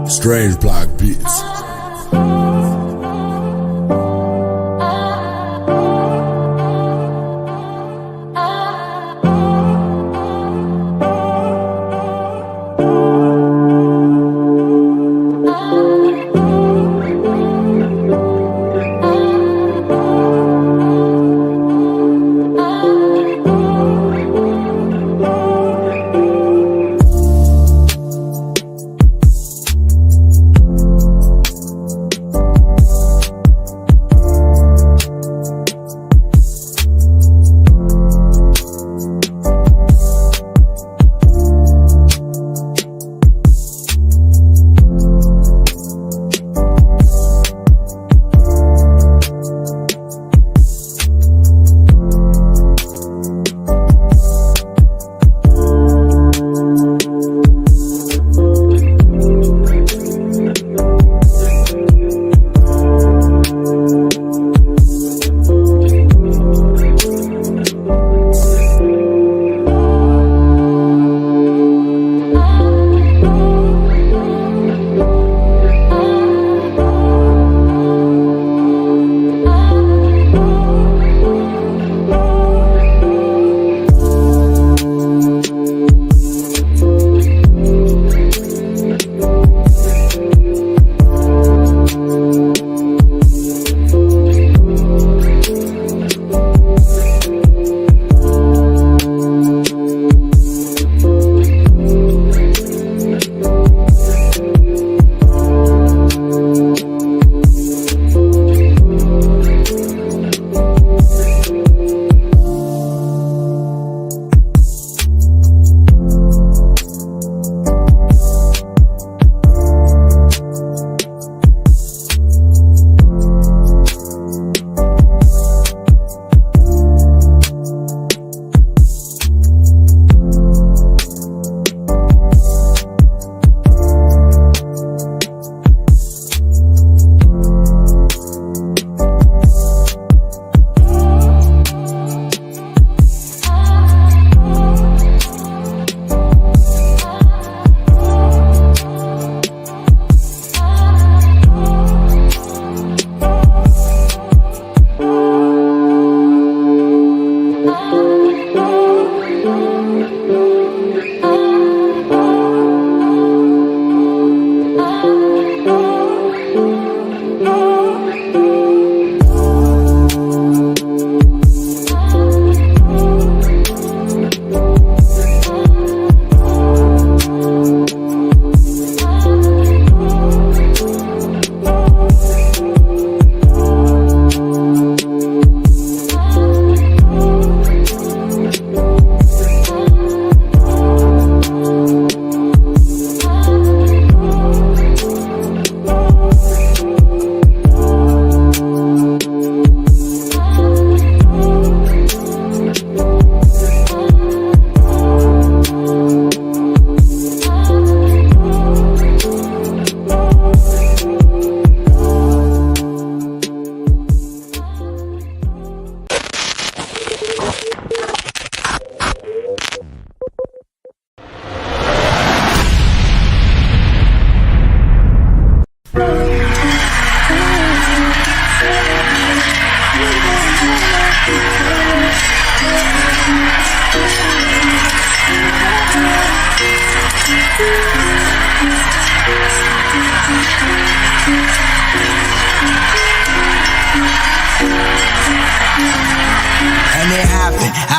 Strange Block Beats.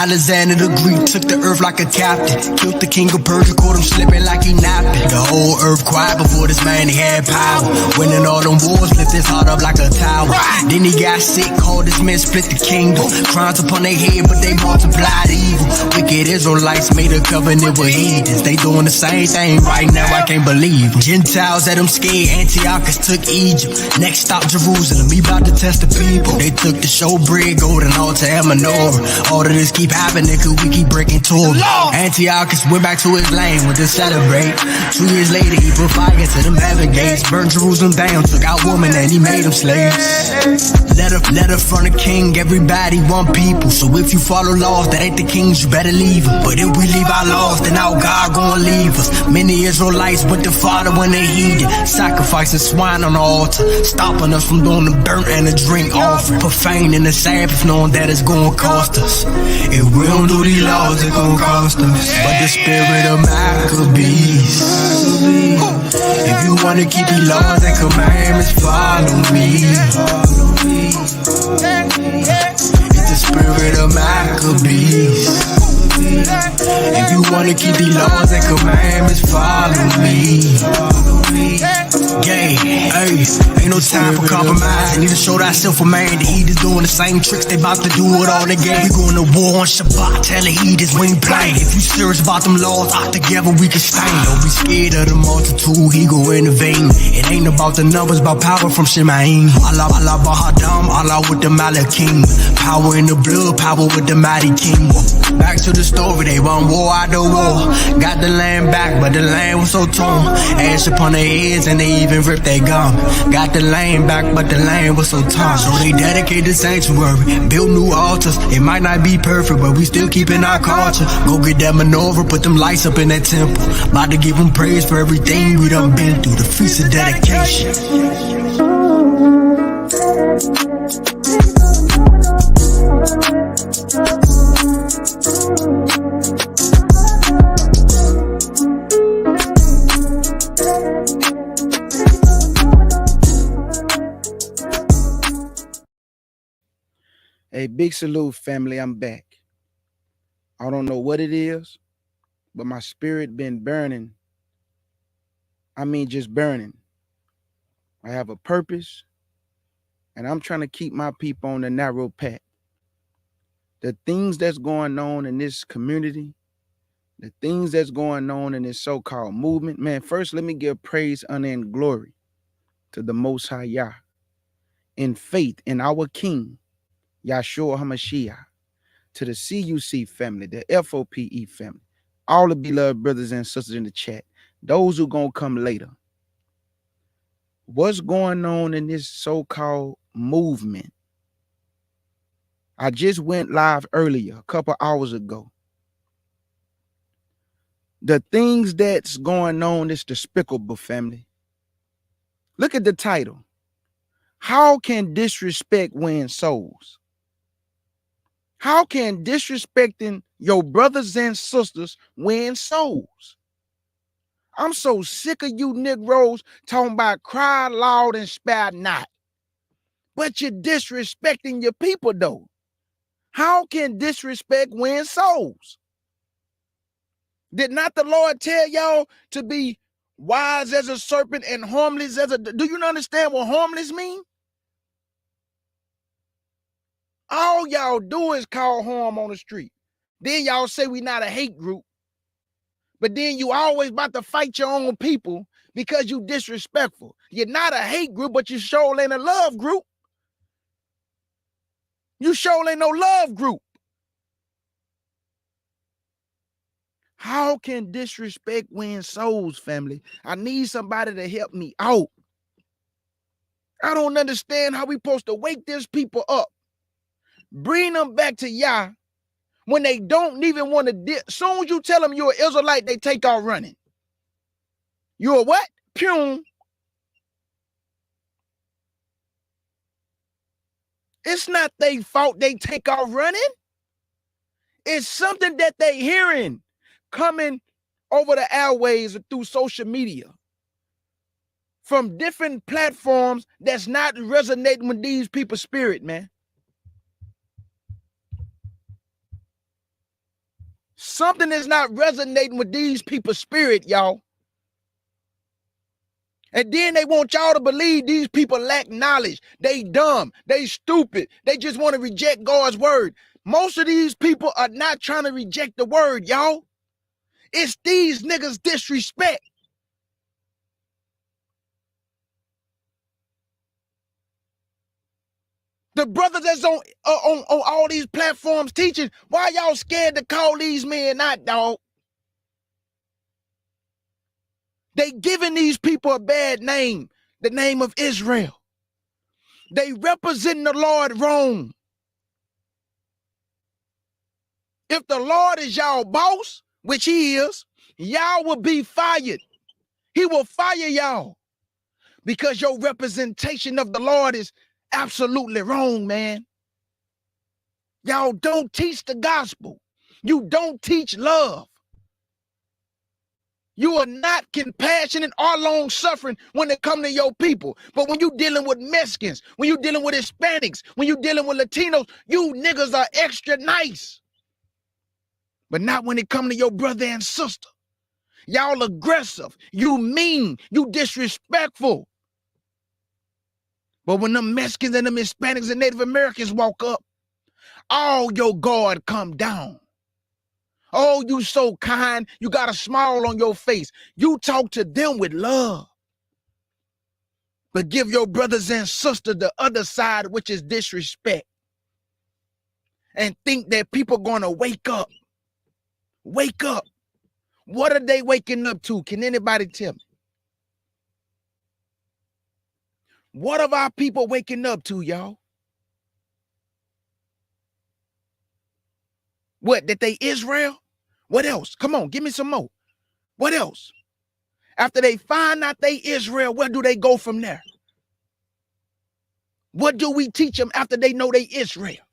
Alexander the Greek took the earth like a captain. Killed the king of Persia, caught him slipping like he napping. The whole earth quiet before this man, he had power. Winning all them wars, lift his heart up like a tower. Then he got sick, called his men, split the kingdom. Crimes upon their head, but they multiplied evil. Wicked Israelites made a covenant with heathens. They doing the same thing right now, I can't believe them. Gentiles had them scared, Antiochus took Egypt. Next stop Jerusalem, he about to test the people. They took the showbread, golden altar, and menorah. All of this this keep happening cause we keep breaking Torah. Antiochus went back to his lane with to celebrate. 2 years later he put fire to them heaven gates. Burned Jerusalem down, took out women and he made them slaves. Letter from the king, everybody want people. So if you follow laws that ain't the king's, you better leave them. But if we leave our laws, then our God gonna leave us. Many Israelites went to Father when they heeded, sacrificing swine on the altar, stopping us from doing the burnt and the drink offering, profaning the Sabbath, knowing that it's gonna cost us. If we don't do these laws, it's gonna cost us. But the spirit of Maccabees, if you wanna keep the laws and commandments, follow me. It's the spirit of Maccabees. If you wanna keep the laws and commandments, follow me. Gay, hey, ain't no time for compromise. Need to show thyself a man. The heathens doing the same tricks, they about to do it all again. We going to war on Shabbat, tell the heathens we ain't playing. If you serious about them laws, out together we can stand. Don't be scared of the multitude, he go intervene. It ain't about the numbers, about power from Shemaim. Allah, Allah, Bahadam, Allah with the Malakim. Power in the blood, power with the mighty king. Back to the story, they run war out the war. Got the land back, but the land was so torn. Ash upon their heads and they even ripped their gum. Got the land back, but the land was so torn. So they dedicated the sanctuary, built new altars. It might not be perfect, but we still keeping our culture. Go get that maneuver, put them lights up in that temple. About to give them praise for everything we done been through. The feast of dedication. Hey, big salute, family. I'm back. I don't know what it is, but my spirit been burning. I mean, just burning. I have a purpose, and I'm trying to keep my people on the narrow path. The things that's going on in this community, the things that's going on in this so-called movement, man, first let me give praise, honor, and glory to the Most High Yah in faith in our King, Yahshua HaMashiach, to the CUC family, the FOPE family, all the beloved brothers and sisters in the chat, those who gonna come later. What's going on in this so-called movement? I just went live earlier, a couple hours ago. The things that's going on is despicable, family. Look at the title. How can disrespect win souls? How can disrespecting your brothers and sisters win souls? I'm so sick of you Negroes talking about cry loud and spare not. But you're disrespecting your people though. How can disrespect win souls? Did not the Lord tell y'all to be wise as a serpent and harmless as a... Do you understand what harmless mean? All y'all do is call harm on the street. Then y'all say we not a hate group. But then you always about to fight your own people because you disrespectful. You're not a hate group, but you sure ain't a love group. You sure ain't no love group. How can disrespect win souls, family? I need somebody to help me out. I don't understand how we supposed to wake these people up, bring them back to Yah when they don't even want to. Soon as you tell them you're an Israelite, they take off running. You're a what? Pum. It's not their fault they take off running. It's something that they hearing coming over the airways or through social media from different platforms that's not resonating with these people's spirit, man. Something is not resonating with these people's spirit, y'all. And then they want y'all to believe these people lack knowledge. They dumb. They stupid. They just want to reject God's word. Most of these people are not trying to reject the word, y'all. It's these niggas disrespect. The brothers that's on all these platforms teaching, why y'all scared to call these men out, dog? They giving these people a bad name, the name of Israel. They representing the Lord wrong. If the Lord is y'all boss, which he is, y'all will be fired. He will fire y'all because your representation of the Lord is absolutely wrong, man. Y'all don't teach the gospel. You don't teach love. You are not compassionate or long suffering when it comes to your people. But when you dealing with Mexicans, when you dealing with Hispanics, when you dealing with Latinos, you niggas are extra nice. But not when it comes to your brother and sister. Y'all aggressive. You mean. You disrespectful. But when them Mexicans and them Hispanics and Native Americans walk up, all your guard come down. Oh, you so kind. You got a smile on your face. You talk to them with love. But give your brothers and sisters the other side, which is disrespect. And think that people going to wake up. Wake up. What are they waking up to? Can anybody tell me? What are our people waking up to, y'all? What, that they Israel? What else? Come on, give me some more. What else? After they find out they Israel, where do they go from there? What do we teach them after they know they Israel?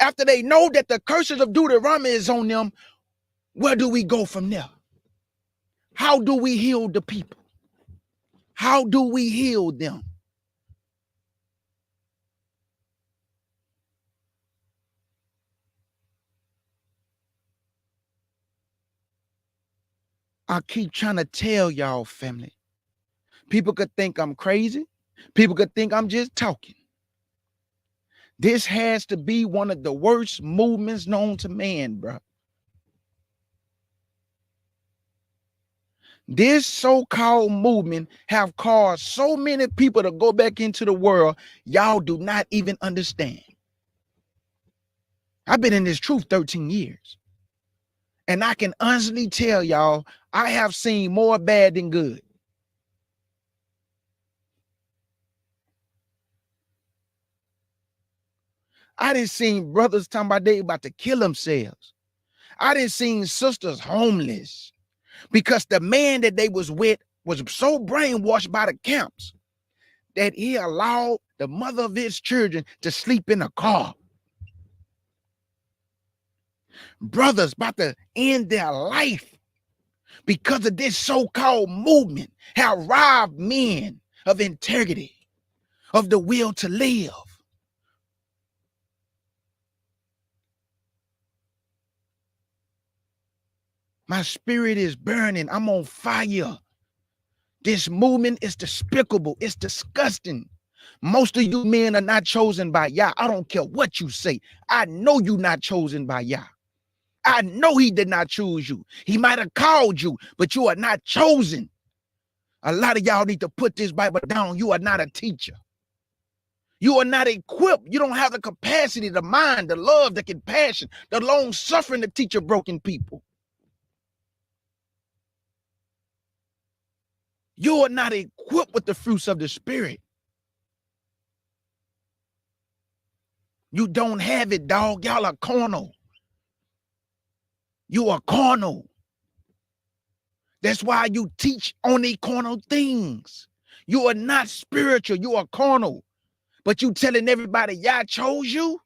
After they know that the curses of Deuteronomy is on them, where do we go from there? How do we heal the people? How do we heal them? I keep trying to tell y'all, family. People could think I'm crazy. People could think I'm just talking. This has to be one of the worst movements known to man, bro. This so-called movement have caused so many people to go back into the world y'all do not even understand. I've been in this truth 13 years. And I can honestly tell y'all, I have seen more bad than good. I didn't see brothers talking about they about to kill themselves. I didn't see sisters homeless because the man that they was with was so brainwashed by the camps that he allowed the mother of his children to sleep in a car. Brothers about to end their life because of this so-called movement have robbed men of integrity, of the will to live. My spirit is burning. I'm on fire. This movement is despicable. It's disgusting. Most of you men are not chosen by Yah. I don't care what you say. I know you're not chosen by Yah. I know he did not choose you. He might have called you, but you are not chosen. A lot of y'all need to put this Bible down. You are not a teacher. You are not equipped. You don't have the capacity, the mind, the love, the compassion, the long suffering to teach a broken people. You are not equipped with the fruits of the Spirit. You don't have it, dog. Y'all are carnal. You are carnal. That's why you teach only carnal things. You are not spiritual. You are carnal. But you telling everybody Yah chose you?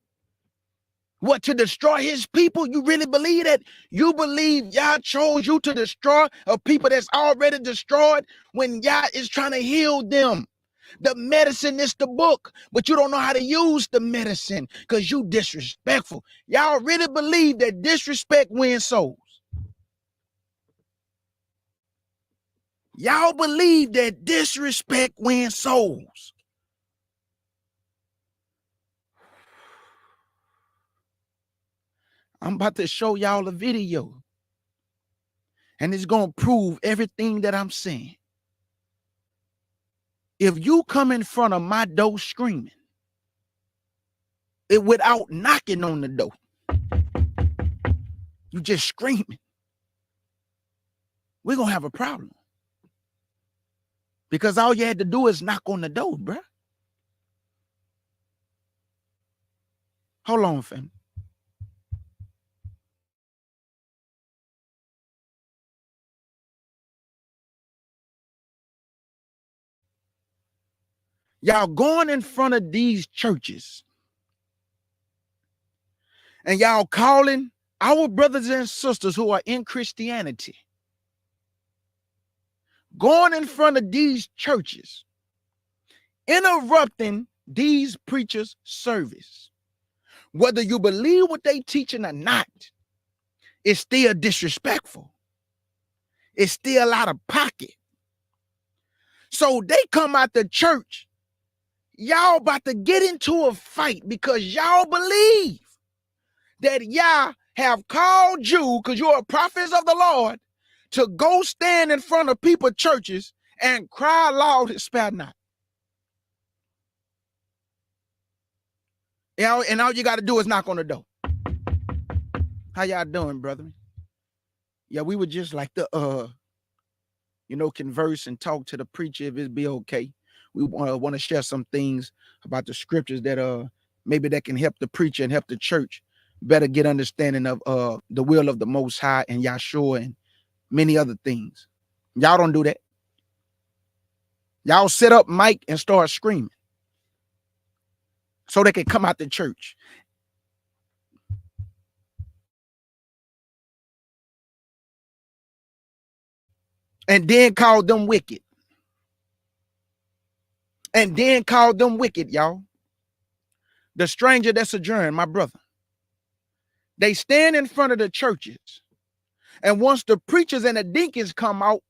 What, to destroy his people? You really believe that? You believe Yah chose you to destroy a people that's already destroyed when Yah is trying to heal them? The medicine is the book, but you don't know how to use the medicine because you disrespectful. Y'all really believe that disrespect wins souls? Y'all believe that disrespect wins souls? I'm about to show y'all a video, and it's going to prove everything that I'm saying. If you come in front of my door screaming, it without knocking on the door. You just screaming. We're going to have a problem. Because all you had to do is knock on the door, bruh. Hold on, fam. Y'all going in front of these churches and y'all calling our brothers and sisters who are in Christianity, going in front of these churches, interrupting these preachers' service. Whether you believe what they teaching or not, it's still disrespectful. It's still out of pocket. So they come out the church, y'all about to get into a fight because y'all believe that y'all have called you, because you're prophets of the Lord, to go stand in front of people's churches and cry loud and spare not. You know, and all you got to do is knock on the door. How y'all doing, brother? Yeah, we would just like to, converse and talk to the preacher if it be okay. We want to share some things about the scriptures that maybe that can help the preacher and help the church better get understanding of the will of the Most High and Yahshua and many other things. Y'all don't do that. Y'all set up mic and start screaming so they can come out the church. And then call them wicked. And then call them wicked, y'all. The stranger that sojourn, my brother. They stand in front of the churches. And once the preachers and the deacons come out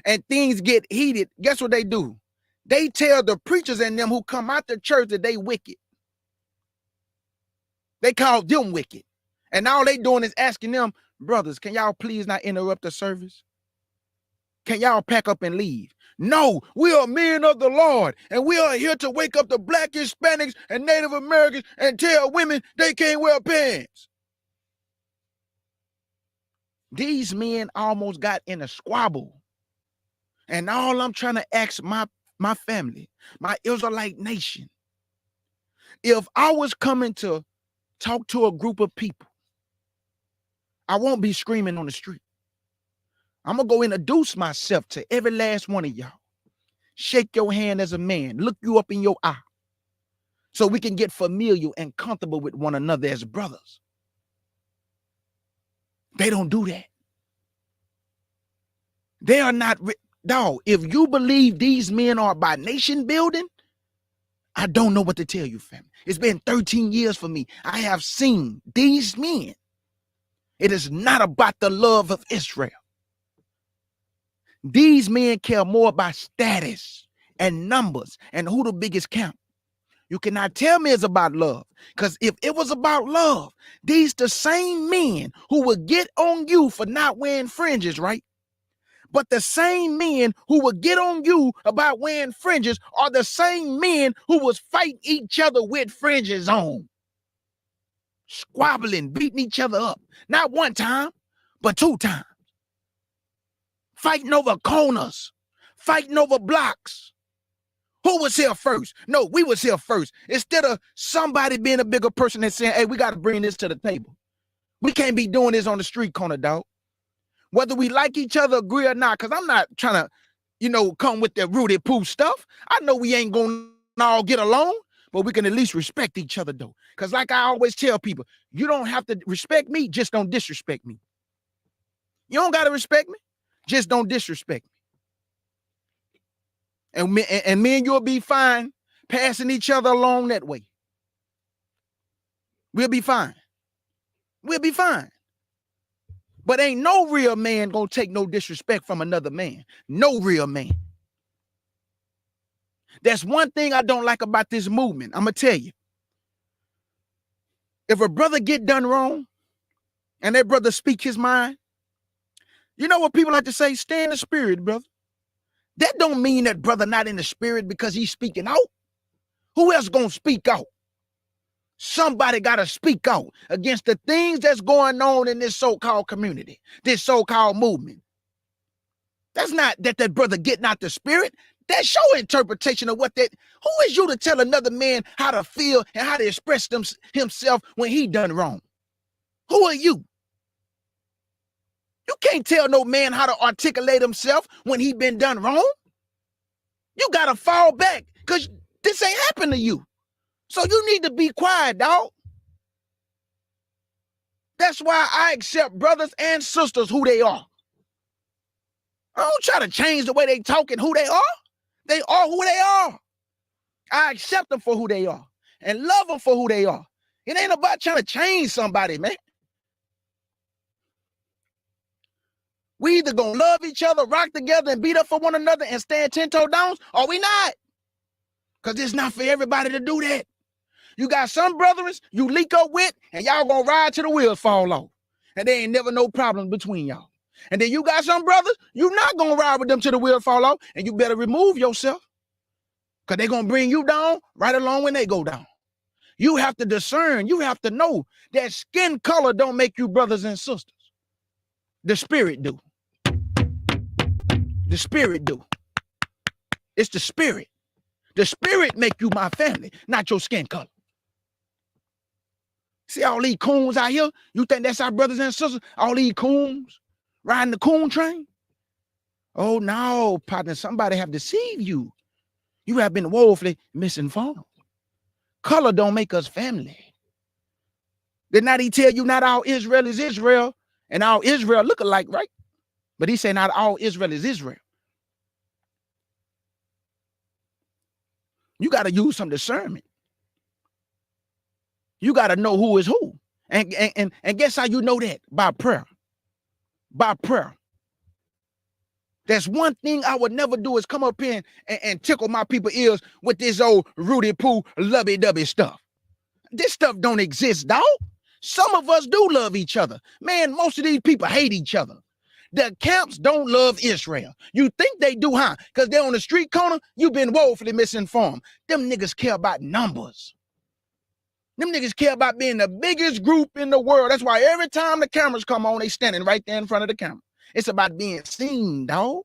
and things get heated, guess what they do? They tell the preachers and them who come out the church that they wicked. They call them wicked. And all they doing is asking them, brothers, can y'all please not interrupt the service? Can y'all pack up and leave? No, we are men of the Lord, and we are here to wake up the Black, Hispanics, and Native Americans and tell women they can't wear pants. These men almost got in a squabble. And all I'm trying to ask my family, my Israelite nation, if I was coming to talk to a group of people, I won't be screaming on the street. I'm going to go introduce myself to every last one of y'all. Shake your hand as a man. Look you up in your eye. So we can get familiar and comfortable with one another as brothers. They don't do that. They are not. Dog, if you believe these men are by nation building, I don't know what to tell you, family. It's been 13 years for me. I have seen these men. It is not about the love of Israel. These men care more about status and numbers and who the biggest count. You cannot tell me it's about love, because if it was about love, these the same men who would get on you for not wearing fringes, right? But the same men who would get on you about wearing fringes are the same men who was fighting each other with fringes on. Squabbling, beating each other up. Not one time, but 2 times. Fighting over corners. Fighting over blocks. Who was here first? No, we was here first. Instead of somebody being a bigger person and saying, hey, we got to bring this to the table. We can't be doing this on the street corner, dog. Whether we like each other, agree or not, because I'm not trying to, come with that Rudy Poo stuff. I know we ain't going to all get along, but we can at least respect each other, though. Because like I always tell people, you don't have to respect me, just don't disrespect me. You don't got to respect me, just don't disrespect me. And me and you'll be fine passing each other along that way. We'll be fine. We'll be fine. But ain't no real man gonna take no disrespect from another man. No real man. That's one thing I don't like about this movement. I'm gonna tell you. If a brother get done wrong and that brother speak his mind, you know what people like to say? Stay in the spirit, brother. That don't mean that brother not in the spirit because he's speaking out. Who else gonna speak out? Somebody got to speak out against the things that's going on in this so-called community, this so-called movement. That's not that brother getting out the spirit. That's your interpretation of what that. Who is you to tell another man how to feel and how to express himself when he done wrong? Who are you? You can't tell no man how to articulate himself when he been done wrong. You got to fall back because this ain't happened to you. So you need to be quiet, dog. That's why I accept brothers and sisters who they are. I don't try to change the way they talk and who they are. They are who they are. I accept them for who they are and love them for who they are. It ain't about trying to change somebody, man. We either gonna love each other, rock together, and beat up for one another and stand 10-toe down, or we not. Because it's not for everybody to do that. You got some brothers you leak up with, and y'all gonna ride till the wheels fall off. And there ain't never no problem between y'all. And then you got some brothers, you not gonna ride with them till the wheels fall off, and you better remove yourself. Because they're gonna bring you down right along when they go down. You have to discern, you have to know that skin color don't make you brothers and sisters. The spirit do. The spirit do. It's the spirit. The spirit make you my family, not your skin color. See all these coons out here? You think that's our brothers and sisters? All these coons riding the coon train? Oh no, partner, somebody have deceived you. You have been woefully misinformed. Color don't make us family. Did not he tell you not all Israel is Israel and all Israel look alike, right? But he said not all Israel is Israel. You got to use some discernment. You got to know who is who. And guess how you know that? By prayer. By prayer. That's one thing I would never do is come up in and tickle my people's ears with this old Rudy Poo lovey-dovey stuff. This stuff don't exist, dog. Some of us do love each other. Man, most of these people hate each other. The camps don't love Israel. You think they do, huh? Because they're on the street corner, you've been woefully misinformed. Them niggas care about numbers. Them niggas care about being the biggest group in the world. That's why every time the cameras come on, they standing right there in front of the camera. It's about being seen, dog.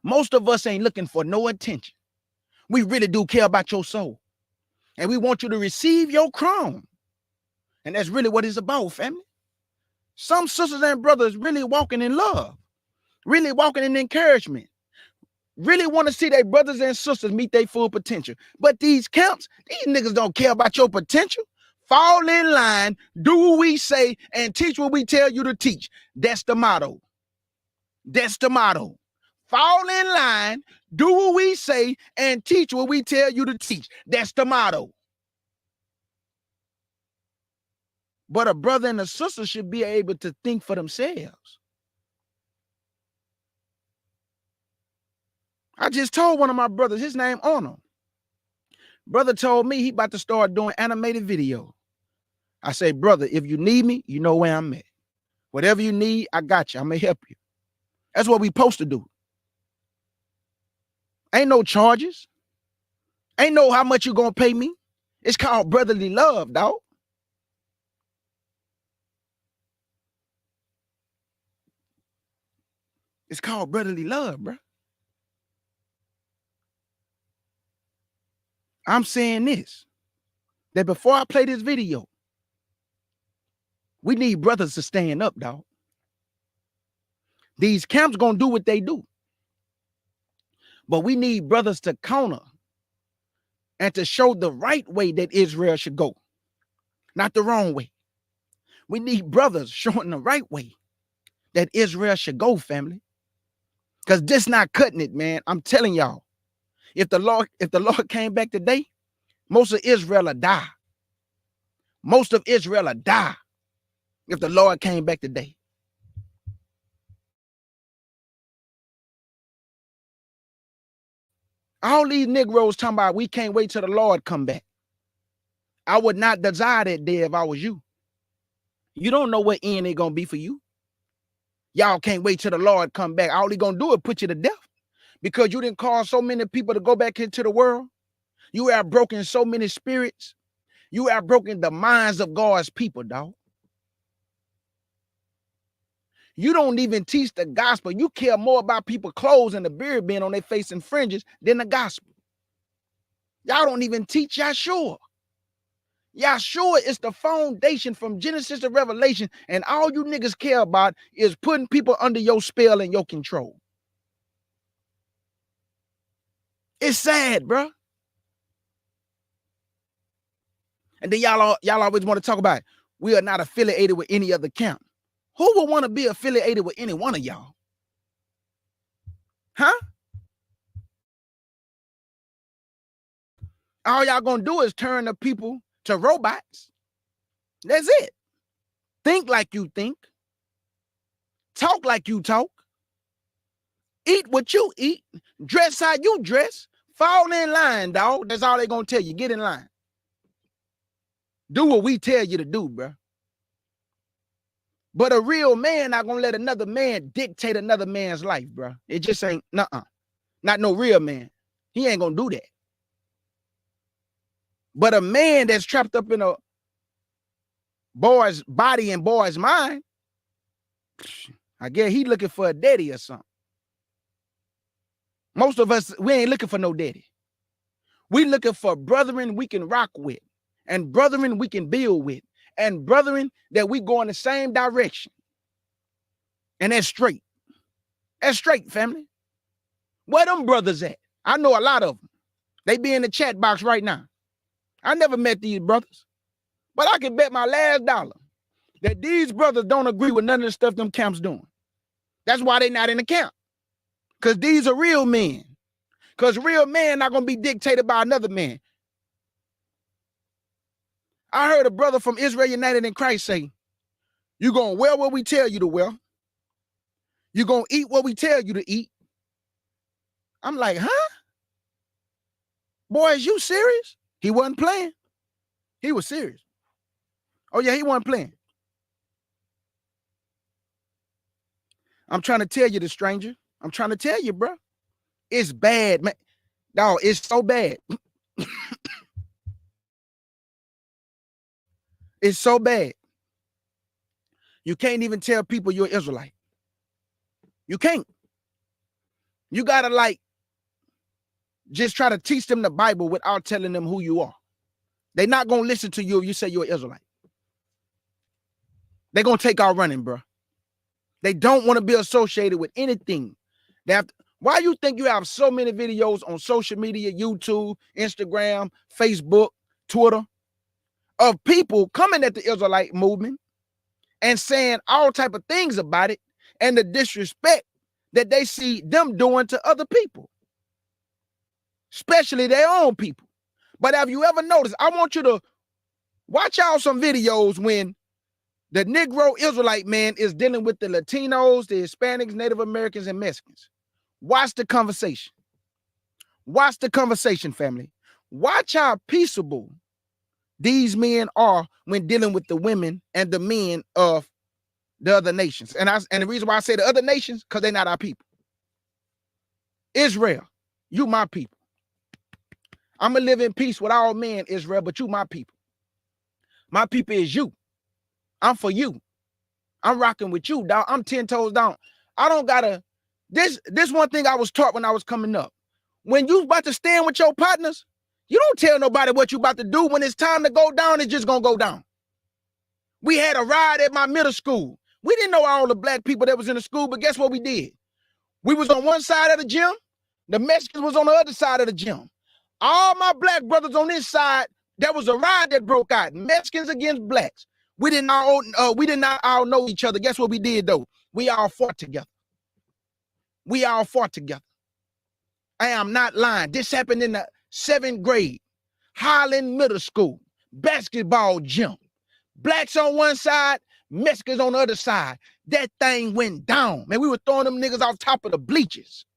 Most of us ain't looking for no attention. We really do care about your soul. And we want you to receive your crown. And that's really what it's about, family. Some sisters and brothers really walking in love, really walking in encouragement, really want to see their brothers and sisters meet their full potential. But these camps, these niggas don't care about your potential. Fall in line, do what we say, and teach what we tell you to teach. That's the motto. That's the motto. Fall in line, do what we say, and teach what we tell you to teach. That's the motto. But a brother and a sister should be able to think for themselves. I just told one of my brothers, his name Honor. Brother told me he about to start doing animated video. I say, brother, if you need me, you know where I'm at. Whatever you need, I got you. I'm going to help you. That's what we supposed to do. Ain't no charges. Ain't no how much you going to pay me. It's called brotherly love, dog. It's called brotherly love, bro. I'm saying this, that before I play this video, we need brothers to stand up, dog. These camps gonna do what they do. But we need brothers to counter and to show the right way that Israel should go, not the wrong way. We need brothers showing the right way that Israel should go, family. Because this not cutting it, man. I'm telling y'all, if the Lord came back today, most of Israel will die. Most of Israel will die if the Lord came back today. All these Negroes talking about we can't wait till the Lord come back. I would not desire that day if I was you. You don't know what end it's going to be for you. Y'all can't wait till the Lord come back. All he gonna do is put you to death because you didn't cause so many people to go back into the world. You have broken so many spirits. You have broken the minds of God's people, dog. You don't even teach the gospel. You care more about people's clothes and the beard being on their face and fringes than the gospel. Y'all don't even teach Yahshua. Yahshua is the foundation from Genesis to Revelation, and all you niggas care about is putting people under your spell and your control. It's sad, bro. And then y'all always want to talk about we are not affiliated with any other camp. Who would want to be affiliated with any one of y'all? Huh? All y'all gonna do is turn the people to robots. That's it. Think like you think. Talk like you talk. Eat what you eat. Dress how you dress. Fall in line, dog. That's all they gonna tell you. Get in line. Do what we tell you to do, bro. But a real man not gonna let another man dictate another man's life, bro. It just ain't, nuh-uh. Not no real man. He ain't gonna do that. But a man that's trapped up in a boy's body and boy's mind, I guess he looking for a daddy or something. Most of us, we ain't looking for no daddy. We looking for brethren we can rock with, and brethren we can build with, and brethren that we go in the same direction. And that's straight. That's straight, family. Where them brothers at? I know a lot of them. They be in the chat box right now. I never met these brothers, but I can bet my last dollar that these brothers don't agree with none of the stuff them camps doing. That's why they not in the camp. Because these are real men. Because real men not going to be dictated by another man. I heard a brother from Israel United in Christ say, you're going to wear what we tell you to wear. You're going to eat what we tell you to eat. I'm like, huh? Boy, is you serious? He wasn't playing. He was serious. Oh, yeah, he wasn't playing. I'm trying to tell you, the stranger. I'm trying to tell you, bro. It's bad, man. Dog, it's so bad. It's so bad. You can't even tell people you're Israelite. You can't. You gotta just try to teach them the Bible without telling them who you are. They're not gonna listen to you if you say you're an Israelite. They're gonna take our running, bro. They don't want to be associated with anything. Why you think you have so many videos on social media, YouTube, Instagram, Facebook, Twitter, of people coming at the Israelite movement and saying all type of things about it and the disrespect that they see them doing to other people, especially their own people. But have you ever noticed, I want you to watch out some videos when the Negro Israelite man is dealing with the Latinos, the Hispanics, Native Americans, and Mexicans. Watch the conversation. Watch the conversation, family. Watch how peaceable these men are when dealing with the women and the men of the other nations. And the reason why I say the other nations, because they're not our people. Israel, you my people. I'm going to live in peace with all men, Israel, but you my people. My people is you. I'm for you. I'm rocking with you, dog. I'm 10 toes down. I don't gotta. This one thing I was taught when I was coming up. When you about to stand with your partners, you don't tell nobody what you about to do. When it's time to go down, it's just gonna go down. We had a ride at my middle school. We didn't know all the black people that was in the school, but guess what we did? We was on one side of the gym. The Mexicans was on the other side of the gym. All my black brothers on this side, there was a ride that broke out. Mexicans against blacks. We did not all know each other. Guess what we did, though? We all fought together. We all fought together. I am not lying. This happened in the 7th grade. Highland Middle School. Basketball gym. Blacks on one side, Mexicans on the other side. That thing went down. Man, we were throwing them niggas off top of the bleachers.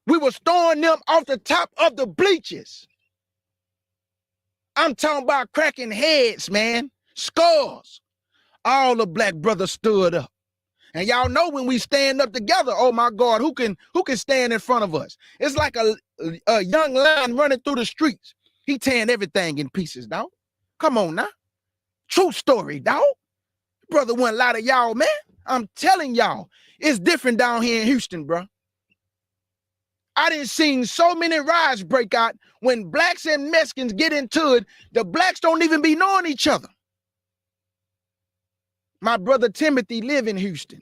We was throwing them off the top of the bleachers. I'm talking about cracking heads, man. Skulls. All the black brothers stood up. And y'all know when we stand up together, oh my God, who can stand in front of us? It's like a young lion running through the streets. He tearing everything in pieces, dog. Come on now. True story, dog. Brother wouldn't lie to y'all, man. I'm telling y'all, it's different down here in Houston, bro. I didn't seen so many riots break out. When blacks and Mexicans get into it, the blacks don't even be knowing each other. My brother Timothy live in Houston.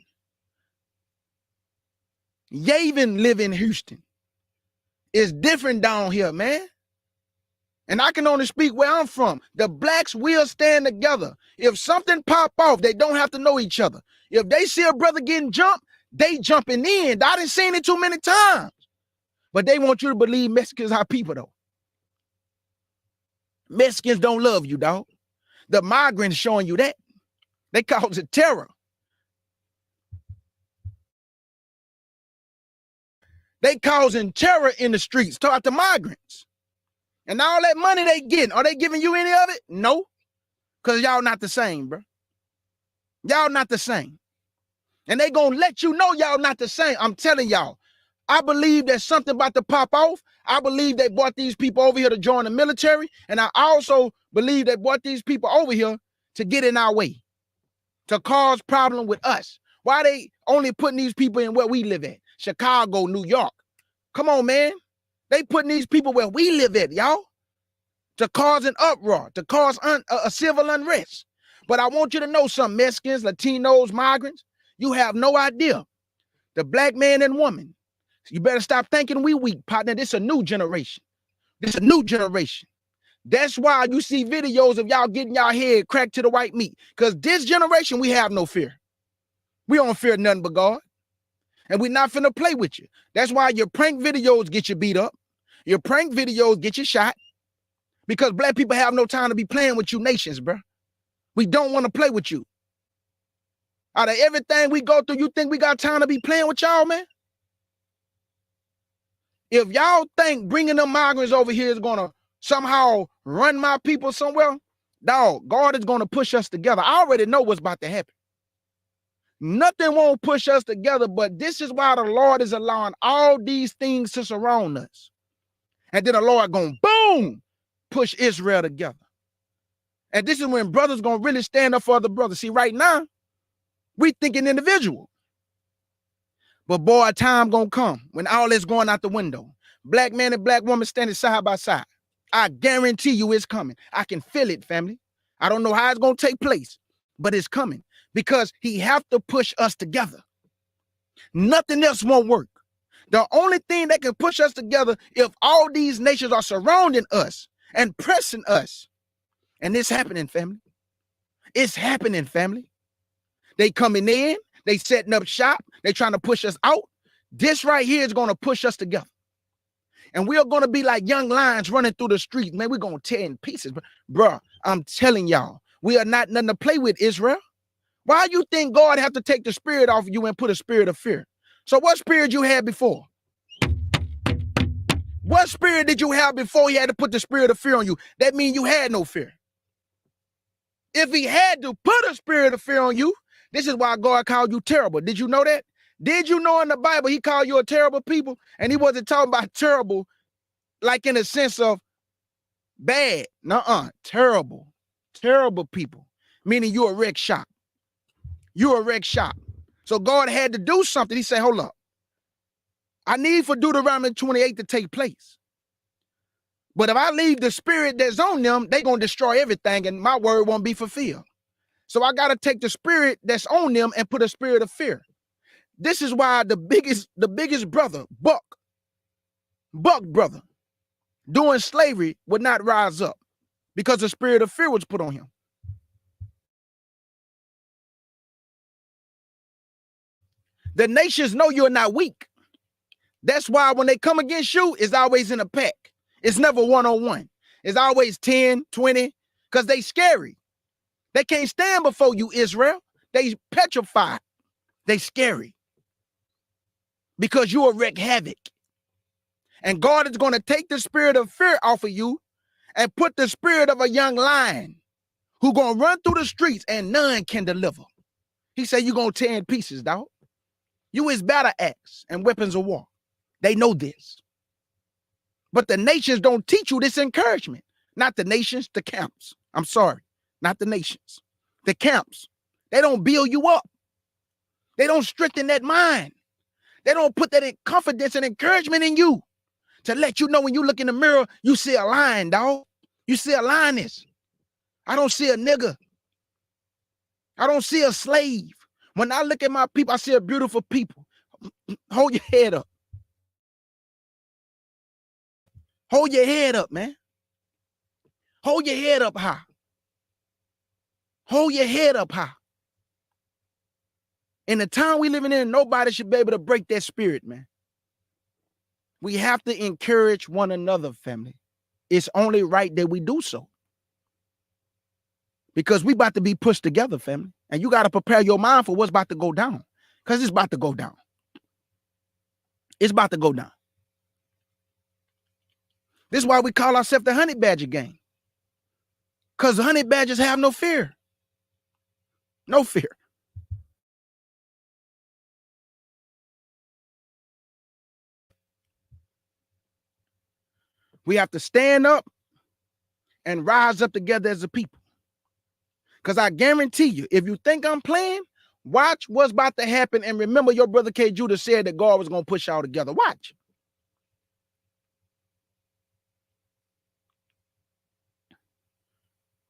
Yavin live in Houston. It's different down here, man. And I can only speak where I'm from. The blacks will stand together. If something pop off, they don't have to know each other. If they see a brother getting jumped, they jumping in. I done seen it too many times. But they want you to believe Mexicans are people, though. Mexicans don't love you, dog. The migrants showing you that. They cause it terror. They causing terror in the streets. Talk about the migrants. And all that money they getting, are they giving you any of it? No. Because y'all not the same, bro. Y'all not the same. And they gonna let you know y'all not the same. I'm telling y'all. I believe there's something about to pop off. I believe they brought these people over here to join the military. And I also believe they brought these people over here to get in our way, to cause problem with us. Why they only putting these people in where we live at? Chicago, New York. Come on, man. They putting these people where we live at, y'all, to cause an uproar, to cause a civil unrest. But I want you to know something, Mexicans, Latinos, migrants, you have no idea. The black man and woman, you better stop thinking we weak, partner. This is a new generation. This is a new generation. That's why you see videos of y'all getting y'all head cracked to the white meat. Because this generation, we have no fear. We don't fear nothing but God. And we're not finna play with you. That's why your prank videos get you beat up. Your prank videos get you shot. Because black people have no time to be playing with you nations, bro. We don't want to play with you. Out of everything we go through, you think we got time to be playing with y'all, man? If y'all think bringing them migrants over here is going to somehow run my people somewhere, dog, God is going to push us together. I already know what's about to happen. Nothing won't push us together, but this is why the Lord is allowing all these things to surround us. And then the Lord going, boom, push Israel together. And this is when brothers going to really stand up for other brothers. See, right now, we thinking individual. But boy, a time gonna come when all this going out the window. Black man and black woman standing side by side. I guarantee you it's coming. I can feel it, family. I don't know how it's gonna take place, but it's coming because he have to push us together. Nothing else won't work. The only thing that can push us together if all these nations are surrounding us and pressing us. And it's happening, family. It's happening, family. They coming in. They setting up shop. They trying to push us out. This right here is going to push us together. And we are going to be like young lions running through the streets. Man, we're going to tear in pieces. Bro, I'm telling y'all, we are not nothing to play with, Israel. Why you think God have to take the spirit off of you and put a spirit of fear? So what spirit you had before? What spirit did you have before he had to put the spirit of fear on you? That means you had no fear. If he had to put a spirit of fear on you, this is why God called you terrible. Did you know that? Did you know in the Bible he called you a terrible people? And he wasn't talking about terrible like in a sense of bad. Nuh-uh. Terrible. Terrible people. Meaning you're a wreck shop. You're a wreck shop. So God had to do something. He said, hold up. I need for Deuteronomy 28 to take place. But if I leave the spirit that's on them, they're going to destroy everything and my word won't be fulfilled. So I got to take the spirit that's on them and put a spirit of fear. This is why the biggest brother, Buck brother, doing slavery would not rise up because the spirit of fear was put on him. The nations know you're not weak. That's why when they come against you, it's always in a pack. It's never one-on-one. It's always 10, 20, because they scary. They can't stand before you, Israel. They petrified. They scary. Because you will wreak havoc. And God is going to take the spirit of fear off of you and put the spirit of a young lion who gonna run through the streets and none can deliver. He said you gonna tear in pieces, dog. You is battle axe and weapons of war. They know this. But the nations don't teach you this encouragement. Not the nations, the camps. I'm sorry, not the nations. The camps. They don't build you up. They don't strengthen that mind. They don't put that in confidence and encouragement in you to let you know when you look in the mirror, you see a lion, dog. You see a lioness. I don't see a nigga. I don't see a slave. When I look at my people, I see a beautiful people. Hold your head up. Hold your head up, man. Hold your head up high. Hold your head up high. In the time we living in, nobody should be able to break that spirit, man. We have to encourage one another, family. It's only right that we do so. Because we about to be pushed together, family. And you got to prepare your mind for what's about to go down. Because it's about to go down. It's about to go down. This is why we call ourselves the honey badger gang. Because the honey badgers have no fear. No fear. We have to stand up and rise up together as a people. Because I guarantee you, if you think I'm playing, watch what's about to happen. And remember, your brother K. Judah said that God was going to push y'all together. Watch.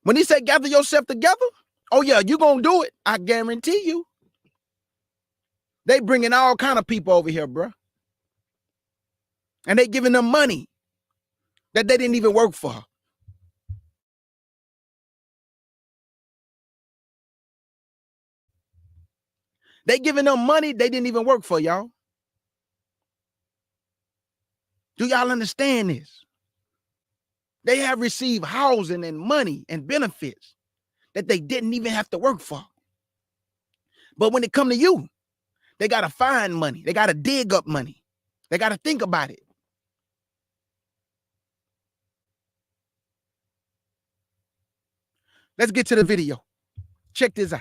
When he said gather yourself together, oh yeah, you're going to do it. I guarantee you. They bringing all kind of people over here, bro. And they giving them money that they didn't even work for. They giving them money they didn't even work for, y'all. Do y'all understand this? They have received housing and money and benefits that they didn't even have to work for. But when it come to you, they got to find money. They got to dig up money. They got to think about it. Let's get to the video. Check this out.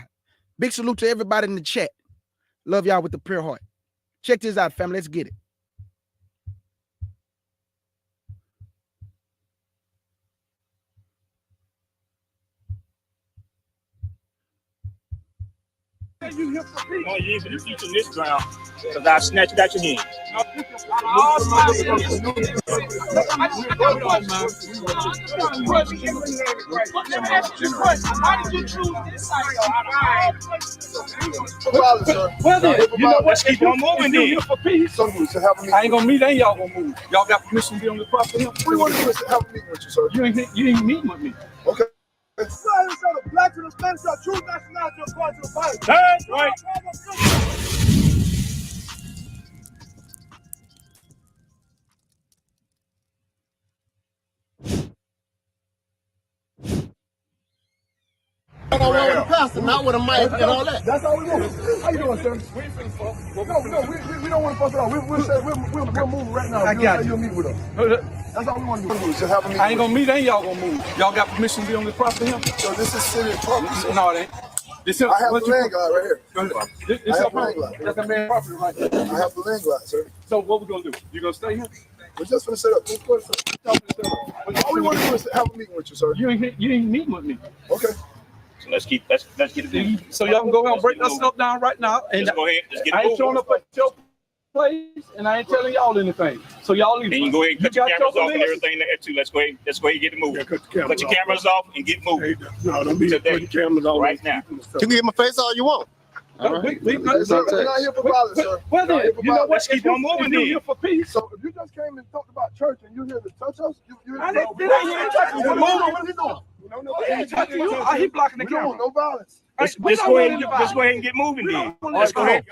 Big salute to everybody in the chat. Love y'all with the pure heart. Check this out, family. Let's get it. You ain't for the future in this ground, because I'll snatch it out your hand. You know what? Let's keep on moving, dude. Here for peace. I ain't gonna meet, ain't y'all gonna move. Y'all got permission to be on the property? We want to have a meeting with you, sir. You ain't meeting with me. Okay. That's right. I want with a pastor, not with a mic and all that. That's all we want. How you doing, sir? We ain't finna fuck. No, we don't want to fuck it off. We'll move right now. I got you. You'll meet with us. That's all we want to do. Just have a meeting. I ain't gonna meet, ain't y'all gonna move. Y'all got permission to be on the property? So this is city property. No, it ain't. I have the land guard right here. This your property. That's a man's property right there. I have the land guard, sir. So what we gonna do? You gonna stay here? We're just gonna set up. All we want to do is have a meeting with you, sir. You ain't meeting with me. Okay. So let's get it moving. So y'all can go ahead and break that stuff down right now. And let's go ahead. Let's get it moving. I ain't showing up at your place, and I ain't telling y'all anything. So y'all leave. And you can go ahead and cut your cameras off and everything there too. Let's go ahead and get it moving. Yeah, cut your cameras off and get moving. Hey, no, don't be putting your cameras off right now. You can get my face all you want. All right. We're not here for violence, sir. Well then, you know what? Let's keep on moving. You're here for peace. So if you just came and talked about church and you're here to touch us, I didn't touch you. What are you doing? He blocking the camera. We don't want no violence. Let's go ahead and get moving then. Let's go ahead.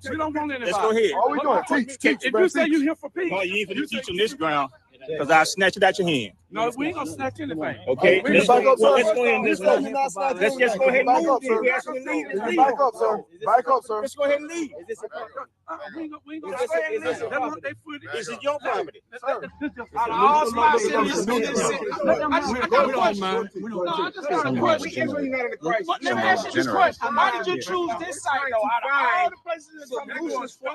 We don't want anybody. Let's go ahead. All we doing, teach. If you say you're here for peace. No, you ain't for the teach on this ground, because I'll snatch it out your hand. No, we ain't gonna snatch anything. Okay, let's go ahead and You said you're not snatching let's just go ahead and anything. move. We actually leave. Back up, sir. Back up, sir. Let's go ahead and leave. We ain't gonna Is this They want their footage. This is your property. Out of all spots in this city, I got a question. No, I just got a question. But let me ask you this question. Why did you choose this site though? Out of all the places that solutions for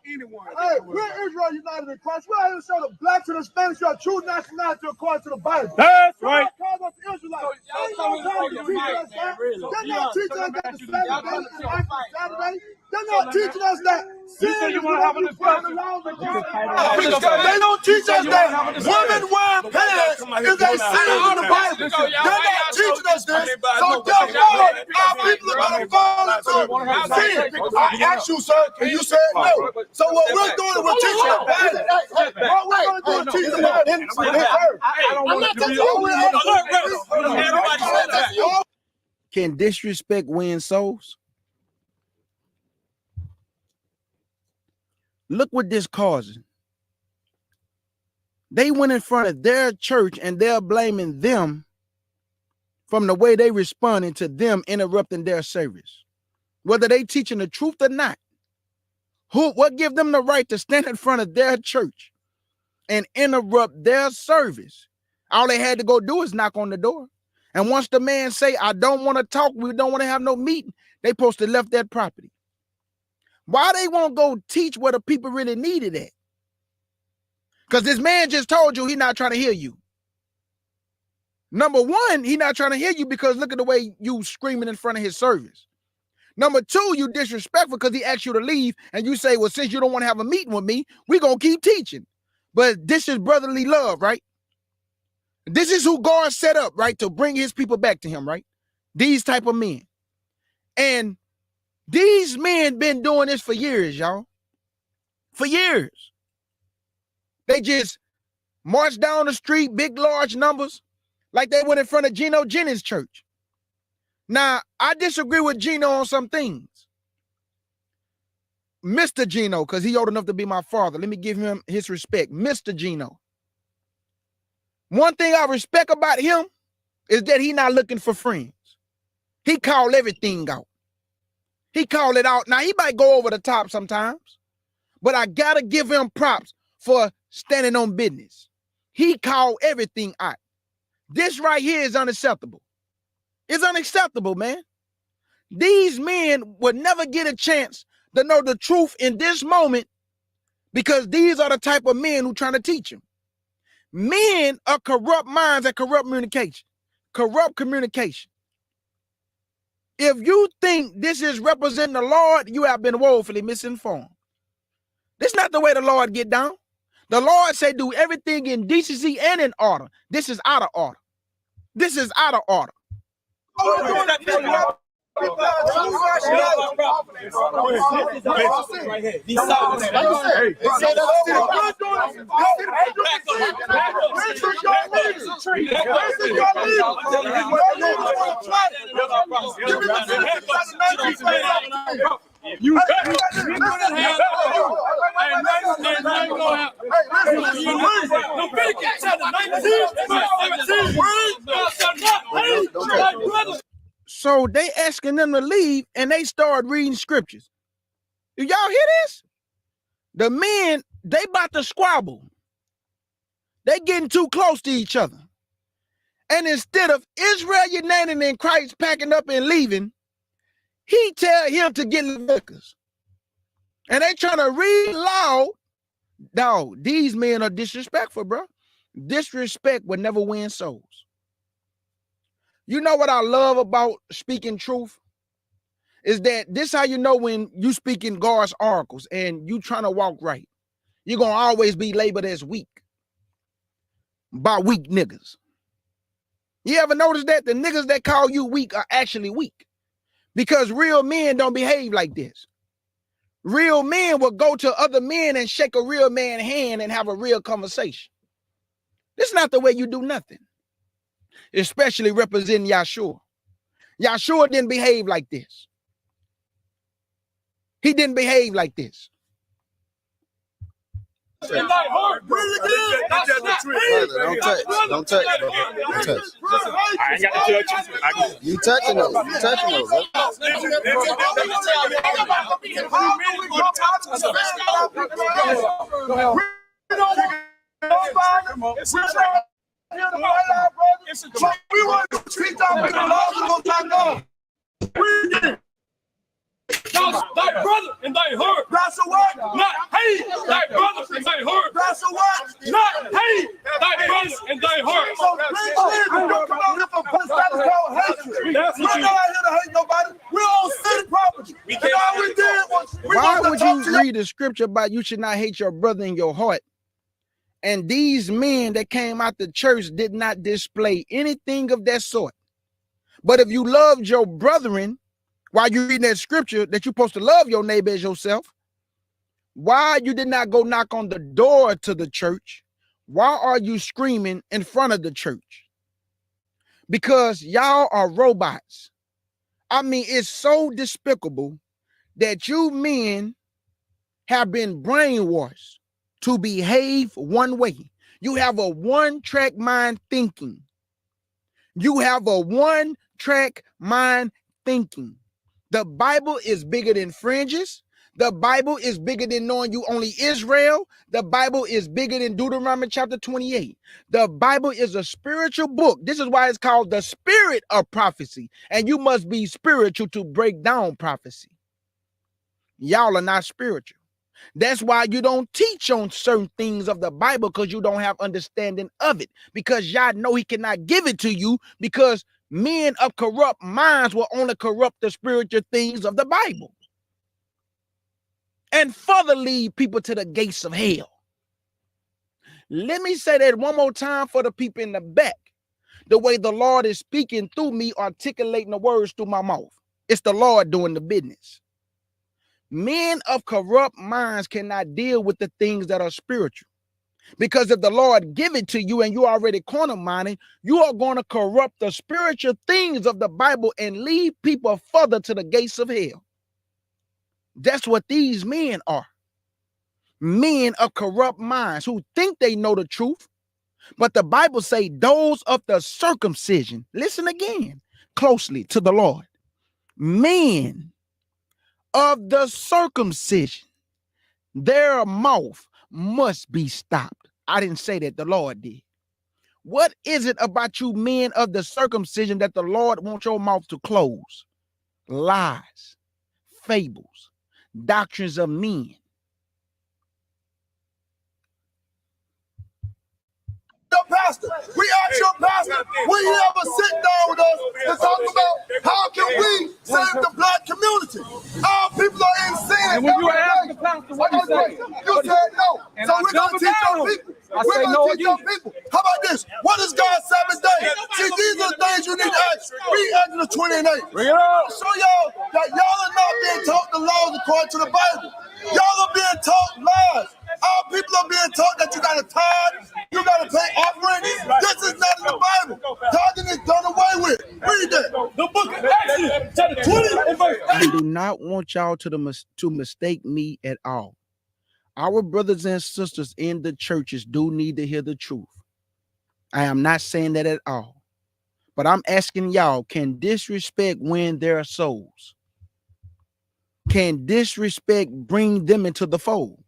anyone. Hey, we're Israel United in Christ. We're here to show the blacks and Hispanics your true nationality according to the Bible. That's right. Call us Israelites. They ain't no time to teach us that. They're not teaching us that the Sabbath day and Saturday. They're not teaching us that sin is what you put around the They don't teach us that women wearing pants is a sin on the Bible. They're not teaching us this. So therefore, our people are going to fall into sin. I asked you, sir, and you said no. So what we're doing is we're teaching the Bible. What we're going to do is teach the Bible in earth. I'm not telling you. Can disrespect win souls? Look what this causing. They went in front of their church and they're blaming them from the way they responding to them interrupting their service. Whether they teaching the truth or not. What give them the right to stand in front of their church and interrupt their service? All they had to go do is knock on the door. And once the man say, I don't want to talk, we don't want to have no meeting, they supposed to left that property. Why they won't go teach where the people really need it at? Because this man just told you he's not trying to hear you. Number one, he's not trying to hear you because look at the way you screaming in front of his service. Number two, you disrespectful because he asked you to leave and you say, well, since you don't want to have a meeting with me, we're going to keep teaching. But this is brotherly love, right? This is who God set up, right? To bring his people back to him, right? These type of men. And these men been doing this for years, y'all. For years. They just march down the street, big, large numbers, like they went in front of Geno Jennings' church. Now, I disagree with Geno on some things. Mr. Geno, because he old enough to be my father. Let me give him his respect. Mr. Geno. One thing I respect about him is that he not looking for friends. He call everything out. He called it out. Now, he might go over the top sometimes, but I got to give him props for standing on business. He called everything out. This right here is unacceptable. It's unacceptable, man. These men would never get a chance to know the truth in this moment because these are the type of men who trying to teach them. Men are corrupt minds and corrupt communication. Corrupt communication. If you think this is representing the Lord, you have been woefully misinformed. This is not the way the Lord get down. The Lord say do everything in decency and in order. This is out of order. This is out of order. So they asking them to leave and they start reading scriptures. Do y'all hear this? The men, they about to squabble. They getting too close to each other. And instead of Israel uniting in Christ packing up and leaving, he tell him to get Leviticus. And they trying to read loud. Dog, these men are disrespectful, bro. Disrespect will never win souls. You know what I love about speaking truth? Is that this how you know when you speaking God's oracles and you trying to walk right. You're going to always be labeled as weak. By weak niggas. You ever notice that? The niggas that call you weak are actually weak. Because real men don't behave like this. Real men will go to other men and shake a real man's hand and have a real conversation. This is not the way you do nothing. Especially representing Yahshua. Yahshua didn't behave like this. He didn't behave like this. and thy heart. Don't touch. Don't touch. Don't touch. I ain't got to touch it. You touching those. You touching those. We want to treat them with the laws of God. Thy brother and thy heart. That's a what? Not hate thy brother and thy heart. That's a what? Not hate thy brother and thy heart. So please, don't come out here for push. That is called hatred. We're not here to hate nobody. We're on city property. And all we did was why would you read the scripture about you should not hate your brother in your heart? And these men that came out the church did not display anything of that sort. But if you loved your brethren, while you reading that scripture that you're supposed to love your neighbor as yourself, why you did not go knock on the door to the church? Why are you screaming in front of the church? Because y'all are robots. I mean, it's so despicable that you men have been brainwashed to behave one way. You have a one-track mind thinking. You have a one-track mind thinking. The Bible is bigger than fringes. The Bible is bigger than knowing you only Israel. The Bible is bigger than Deuteronomy chapter 28. The Bible is a spiritual book. This is why it's called the spirit of prophecy. And you must be spiritual to break down prophecy. Y'all are not spiritual. That's why you don't teach on certain things of the Bible, because you don't have understanding of it. Because y'all know he cannot give it to you, because men of corrupt minds will only corrupt the spiritual things of the Bible and further lead people to the gates of hell. Let me say that one more time for the people in the back. The way the Lord is speaking through me, articulating the words through my mouth. It's the Lord doing the business. Men of corrupt minds cannot deal with the things that are spiritual. Because if the Lord give it to you and you already corner minded, you are going to corrupt the spiritual things of the Bible and lead people further to the gates of hell. That's what these men are. Men of corrupt minds who think they know the truth. But the Bible say those of the circumcision, listen again closely to the Lord. Men of the circumcision, their mouth must be stopped. I didn't say that, the Lord did. What is it about you men of the circumcision that the Lord wants your mouth to close? Lies, fables, doctrines of men. Your pastor. We asked your pastor, will you ever sit down with us to talk about how can we save the black community? Our people are insane. And when you asked the pastor what he said, you said no. And so I we're going to teach your people. We're going to teach your people. How about this? What is God's Sabbath day? See, these are the things you need to ask. Read Exodus 20 and 8. Bring it up. Show y'all that y'all are not being taught the laws according to the Bible. Y'all are being taught lies. Our people are being taught that you got to tithe, you got to pay offerings. This is not in the Bible. Tithing is done away with. Read that. The book of Exodus, chapter 20 and verse 8. I do not want y'all to mistake me at all. Our brothers and sisters in the churches do need to hear the truth. I am not saying that at all. But I'm asking y'all, can disrespect win their souls? Can disrespect bring them into the fold?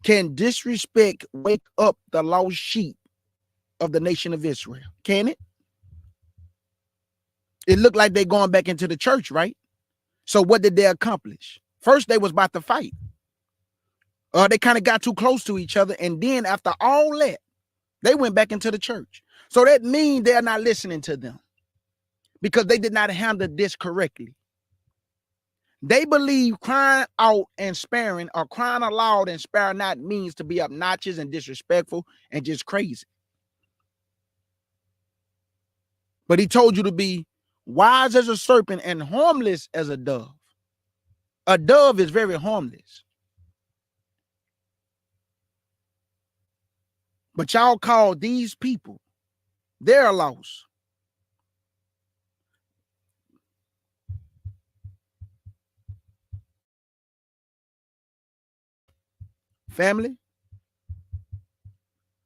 Can disrespect wake up the lost sheep of the nation of Israel? Can it? It looked like they're going back into the church, right? So what did they accomplish? First, they was about to fight. They kind of got too close to each other. And then after all that, they went back into the church. So that means they're not listening to them because they did not handle this correctly. They believe crying out and sparing, or crying aloud and sparing not, means to be obnoxious and disrespectful and just crazy. But he told you to be wise as a serpent and harmless as a dove. A dove is very harmless. But y'all call these people, they're lost. Family,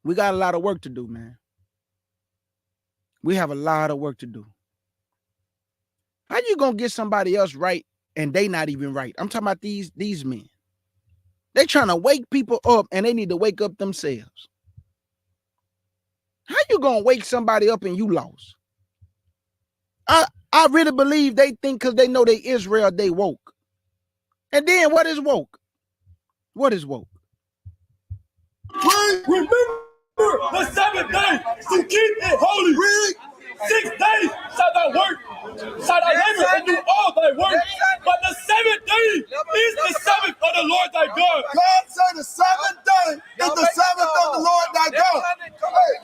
We got a lot of work to do, man. We have a lot of work to do. How you gonna get somebody else right and they not even right? I'm talking about these men. They trying to wake people up and they need to wake up themselves. How you gonna wake somebody up and you lost? I really believe they think because they know they Israel, they woke. And then what is woke? What is woke? Remember the 7th day to keep it holy. 6 days shall thou work, shall thou labor and do all thy work. But the 7th day is the Sabbath of the Lord thy God. God said the 7th day is the Sabbath of the Lord thy God.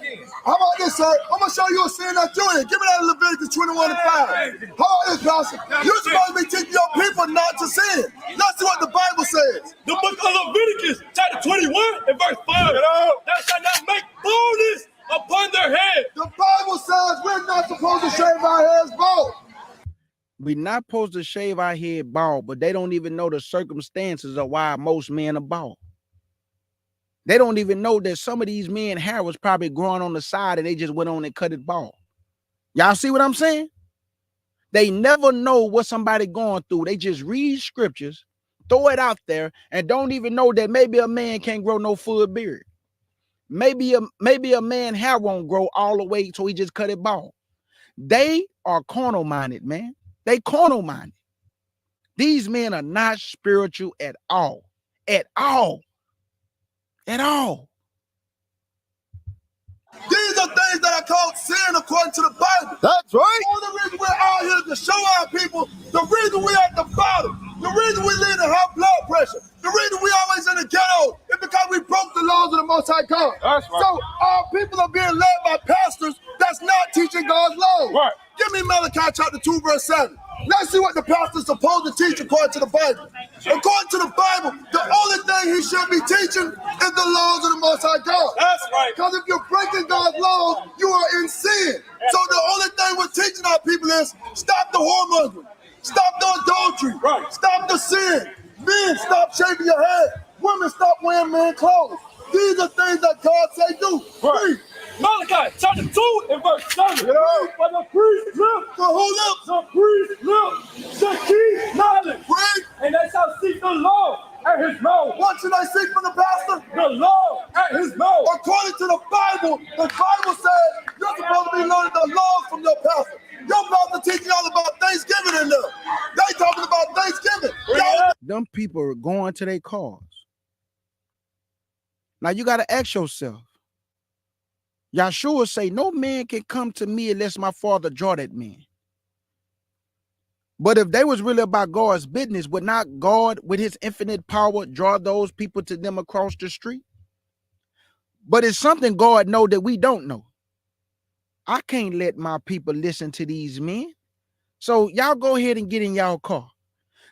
Hey, how about this, sir? I'm going to show you a sin that you're in. Give me that in Leviticus 21:5. How about this, Pastor? You're supposed to be teaching your people not to sin. Let's see what the Bible says. The book of Leviticus, chapter 21 and verse 5. Thou shalt not make boldness upon their head. The Bible says we're not supposed to shave our heads bald. We're not supposed to shave our head bald, but they don't even know the circumstances of why most men are bald. They don't even know that some of these men hair was probably growing on the side and they just went on and cut it bald. Y'all see what I'm saying? They never know what somebody going through. They just read scriptures, throw it out there, and don't even know that maybe a man can't grow no full beard. Maybe a man hair won't grow all the way, so he just cut it bald. They are carnal minded, man. They carnal minded. These men are not spiritual at all. At all. At all. These are things that are called sin according to the Bible. That's right. The only reason we're out here is to show our people the reason we're at the bottom, the reason we lead to high blood pressure, the reason we always in the ghetto is because we broke the laws of the Most High God. That's right. So our people are being led by pastors that's not teaching God's law. Right. Give me Malachi chapter 2, verse 7. Let's see what the pastor's supposed to teach according to the Bible. According to the Bible, the only thing he should be teaching is the laws of the Most High God. That's right. Because if you're breaking God's laws, you are in sin. So the only thing we're teaching our people is stop the whoremongering, stop the adultery, right. Stop the sin. Men, stop shaving your head. Women, stop wearing men clothes. These are things that God say do. Right. Malachi chapter 2 and verse 7. For the priest lips, the priest lips shall keep knowledge, and they shall seek the law at his mouth. What should I seek from the pastor? The law at his mouth. According to the Bible says you're supposed to be learning the laws from your pastor. Your pastor teaching y'all about Thanksgiving in there. They talking about Thanksgiving. Them people are going to their cars. Now you got to ask yourself, Yahshua say, no man can come to me unless my Father draw that man. But if they was really about God's business, would not God, with his infinite power, draw those people to them across the street? But it's something God know that we don't know. I can't let my people listen to these men. So y'all go ahead and get in y'all car.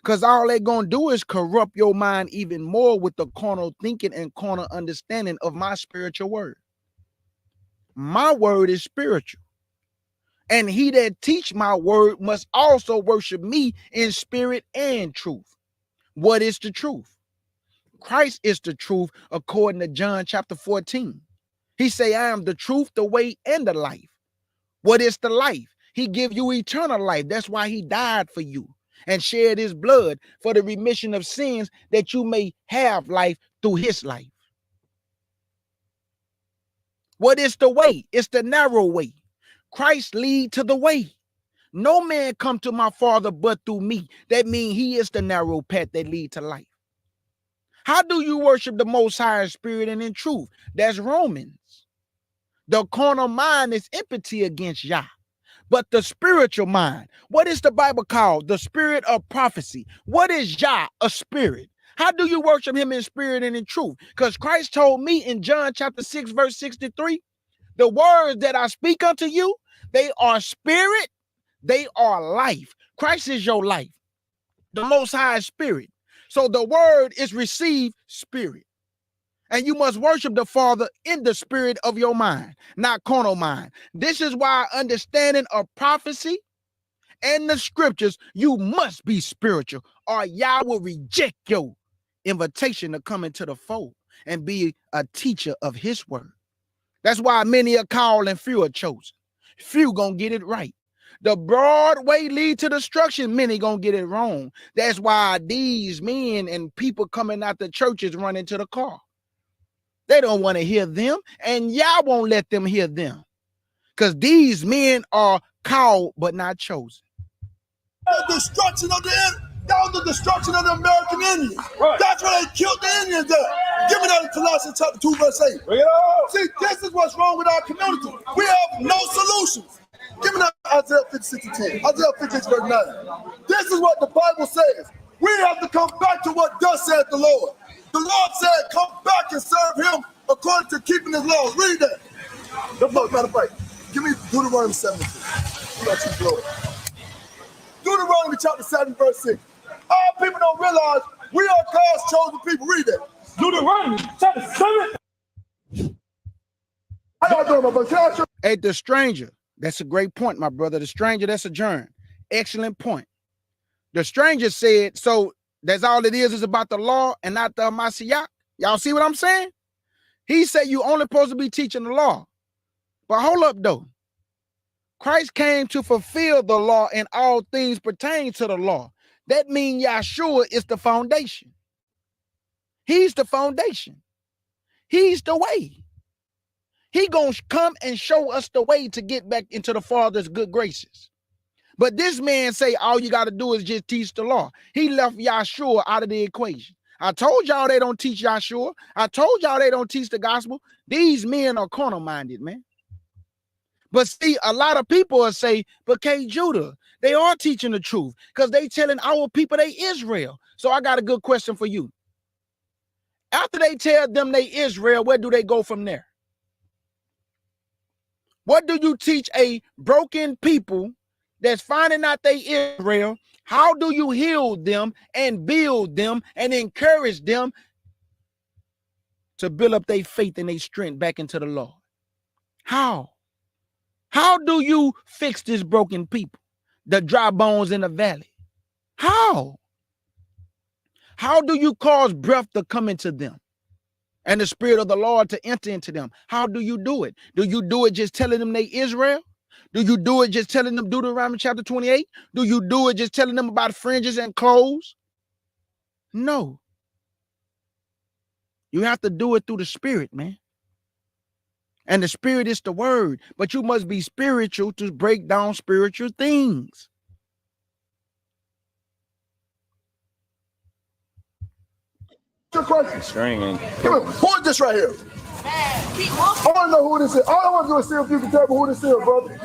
Because all they're going to do is corrupt your mind even more with the carnal thinking and carnal understanding of my spiritual word. My word is spiritual. And he that teach my word must also worship me in spirit and truth. What is the truth? Christ is the truth according to John chapter 14. He say, I am the truth, the way, and the life. What is the life? He give you eternal life. That's why he died for you and shed his blood for the remission of sins that you may have life through his life. What is the way? It's the narrow way. Christ lead to the way. No man come to my Father but through me. That means he is the narrow path that lead to life. How do you worship the Most High in spirit and in truth? That's Romans. The carnal mind is enmity against Yah. But the spiritual mind, what is the Bible called? The spirit of prophecy. What is Yah? A spirit. How do you worship him in spirit and in truth? Because Christ told me in John chapter 6, verse 63, the words that I speak unto you, they are spirit, they are life. Christ is your life. The Most High is spirit. So the word is received spirit. And you must worship the Father in the spirit of your mind, not carnal mind. This is why understanding of prophecy and the scriptures, you must be spiritual, or Yah will reject your invitation to come into the fold and be a teacher of his word. That's why many are called and few are chosen. Few gonna get it right. The broad way lead to destruction. Many gonna get it wrong. That's why these men and people coming out the churches run into the car. They don't want to hear them, and y'all won't let them hear them. Because these men are called but not chosen. The destruction of that was the destruction of the American Indians. Right. That's why they killed the Indians there. Give me that in Colossians chapter 2, verse 8. See, this is what's wrong with our community. We have no solutions. Give me that Isaiah 56 and 10. Isaiah 56 verse 9. This is what the Bible says. We have to come back to what thus said the Lord. The Lord said, come back and serve him according to keeping his laws. Read that. Matter of fact, give me Deuteronomy 17. Deuteronomy chapter 7, verse 6. All people don't realize we are God's chosen people. Read that. Deuteronomy chapter 7. How y'all doing, my brother? Hey, the stranger. That's a great point, my brother. The stranger, that's adjourned. Excellent point. The stranger said, so that's all it is about the law and not the Mashiach. Y'all see what I'm saying? He said you only supposed to be teaching the law. But hold up, though. Christ came to fulfill the law and all things pertain to the law. That means Yahshua is the foundation. He's the foundation. He's the way. He gonna come and show us the way to get back into the Father's good graces. But this man say all you got to do is just teach the law. He left Yahshua out of the equation. I told y'all they don't teach Yahshua. I told y'all they don't teach the gospel. These men are carnal minded, man. But see, a lot of people will say, but K Judah, they are teaching the truth because they telling our people they Israel. So I got a good question for you. After they tell them they Israel, where do they go from there? What do you teach a broken people that's finding out they Israel? How do you heal them and build them and encourage them to build up their faith and their strength back into the Lord? How? How do you fix this broken people, the dry bones in the valley? How? How do you cause breath to come into them and the Spirit of the Lord to enter into them? How do you do it? Do you do it just telling them they Israel? Do you do it just telling them Deuteronomy chapter 28? Do you do it just telling them about fringes and clothes? No. You have to do it through the Spirit, man. And the Spirit is the word, but you must be spiritual to break down spiritual things. Your question. String. Who is this right here? I want to know who this is. All I want to do is see if you can tell me who this is, brother.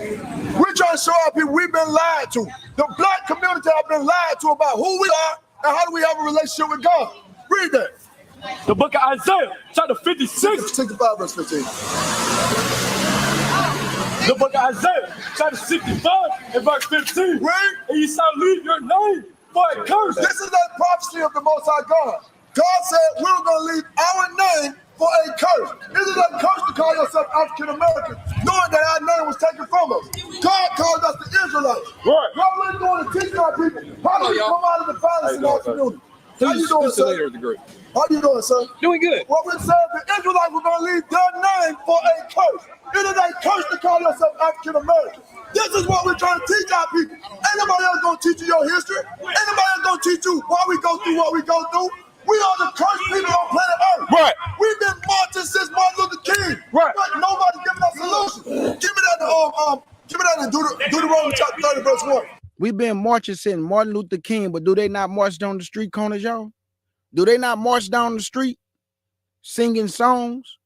We're trying to show our people we've been lied to. The black community have been lied to about who we are and how do we have a relationship with God. Read that. The book of Isaiah, chapter 56. 65 verse 15. The book of Isaiah, chapter 65 and verse 15. Read. And you shall leave your name for a curse. This is that prophecy of the Most High God. God said we're going to leave our name for a curse. Isn't that a curse to call yourself African American, knowing that our name was taken from us? God called us the Israelites. Right. God really going to teach our people how do we come out of the violence in our community. How you doing, sir? How you doing, sir? Doing good. What we said, the Israelites were going to leave their name for a curse. It is a curse to call yourself African American. This is what we're trying to teach our people. Ain't nobody else going to teach you your history. Ain't nobody else going to teach you why we go through what we go through. We are the cursed people on planet Earth. Right. We've been marching since Martin Luther King. Right. But nobody's giving us solutions. Give me that in Deuteronomy chapter 30, verse 1. We've been marching since Martin Luther King, but do they not march down the street corners, y'all? Do they not march down the street singing songs?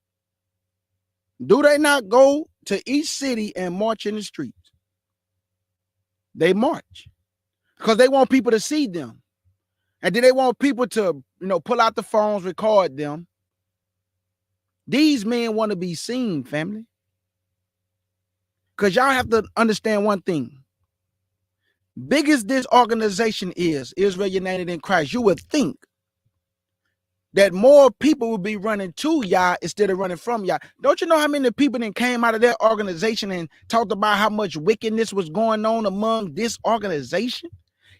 Do they not go to each city and march in the streets? They march because they want people to see them. And then they want people to, pull out the phones, record them. These men want to be seen, family. Because y'all have to understand one thing. Big as this organization is, Israel United in Christ, you would think that more people would be running to y'all instead of running from y'all. Don't you know how many people that came out of that organization and talked about how much wickedness was going on among this organization?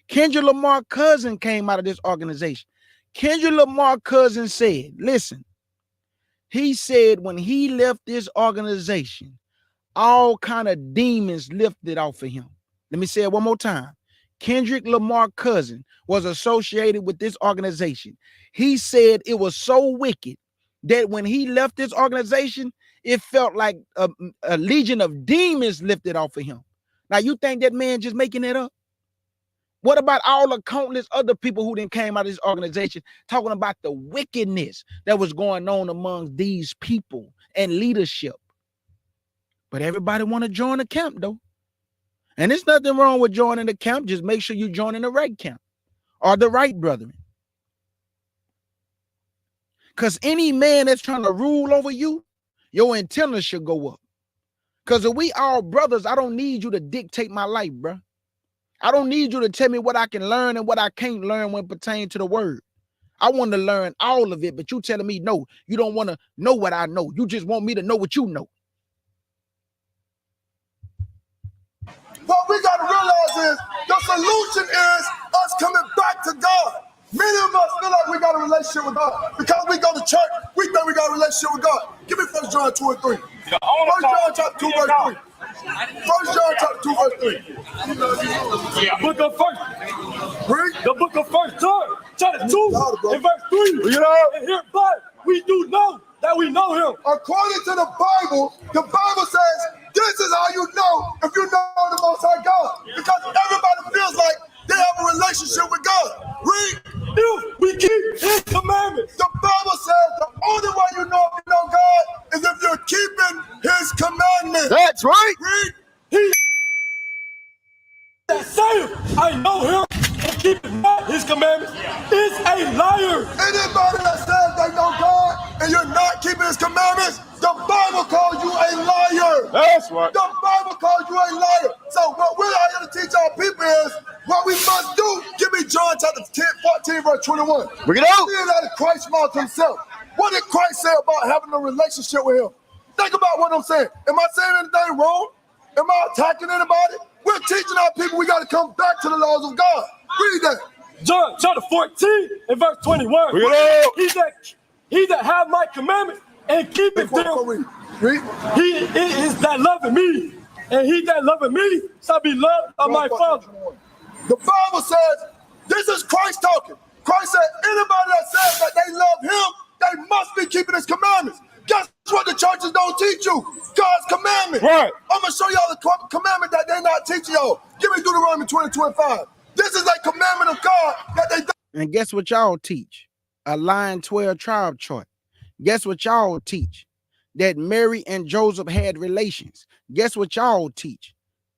Kendrick Lamar's cousin came out of this organization. Kendrick Lamar's cousin said, listen, He said when he left this organization, all kind of demons lifted off of him. Let me say it one more time. Kendrick Lamar's cousin was associated with this organization. He said it was so wicked that when he left this organization, it felt like a legion of demons lifted off of him. Now, you think that man just making it up? What about all the countless other people who then came out of this organization talking about the wickedness that was going on among these people and leadership? But everybody want to join the camp, though. And there's nothing wrong with joining the camp. Just make sure you join in the right camp or the right brethren. Because any man that's trying to rule over you, your antenna should go up. Because if we all brothers, I don't need you to dictate my life, bro. I don't need you to tell me what I can learn and what I can't learn when pertaining to the word. I want to learn all of it, but you telling me no, you don't want to know what I know. You just want me to know what you know. What we got to realize is the solution is us coming back to God. Many of us feel like we got a relationship with God. Because we go to church, we think we got a relationship with God. Give me 1 John 2 and 3. 1 John chapter 2 verse 3. 1 John chapter 2 verse 3. The book of Read. The book of 1 John chapter 2 and verse 3. And hereby we do know that we know him. According to the Bible says this is how you know if you know the Most High God. Because everybody feels like they have a relationship with God. Read. If we keep his commandments. The Bible says the only way you know if you know God is if you're keeping his commandments. That's right. Read. He that saith, I know him, and keepeth not his commandments, is a liar. Anybody that says they know God and you're not keeping his commandments, the Bible calls you a liar. That's right. The Bible calls you a liar. So what we're out here to teach our people is what we must do. Give me John chapter 14, verse 21. Bring it out. See it out of Christ's mouth himself. What did Christ say about having a relationship with him? Think about what I'm saying. Am I saying anything wrong? Am I attacking anybody? We're teaching our people we got to come back to the laws of God. Read that. John chapter 14 and verse 21. Bring it out. He that have my commandments and keepeth them, Read. he it is that loveth me. And he that loveth me shall be loved of my Father. The Bible says, this is Christ talking. Christ said, anybody that says that they love him, they must be keeping his commandments. Guess what the churches don't teach you? God's commandments. Right. I'm going to show y'all the commandment that they're not teaching y'all. Give me Deuteronomy 20:25. This is a commandment of God that they don't. And guess what y'all teach? A line 12 tribe chart. Guess what y'all teach? That Mary and Joseph had relations. Guess what y'all teach?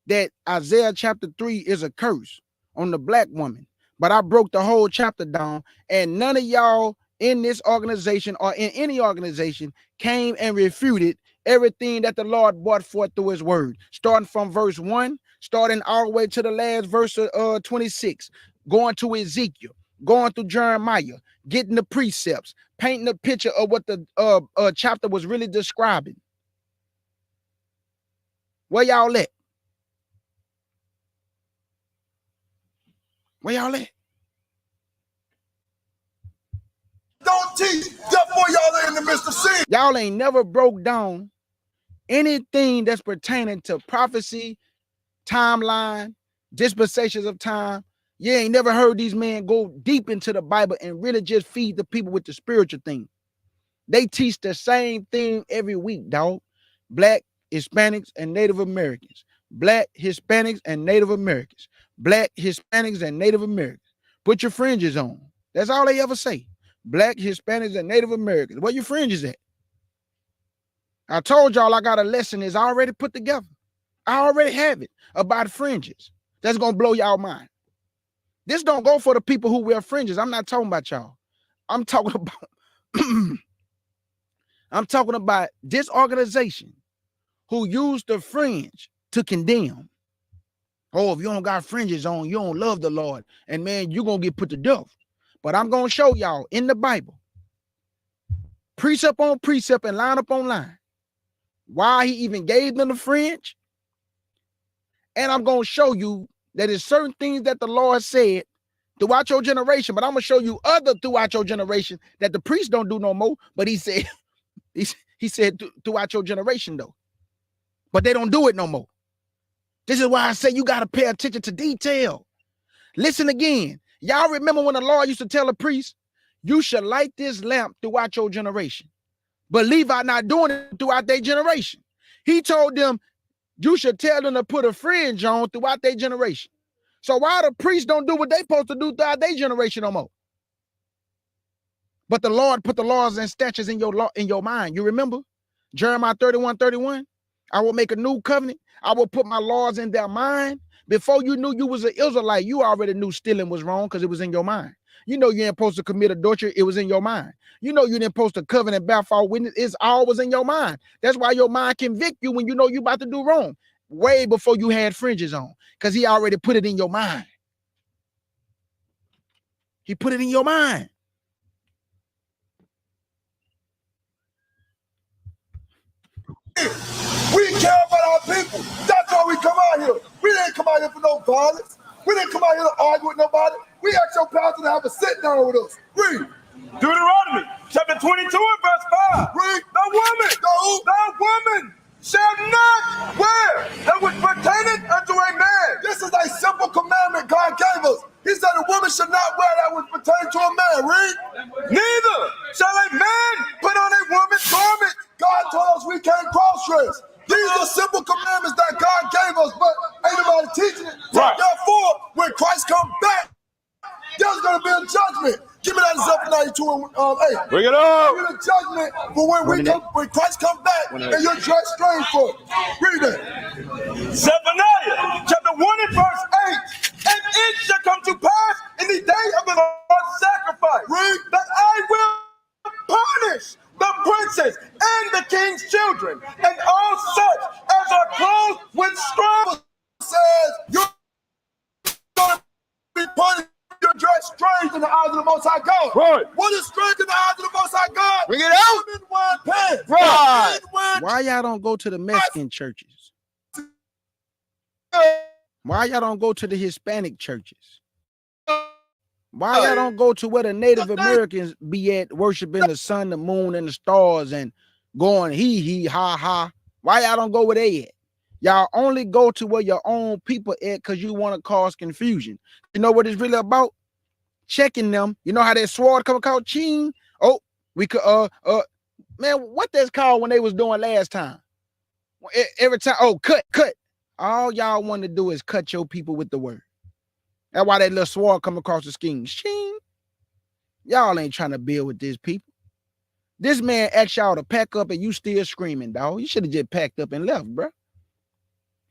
That Isaiah chapter 3 is a curse on the black woman. But I broke the whole chapter down, and none of y'all in this organization or in any organization came and refuted everything that the Lord brought forth through his word, starting from verse 1, starting all the way to the last verse of 26, going to Ezekiel, going through Jeremiah, getting the precepts, painting a picture of what the chapter was really describing. Where y'all at? Where y'all at? Don't teach. Therefore, y'all are in the midst of sin. Y'all ain't never broke down anything that's pertaining to prophecy, timeline, dispensations of time. You ain't never heard these men go deep into the Bible and really just feed the people with the spiritual thing. They teach the same thing every week, dog. Black, Hispanics, and Native Americans. Black, Hispanics, and Native Americans. Black, Hispanics, and Native Americans. Put your fringes on. That's all they ever say. Black, Hispanics, and Native Americans. Where your fringes at? I told y'all I got a lesson that's already put together. I already have it about fringes. That's going to blow y'all mind. This don't go for the people who wear fringes. I'm not talking about y'all. I'm talking about I'm talking about this organization who used the fringe to condemn. Oh, if you don't got fringes on, you don't love the Lord. And man, you're going to get put to death. But I'm going to show y'all in the Bible, precept on precept and line up on line, why he even gave them the fringe. And I'm going to show you that there's certain things that the Lord said throughout your generation, but I'm going to show you other throughout your generation that the priests don't do no more. But he said, He said throughout your generation though. But they don't do it no more. This is why I say you got to pay attention to detail. Listen again. Y'all remember when the Lord used to tell a priest, you should light this lamp throughout your generation. But Levi not doing it throughout their generation. He told them, you should tell them to put a fringe on throughout their generation. So why the priests don't do what they supposed to do throughout their generation no more? But the Lord put the laws and statutes in your mind. You remember? Jeremiah 31:31. I will make a new covenant. I will put my laws in their mind. Before you knew you was an Israelite, you already knew stealing was wrong because it was in your mind. You know you ain't supposed to commit adultery. It was in your mind. You know you didn't supposed to covenant bear false witness. It's always in your mind. That's why your mind convict you when you know you about to do wrong. Way before you had fringes on, because he already put it in your mind. He put it in your mind. We care about our people. That's why we come out here. We didn't come out here for no violence. We didn't come out here to argue with nobody. We asked your pastor to have a sit down with us. Read. Deuteronomy chapter 22 and verse 5. Read. The woman shall not wear that which pertaineth unto a man. This is a simple commandment God gave us. He said a woman should not wear that which pertains to a man. Read. Neither shall a man put on a woman's garment. God told us we can't cross-dress. These are simple commandments that God gave us, but ain't nobody teaching it. Right. Therefore, when Christ comes back, there's going to be a judgment. Give me that in Zephaniah 2 and 8. Bring it up. Give me the judgment for when Christ comes back and you're dressed strange for it. Read that. Zephaniah chapter 1 and verse 8. And it shall come to pass in the day of the Lord's sacrifice that I will punish the princes and the king's children and all such as are clothed with straw. Says you're going to be punished. You're dressed strange in the eyes of the Most High God. Right. What is strange in the eyes of the Most High God? Bring it out. Women wearing pants. Right. Why y'all don't go to the Mexican churches? Why y'all don't go to the Hispanic churches? Why y'all don't go to where the Native Americans be at, worshiping the sun, the moon, and the stars and going hee, ha, ha? Why y'all don't go where they at? Y'all only go to where your own people at because you want to cause confusion. You know what it's really about? Checking them. You know how that sword come called ching? Oh, we could man, what that's called when they was doing last time? Every time, oh, cut. All y'all want to do is cut your people with the word. That's why that little sword come across the skin. Shing. Y'all ain't trying to build with these people. This man asked y'all to pack up and you still screaming, dog. You should have just packed up and left, bro.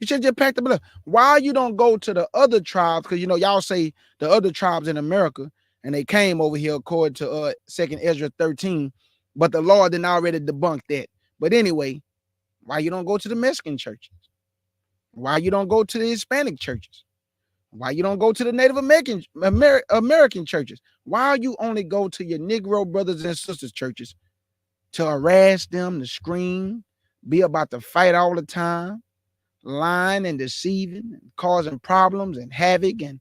You should just packed up and left. Why you don't go to the other tribes? Because, you know, y'all say the other tribes in America, and they came over here according to 2nd Ezra 13, but the Lord didn't already debunk that. But anyway, why you don't go to the Mexican churches? Why you don't go to the Hispanic churches? Why you don't go to the Native American churches? Why you only go to your Negro brothers and sisters churches to harass them, to scream, be about to fight all the time, lying and deceiving, and causing problems and havoc, and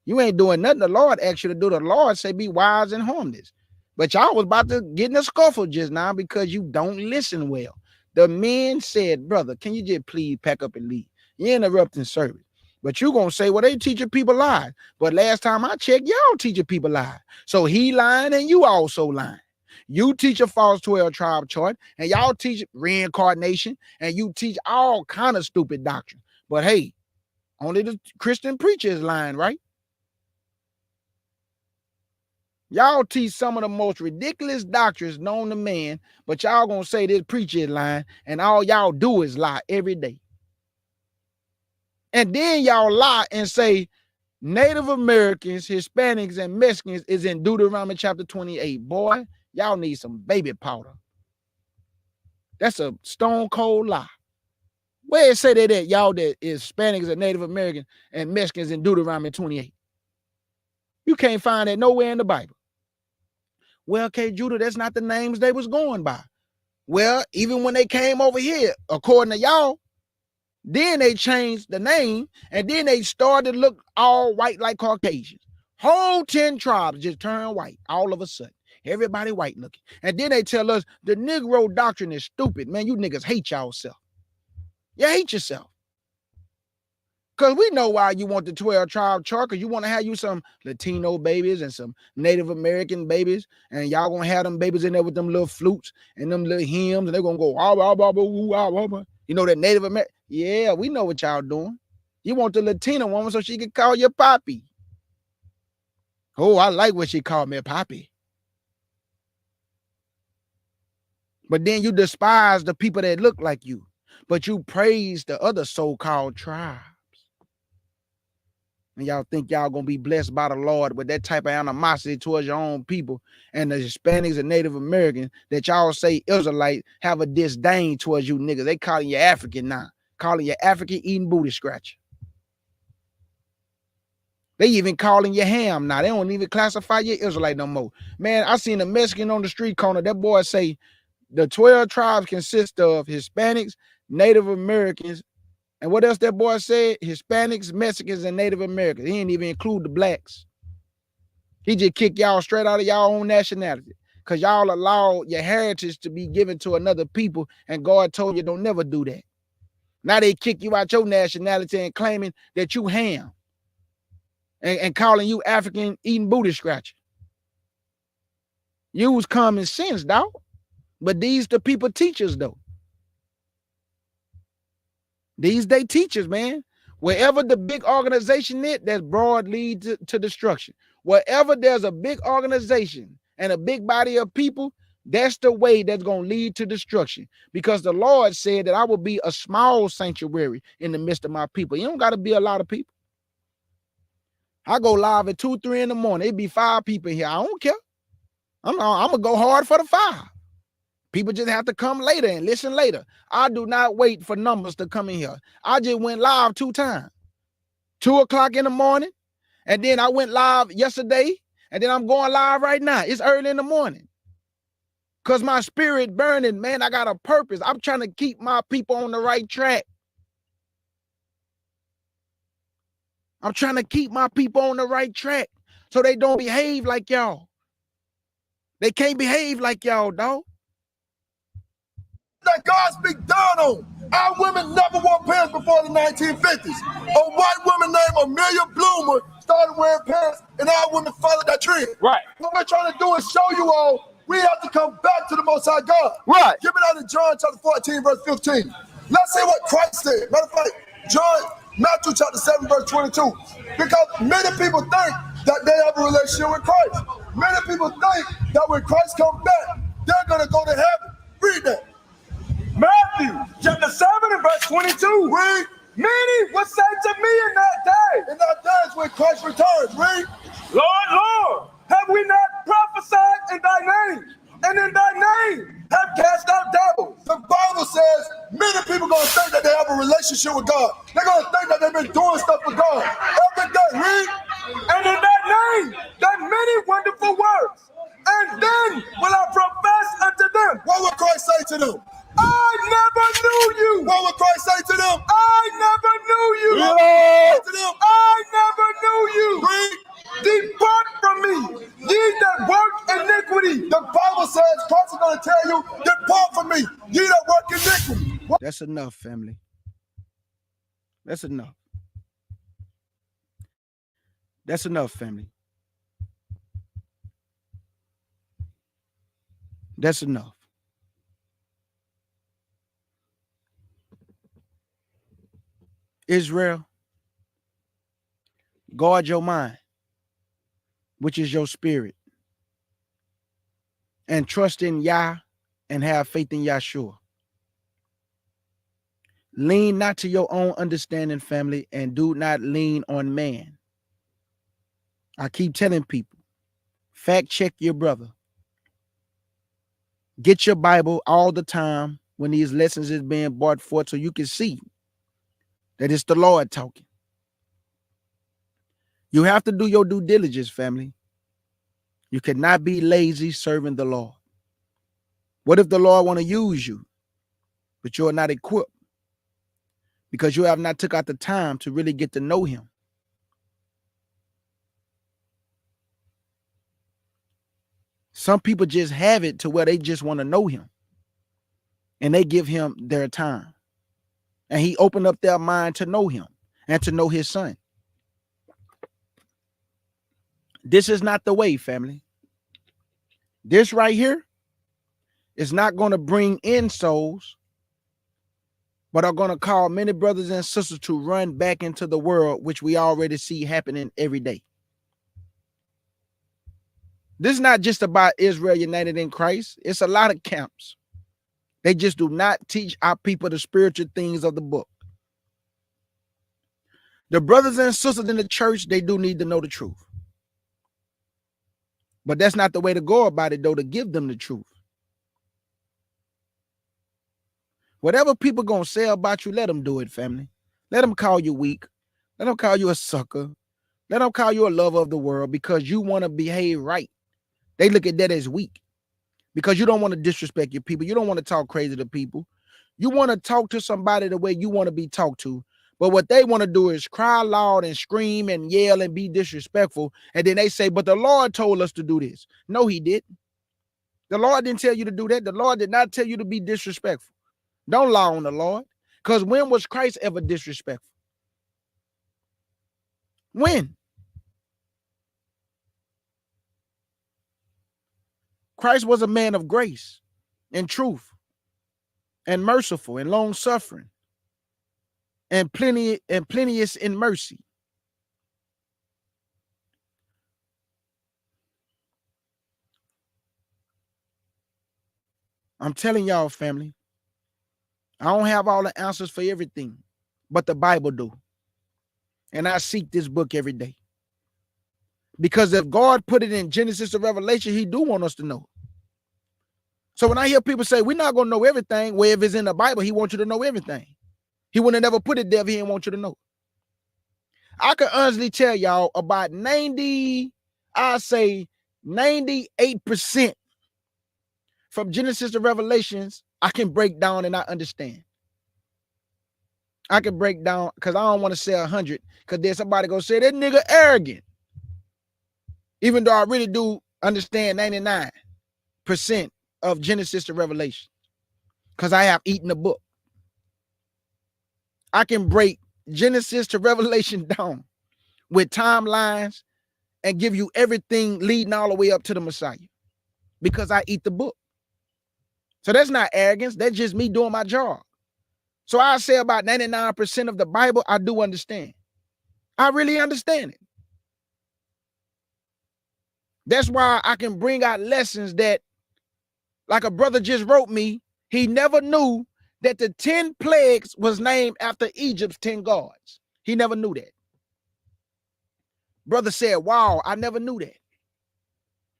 you ain't doing nothing the Lord asked you to do. The Lord say be wise and harmless. But y'all was about to get in a scuffle just now because you don't listen well. The men said, brother, can you just please pack up and leave? You're interrupting service. But you gonna say, well, they teaching people lies. But last time I checked, y'all teaching people lies. So he lying and you also lying. You teach a false 12 tribe chart, and y'all teach reincarnation, and you teach all kind of stupid doctrine. But hey, only the Christian preacher is lying, right? Y'all teach some of the most ridiculous doctrines known to man, but y'all gonna say this preacher is lying, and all y'all do is lie every day. And then y'all lie and say Native Americans, Hispanics, and Mexicans is in Deuteronomy chapter 28. Boy, y'all need some baby powder. That's a stone cold lie. Where it say that y'all that is Hispanics and Native Americans and Mexicans in Deuteronomy 28? You can't find that nowhere in the Bible. Well, okay, Judah, that's not the names they was going by. Well, even when they came over here, according to y'all, then they changed the name, and then they started to look all white like Caucasians. Whole 10 tribes just turned white all of a sudden. Everybody white looking. And then they tell us the Negro doctrine is stupid. Man, you niggas hate yourself. You hate yourself. Because we know why you want the 12 tribe chart, because you want to have you some Latino babies and some Native American babies, and y'all going to have them babies in there with them little flutes and them little hymns, and they're going to go, ah, ah, ah, ah, ah, ah. You know that Native American? Yeah, we know what y'all doing. You want the Latina woman so she can call you Poppy. Oh, I like what she called me, Poppy. But then you despise the people that look like you, but you praise the other so-called tribe. And y'all think y'all gonna be blessed by the Lord with that type of animosity towards your own people, and the Hispanics and Native Americans that y'all say Israelite have a disdain towards you niggas. They calling you African now, calling you African eating booty scratcher. They even calling you ham now. They don't even classify you Israelite no more. Man, I seen a Mexican on the street corner. That boy say the 12 tribes consist of Hispanics, Native Americans, and what else that boy said? Hispanics, Mexicans, and Native Americans. He didn't even include the blacks. He just kicked y'all straight out of y'all own nationality because y'all allowed your heritage to be given to another people, and God told you don't never do that. Now they kick you out your nationality and claiming that you ham and calling you African eating booty scratcher. Use common sense, dog. But these the people teachers, though. These they teachers, man. Wherever the big organization is, that's broad leads to destruction. Wherever there's a big organization and a big body of people, that's the way that's going to lead to destruction. Because the Lord said that I will be a small sanctuary in the midst of my people. You don't got to be a lot of people. I go live at 2, 3 in the morning. It'd be 5 people here. I don't care. I'm going to go hard for the 5. People just have to come later and listen later. I do not wait for numbers to come in here. I just went live 2 times. 2 o'clock in the morning, and then I went live yesterday, and then I'm going live right now. It's early in the morning. Because my spirit burning, man, I got a purpose. I'm trying to keep my people on the right track. I'm trying to keep my people on the right track so they don't behave like y'all. They can't behave like y'all, dog. That God speak down on. Our women never wore pants before the 1950s. A white woman named Amelia Bloomer started wearing pants, and our women followed that trend. Right. What we're trying to do is show you all we have to come back to the Most High God. Right. Give it out in John chapter 14, verse 15. Let's see what Christ said. Matter of fact, Matthew chapter 7, verse 22. Because many people think that they have a relationship with Christ. Many people think that when Christ comes back, they're going to go to heaven. Read that. Matthew chapter 7 and verse 22. Read. Many will say to me in that day. In that day is when Christ returns. Read. Lord, Lord, have we not prophesied in thy name? And in thy name have cast out devils. The Bible says many people going to think that they have a relationship with God. They're going to think that they've been doing stuff for God. Every day. Read. And in that name done many wonderful works. And then will I profess unto them. What will Christ say to them? I never knew you. What will Christ say to them? I never knew you. What will Christ say to them? I never knew you. Read. Depart from me, ye that work iniquity. The Bible says Christ is going to tell you, depart from me, ye that work iniquity. That's enough, family. That's enough. That's enough, family. That's enough. Israel, guard your mind, which is your spirit, and trust in Yah and have faith in Yahshua. Lean not to your own understanding, family, and do not lean on man. I keep telling people, fact check your brother. Get your Bible all the time when these lessons is being brought forth so you can see that it's the Lord talking. You have to do your due diligence, family. You cannot be lazy serving the Lord. What if the Lord want to use you, but you're not equipped because you have not took out the time to really get to know him? Some people just have it to where they just want to know him. And they give him their time. And he opened up their mind to know him and to know his son. This is not the way, family. This right here is not going to bring in souls, but are going to call many brothers and sisters to run back into the world, which we already see happening every day. This is not just about Israel united in Christ. It's a lot of camps. They just do not teach our people the spiritual things of the book. The brothers and sisters in the church, they do need to know the truth. But that's not the way to go about it, though, to give them the truth. Whatever people going to say about you, let them do it, family. Let them call you weak. Let them call you a sucker. Let them call you a lover of the world because you want to behave right. They look at that as weak because you don't want to disrespect your people. You don't want to talk crazy to people. You want to talk to somebody the way you want to be talked to. But what they want to do is cry loud and scream and yell and be disrespectful. And then they say, but the Lord told us to do this. No, he didn't. The Lord didn't tell you to do that. The Lord did not tell you to be disrespectful. Don't lie on the Lord. Because when was Christ ever disrespectful? When? Christ was a man of grace and truth and merciful and long suffering and plenteous in mercy. I'm telling y'all, family, I don't have all the answers for everything, but the Bible do. And I seek this book every day. Because if God put it in Genesis to Revelation, he do want us to know. So when I hear people say, we're not going to know everything, well, if it's in the Bible, he wants you to know everything. He would have never put it there if he didn't want you to know. I can honestly tell y'all about 98% from Genesis to Revelations, I can break down and I understand. I can break down because I don't want to say 100 because there's somebody going to say that nigga arrogant. Even though I really do understand 99% of Genesis to Revelation because I have eaten the book. I can break Genesis to Revelation down with timelines and give you everything leading all the way up to the Messiah because I eat the book. So that's not arrogance. That's just me doing my job. So I say about 99% of the Bible, I do understand. I really understand it. That's why I can bring out lessons that, like a brother just wrote me, he never knew that the 10 plagues was named after Egypt's 10 gods. He never knew that. Brother said, wow, I never knew that.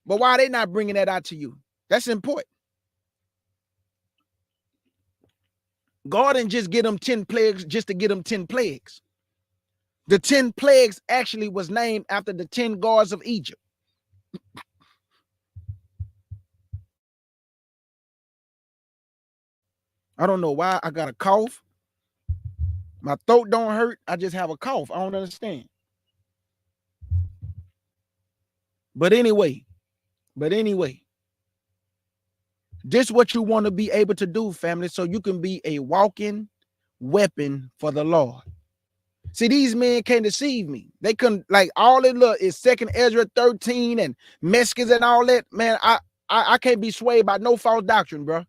But why are they not bringing that out to you? That's important. God didn't just get them 10 plagues just to get them 10 plagues. The 10 plagues actually was named after the 10 gods of Egypt. I don't know why I got a cough. My throat don't hurt. I just have a cough. I don't understand. But anyway, this is what you want to be able to do, family, so you can be a walking weapon for the Lord. See, these men can't deceive me. They couldn't, like, all it look is 2nd Ezra 13 and Meskins and all that. Man, I can't be swayed by no false doctrine, bro.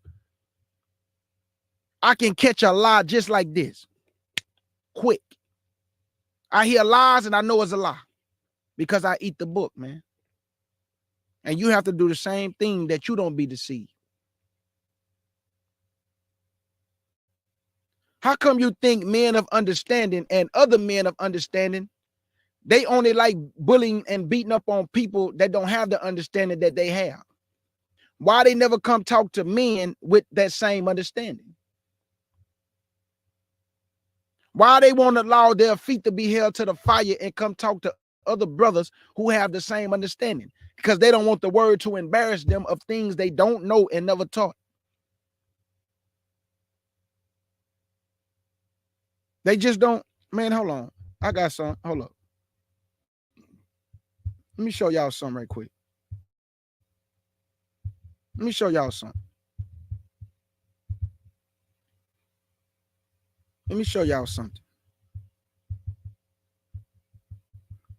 I can catch a lie just like this. Quick. I hear lies and I know it's a lie because I eat the book, man. And you have to do the same thing that you don't be deceived. How come you think men of understanding and other men of understanding, they only like bullying and beating up on people that don't have the understanding that they have? Why they never come talk to men with that same understanding? Why they won't allow their feet to be held to the fire and come talk to other brothers who have the same understanding? Because they don't want the word to embarrass them of things they don't know and never taught. They just don't. Man, hold on. I got some. Hold up. Let me show y'all something right quick. Let me show y'all something. Let me show y'all something.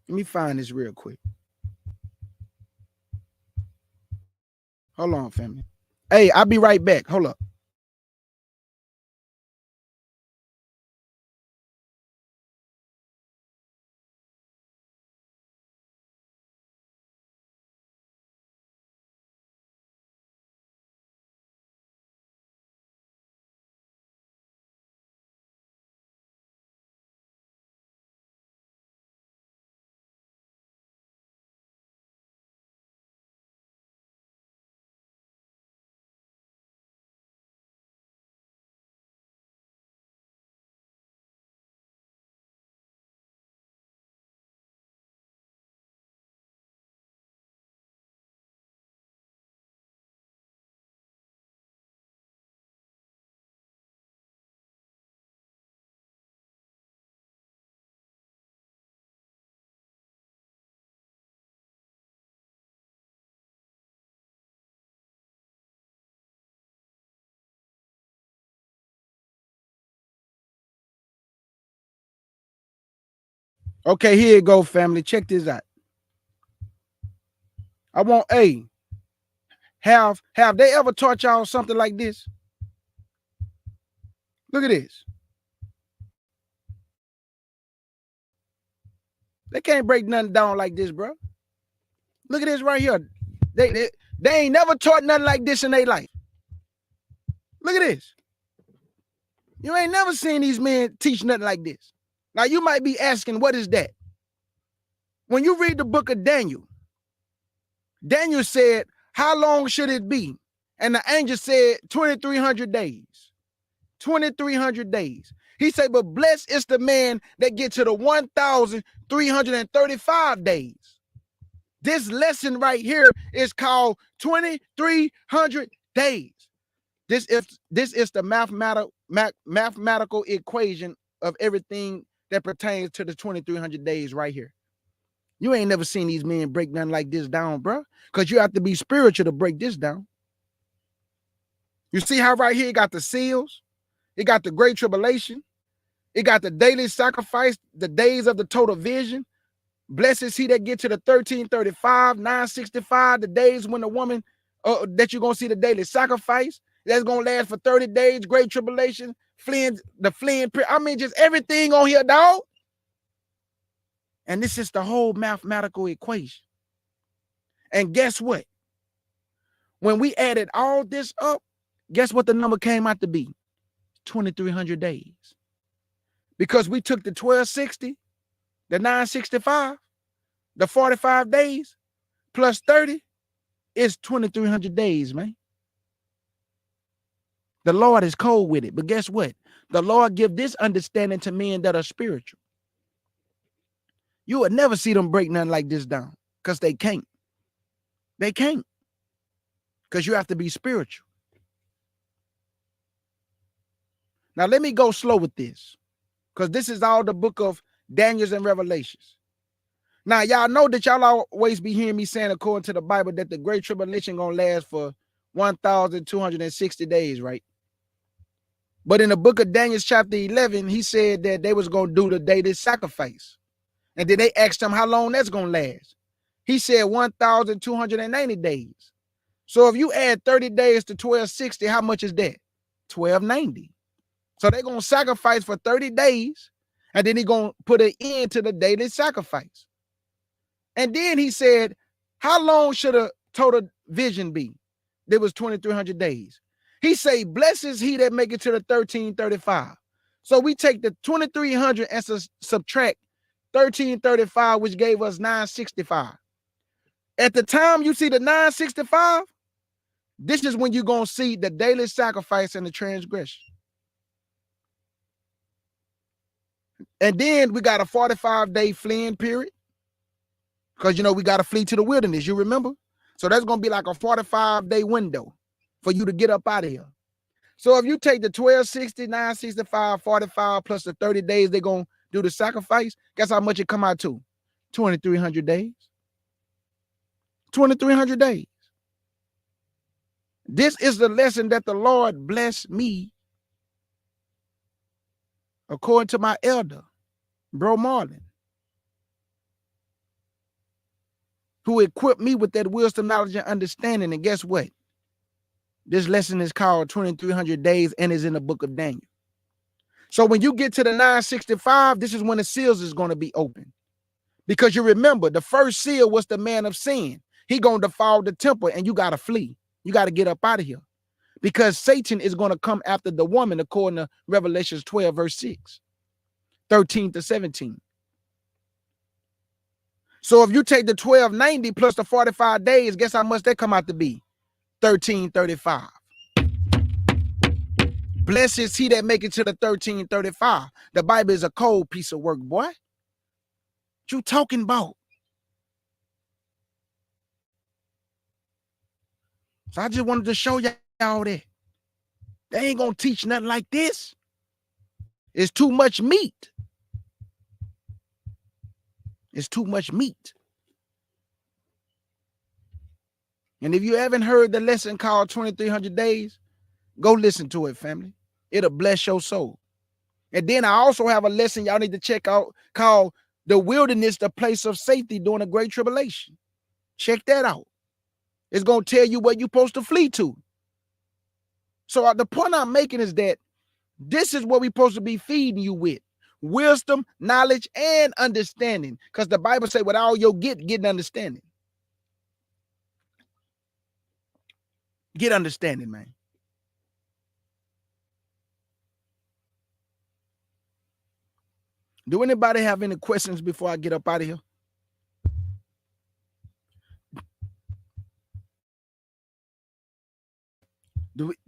Let me find this real quick. Hold on, family. Hey, I'll be right back. Hold up. Okay, here you go, family. Check this out. I want have they ever taught y'all something like this? Look at this. They can't break nothing down like this, bro. Look at this right here. They ain't never taught nothing like this in their life. Look at this. You ain't never seen these men teach nothing like this. Now you might be asking, what is that? When you read the book of Daniel, Daniel said, how long should it be? And the angel said 2,300 days. 2,300 days. He said, but blessed is the man that get to the 1,335 days. This lesson right here is called 2,300 days. This is the mathematical equation of everything that pertains to the 2,300 days right here. You ain't never seen these men break nothing like this down, bro, because you have to be spiritual to break this down. You see how right here it got the seals, it got the great tribulation, it got the daily sacrifice, the days of the total vision. Blessed is he that get to the 1335, 965, the days when the woman that you're gonna see the daily sacrifice. That's gonna last for 30 days, great tribulation, fleeing. I mean, just everything on here, dog. And this is the whole mathematical equation. And guess what? When we added all this up, guess what the number came out to be? 2,300 days. Because we took the 1260, the 965, the 45 days, plus 30 is 2,300 days, man. The Lord is cold with it. But guess what? The Lord give this understanding to men that are spiritual. You would never see them break nothing like this down because they can't. They can't. Because you have to be spiritual. Now, let me go slow with this because this is all the book of Daniel and Revelations. Now, y'all know that y'all always be hearing me saying, according to the Bible, that the Great Tribulation going to last for 1,260 days, right? But in the book of Daniel, chapter 11, he said that they was going to do the daily sacrifice. And then they asked him how long that's going to last. He said 1,290 days. So if you add 30 days to 1,260, how much is that? 1,290. So they're going to sacrifice for 30 days, and then he's going to put an end to the daily sacrifice. And then he said, how long should a total vision be? There was 2,300 days. He say, blessed is he that make it to the 1335. So we take the 2,300 and subtract 1335, which gave us 965. At the time you see the 965, this is when you're going to see the daily sacrifice and the transgression. And then we got a 45-day fleeing period. Because, we got to flee to the wilderness, you remember? So that's going to be like a 45-day window for you to get up out of here. So if you take the 1,260, 965, 45 plus the 30 days they're going to do the sacrifice, guess how much it come out to? 2,300 days. 2,300 days. This is the lesson that the Lord blessed me, according to my elder, Bro Marlin, who equipped me with that wisdom, knowledge, and understanding. And guess what? This lesson is called 2300 Days and is in the book of Daniel. So when you get to the 965, this is when the seals is going to be open. Because you remember, the first seal was the man of sin. He going to defile the temple, and you got to flee. You got to get up out of here. Because Satan is going to come after the woman, according to Revelations 12, verse 6, 13 to 17. So if you take the 1290 plus the 45 days, guess how much that come out to be? 1335. Blessed is he that make it to the 1335. The Bible is a cold piece of work, boy. What you talking about? So I just wanted to show y'all that. They ain't gonna teach nothing like this. It's too much meat. It's too much meat. And if you haven't heard the lesson called 2300 Days, go listen to it, family. It'll bless your soul. And then I also have a lesson y'all need to check out called The Wilderness, the Place of Safety During a Great Tribulation. Check that out. It's going to tell you where you're supposed to flee to. So the point I'm making is that this is what we're supposed to be feeding you with. Wisdom, knowledge, and understanding. Because the Bible says, with all your get understanding. Get understanding, man. Do anybody have any questions before I get up out of here?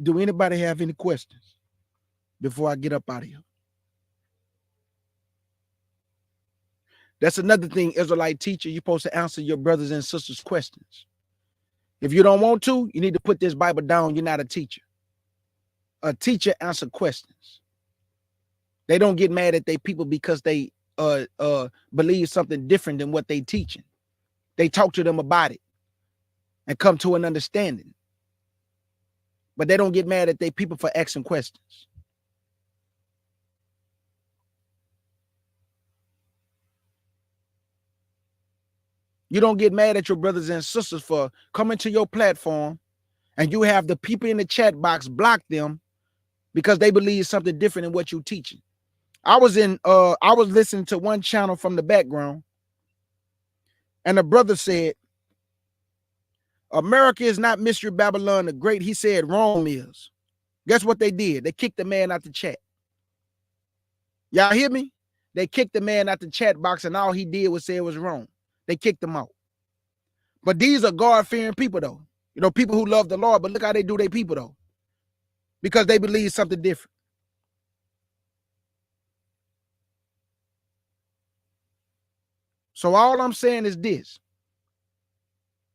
Do anybody have any questions before I get up out of here? That's another thing, Israelite teacher, you're supposed to answer your brothers and sisters' questions. If you don't want to, you need to put this Bible down. You're not a teacher. A teacher answers questions. They don't get mad at their people because they believe something different than what they teaching. They talk to them about it and come to an understanding. But they don't get mad at their people for asking questions. You don't get mad at your brothers and sisters for coming to your platform and you have the people in the chat box block them because they believe something different than what you're teaching. I was listening to one channel from the background, and the brother said, America is not Mystery Babylon the Great. He said Rome is. Guess what they did? They kicked the man out the chat. Y'all hear me? They kicked the man out the chat box, and all he did was say it was wrong. They kicked him out. But these are God-fearing people, though. You know, people who love the Lord, but look how they do their people, though. Because they believe something different. So all I'm saying is this.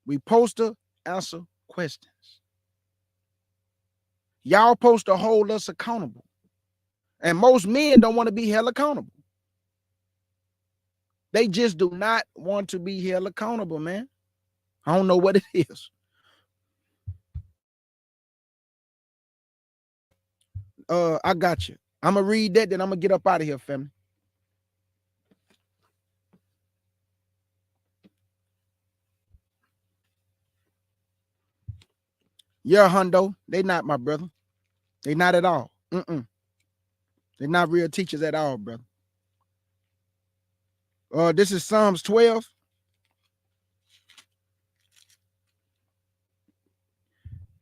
We supposed to answer questions. Y'all supposed to hold us accountable. And most men don't want to be held accountable. They just do not want to be held accountable, man. I don't know what it is. I got you. I'm going to read that, then I'm going to get up out of here, family. Yeah, Hundo, they not my brother. They not at all. They're not real teachers at all, brother. This is Psalms 12.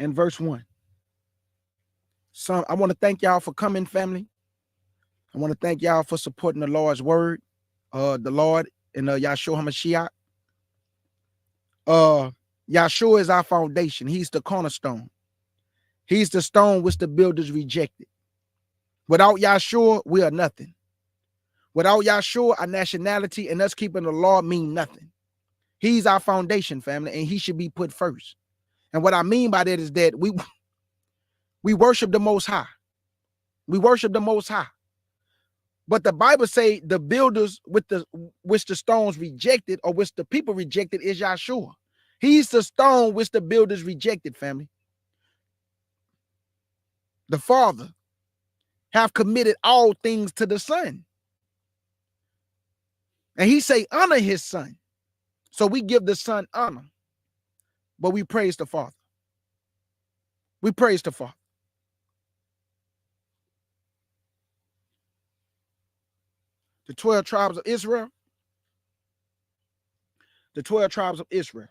And verse 1. I want to thank y'all for coming, family. I want to thank y'all for supporting the Lord's word. The Lord and Yahshua HaMashiach. Yahshua is our foundation. He's the cornerstone. He's the stone which the builders rejected. Without Yahshua, we are nothing. Without Yahshua, our nationality and us keeping the law mean nothing. He's our foundation, family, and he should be put first. And what I mean by that is that we worship the Most High. We worship the Most High. But the Bible say the builders which the stones rejected, or which the people rejected, is Yahshua. He's the stone which the builders rejected, family. the Father have committed all things to the Son. And he say, honor his Son. So we give the Son honor, but we praise the Father. We praise the Father. The 12 tribes of Israel. The 12 tribes of Israel.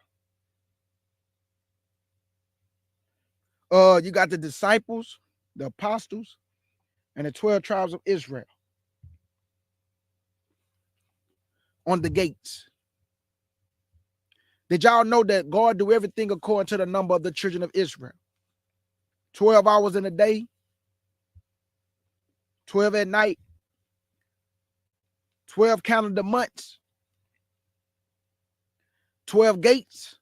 You got the disciples, the apostles, and the 12 tribes of Israel on the gates. Did y'all know that God do everything according to the number of the children of Israel? 12 hours in a day, 12 at night, 12 calendar months, 12 gates.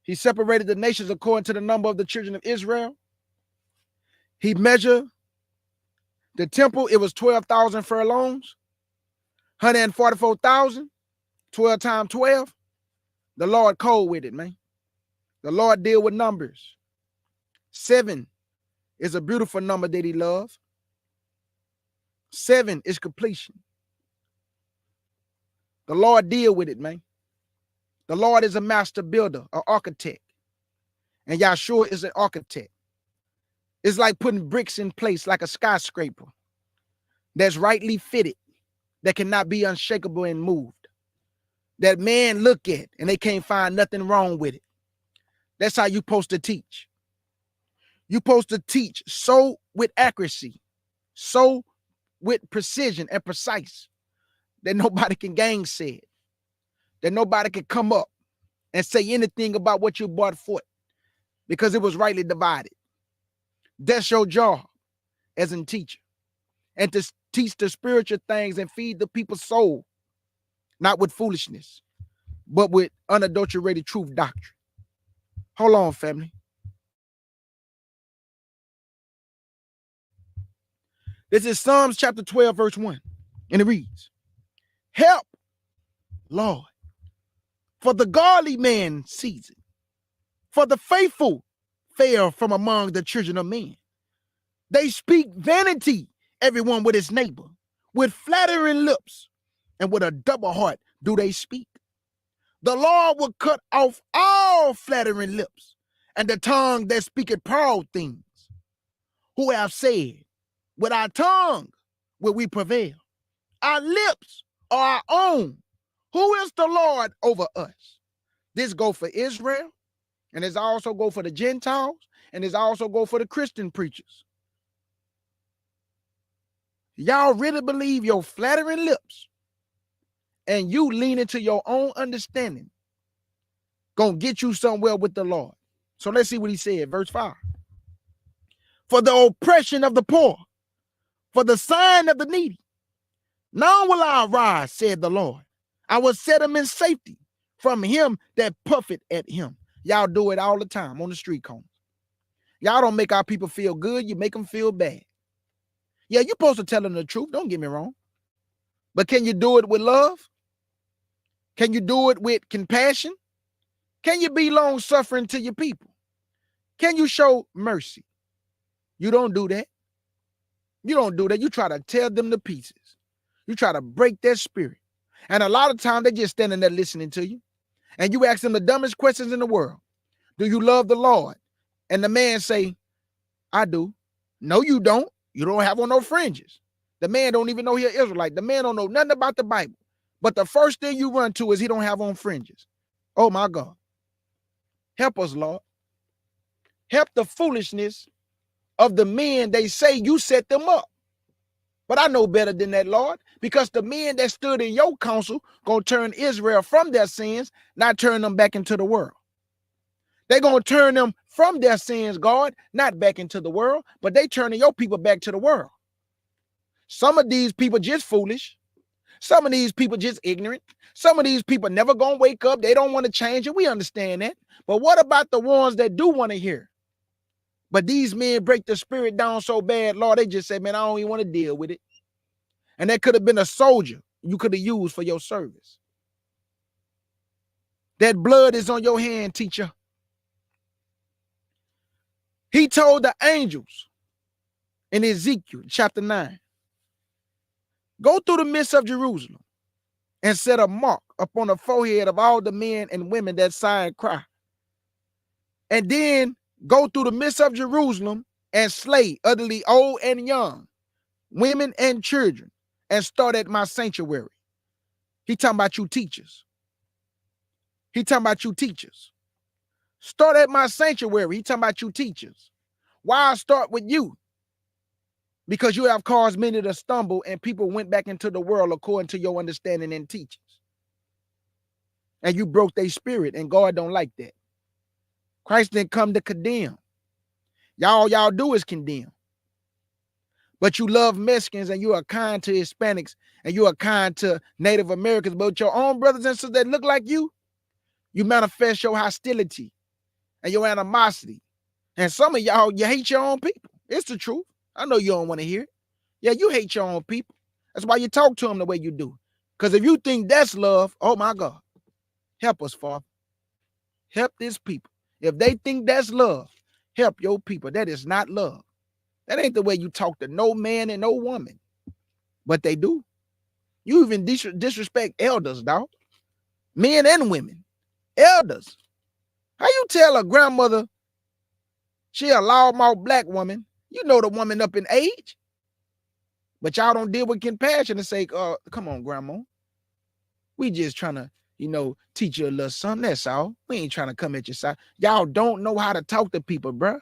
He separated the nations according to the number of the children of Israel. He measured the temple. It was 12,000 furlongs, 144,000, 12 times 12. The Lord cold with it, man. The Lord deal with numbers. 7 is a beautiful number that he loves. 7 is completion. The Lord deal with it, man. The Lord is a master builder, an architect. And Yahshua is an architect. It's like putting bricks in place like a skyscraper that's rightly fitted, that cannot be unshakable and moved. That man look at and they can't find nothing wrong with it. That's how you supposed to teach. You supposed to teach so with accuracy, so with precision and precise, that nobody can gainsay it, that nobody can come up and say anything about what you brought forth, because it was rightly divided. That's your job as a teacher, and to teach the spiritual things and feed the people's soul, not with foolishness, but with unadulterated truth doctrine. Hold on, family. This is Psalms chapter 12, verse 1, and it reads, help, Lord, for the godly man sees it, for the faithful fail from among the children of men. They speak vanity, everyone with his neighbor, with flattering lips, and with a double heart do they speak. The Lord will cut off all flattering lips, and the tongue that speaketh proud things. Who have said, with our tongue will we prevail. Our lips are our own. Who is the Lord over us? This go for Israel, and it's also go for the Gentiles, and it's also go for the Christian preachers. Y'all really believe your flattering lips and you lean into your own understanding gonna get you somewhere with the Lord? So let's see what he said, verse 5. For the oppression of the poor, for the sign of the needy, now will I arise, said the Lord. I will set him in safety from him that puffeth at him. Y'all do it all the time on the street corners. Y'all don't make our people feel good. You make them feel bad. Yeah, you're supposed to tell them the truth. Don't get me wrong. But can you do it with love? Can you do it with compassion? Can you be long-suffering to your people? Can you show mercy? You don't do that. You don't do that. You try to tear them to pieces. You try to break their spirit. And a lot of times they're just standing there listening to you. And you ask them the dumbest questions in the world. Do you love the Lord? And the man say, I do. No, you don't. You don't have on no fringes. The man don't even know he's an Israelite. The man don't know nothing about the Bible. But the first thing you run to is he don't have on fringes. Oh my God. Help us, Lord. Help the foolishness of the men. They say you set them up. But I know better than that, Lord, because the men that stood in your counsel gonna turn Israel from their sins, not turn them back into the world. They're gonna turn them from their sins, God, not back into the world, but they turning your people back to the world. Some of these people just foolish. Some of these people just ignorant. Some of these people never gonna wake up. They don't want to change it. We understand that. But what about the ones that do want to hear? But these men break the spirit down so bad, Lord, they just say, man, I don't even want to deal with it. And that could have been a soldier you could have used for your service. That blood is on your hand, teacher. He told the angels in Ezekiel chapter 9. Go through the midst of Jerusalem and set a mark upon the forehead of all the men and women that sigh and cry. And then go through the midst of Jerusalem and slay utterly old and young, women and children, and start at my sanctuary. He talking about you teachers. He talking about you teachers. Start at my sanctuary. He talking about you teachers. Why I start with you? Because you have caused many to stumble and people went back into the world according to your understanding and teachings. And you broke their spirit, and God don't like that. Christ didn't come to condemn. Y'all do is condemn. But you love Mexicans and you are kind to Hispanics and you are kind to Native Americans, but your own brothers and sisters that look like you manifest your hostility and your animosity. And some of y'all, you hate your own people. It's the truth. I know you don't want to hear it. Yeah, you hate your own people. That's why you talk to them the way you do. Because if you think that's love, oh my God, help us, Father. Help this people. If they think that's love, help your people. That is not love. That ain't the way you talk to no man and no woman. But they do. You even disrespect elders, dog. Men and women. Elders. How you tell a grandmother she a loudmouth black woman? You know the woman up in age. But y'all don't deal with compassion and say, come on, grandma. We just trying to, teach you a little something. That's all. We ain't trying to come at your side. Y'all don't know how to talk to people, bruh.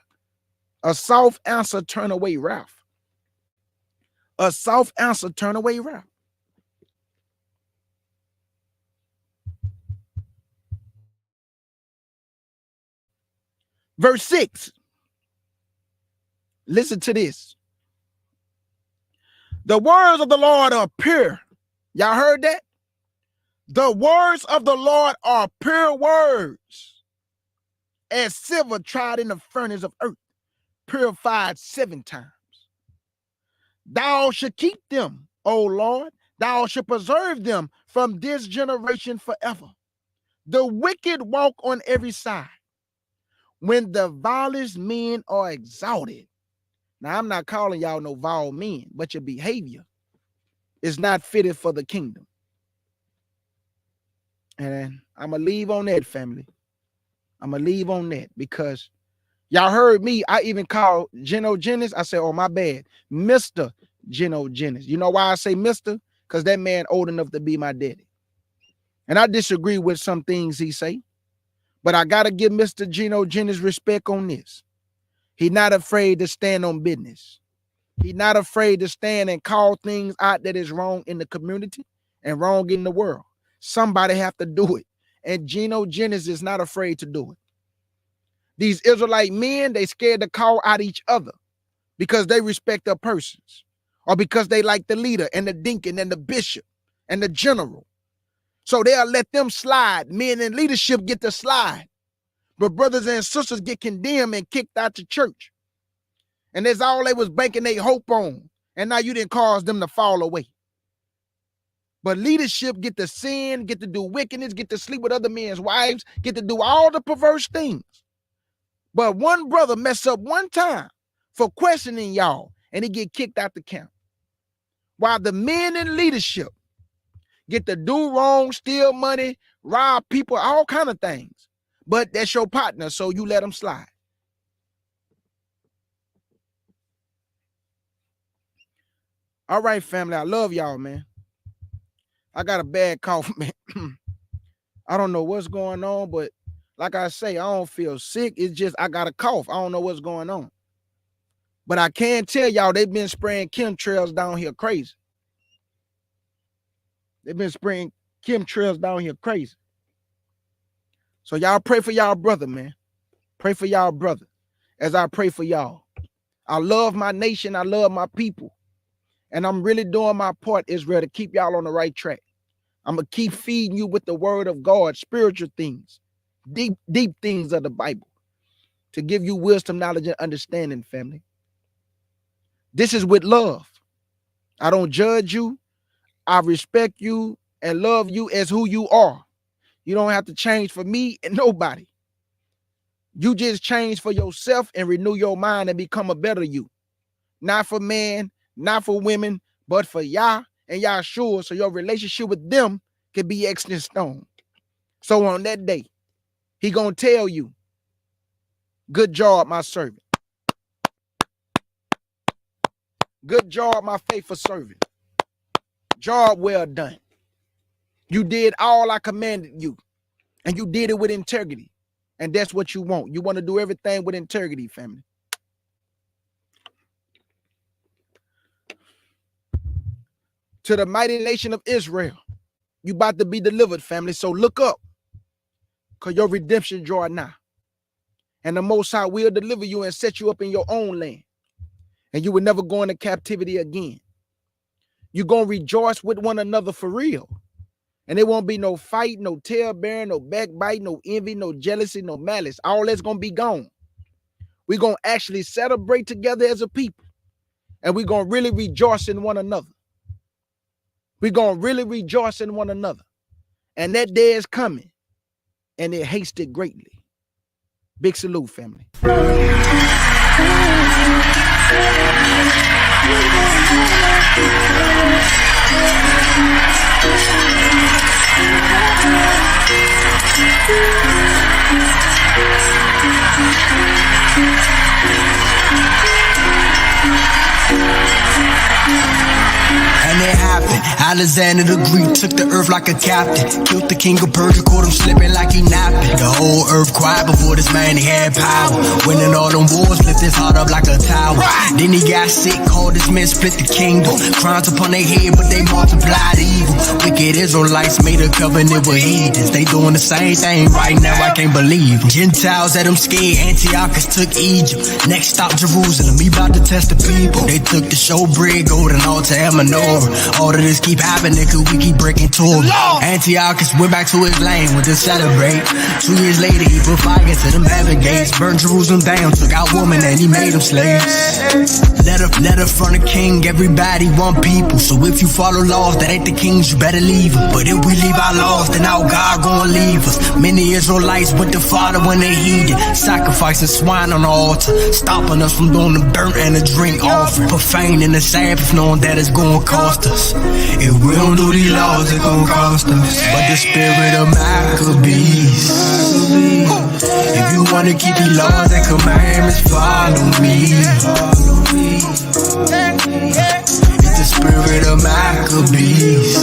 A soft answer turn away wrath. A soft answer turn away wrath. Verse 6. Listen to this. The words of the Lord are pure. Y'all heard that? The words of the Lord are pure words, as silver tried in the furnace of earth, purified 7 times. Thou shalt keep them, O Lord. Thou shalt preserve them from this generation forever. The wicked walk on every side, when the vilest men are exalted. Now, I'm not calling y'all no vile men, but your behavior is not fitted for the kingdom. And I'm going to leave on that, family. I'm going to leave on that because y'all heard me. I even called Geno Jennings. I said, oh, my bad. Mr. Geno Jennings. You know why I say Mr.? Because that man old enough to be my daddy. And I disagree with some things he say. But I got to give Mr. Geno Jennings respect on this. He's not afraid to stand on business. He's not afraid to stand and call things out that is wrong in the community and wrong in the world. Somebody have to do it. And Geno Jennings is not afraid to do it. These Israelite men, they scared to call out each other because they respect their persons or because they like the leader and the deacon and the bishop and the general. So they'll let them slide. Men in leadership get to slide. But brothers and sisters get condemned and kicked out the church. And that's all they was banking their hope on. And now you didn't cause them to fall away. But leadership get to sin, get to do wickedness, get to sleep with other men's wives, get to do all the perverse things. But one brother mess up one time for questioning y'all, and he get kicked out the camp. While the men in leadership get to do wrong, steal money, rob people, all kind of things. But that's your partner, so you let them slide. All right, family, I love y'all, man. I got a bad cough, man. I don't know what's going on, but like I say, I don't feel sick. It's just I got a cough. I don't know what's going on. But I can tell y'all they've been spraying chemtrails down here crazy. They've been spraying chemtrails down here crazy. So y'all pray for y'all brother, man. Pray for y'all brother as I pray for y'all. I love my nation. I love my people. And I'm really doing my part, Israel, to keep y'all on the right track. I'm going to keep feeding you with the word of God, spiritual things, deep things of the Bible, to give you wisdom, knowledge, and understanding, family. This is with love. I don't judge you. I respect you and love you as who you are. You don't have to change for me and nobody. You just change for yourself and renew your mind and become a better you. not for men, not for women, but for Yah and Yahshua, so your relationship with them can be etched in stone. So on that day, he gonna tell you, good job, my servant. Good job, my faithful servant. Job well done. You did all I commanded you, and you did it with integrity. And that's what you want. You want to do everything with integrity, family. To the mighty nation of Israel, you about to be delivered, family. So look up, because your redemption draw nigh. And the Most High will deliver you and set you up in your own land. And you will never go into captivity again. You're going to rejoice with one another for real. And there won't be no fight, no tail bearing, no backbite, no envy, no jealousy, no malice. All that's going to be gone. We're going to actually celebrate together as a people. And we're going to really rejoice in one another. We're going to really rejoice in one another. And that day is coming. And it hasted greatly. Big salute, family. And it happened. Alexander the Greek took the earth like a captain. Killed the king of Persia, caught him slipping like he napping. The whole earth quiet before this man, he had power. Winning all them wars, lift his heart up like a tower. Then he got sick, called his men, split the kingdom. Crowns upon their head, but they multiplied evil. Wicked Israelites made a covenant with heathens. They doing the same thing right now, I can't believe them. Gentiles had them scared, Antiochus took Egypt. Next stop Jerusalem, he about to test the people. They took the showbread, golden altar, and menorah. All of this keep happening cause we keep breaking Torah. Antiochus went back to his lane with to celebrate. 2 years later he put fire to them heaven gates. Burned Jerusalem down, took out women and he made them slaves. Letter from the king, everybody want people. So if you follow laws that ain't the king's, you better leave them. But if we leave our laws, then our God gonna leave us. Many Israelites went to Father when they heeded, sacrificing swine on the altar, stopping us from doing the burnt and the drink offering, profaning the Sabbath, knowing that it's gonna cost us. If we don't do these laws, it's gonna cost us. But the spirit of Maccabees, if you wanna keep these laws and commandments, follow me. It's the spirit of Maccabees.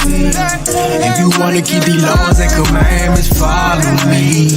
If you wanna keep these laws and commandments, follow me.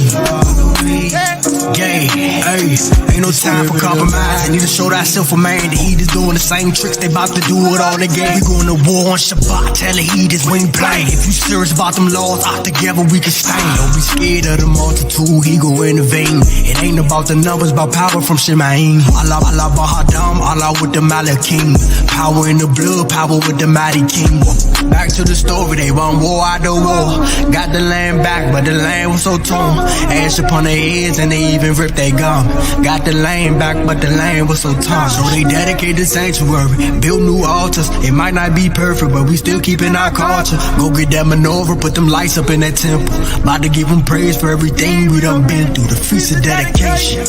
Gay, hey, ain't no time for compromise. Need to show thyself a man. The heathens doing the same tricks, they about to do it all again. We going to war on Shabbat, tell the heathens we ain't playing. If you serious about them laws, out together we can stand. Don't be scared of the multitude, he go intervene. It ain't about the numbers, about power from Shemaim. Allah, Allah, Bahadam, Allah with the Malakim. Power in the blood, power with the mighty king. Back to the story, they won war after war. Got the land back, but the land was so torn. Ash upon their heads and they even ripped their garment. Got the land back, but the land was so torn. So they dedicated the sanctuary, built new altars. It might not be perfect, but we still keeping our culture. Go get that menorah, put them lights up in that temple. About to give them praise for everything we done been through. The feast of dedication.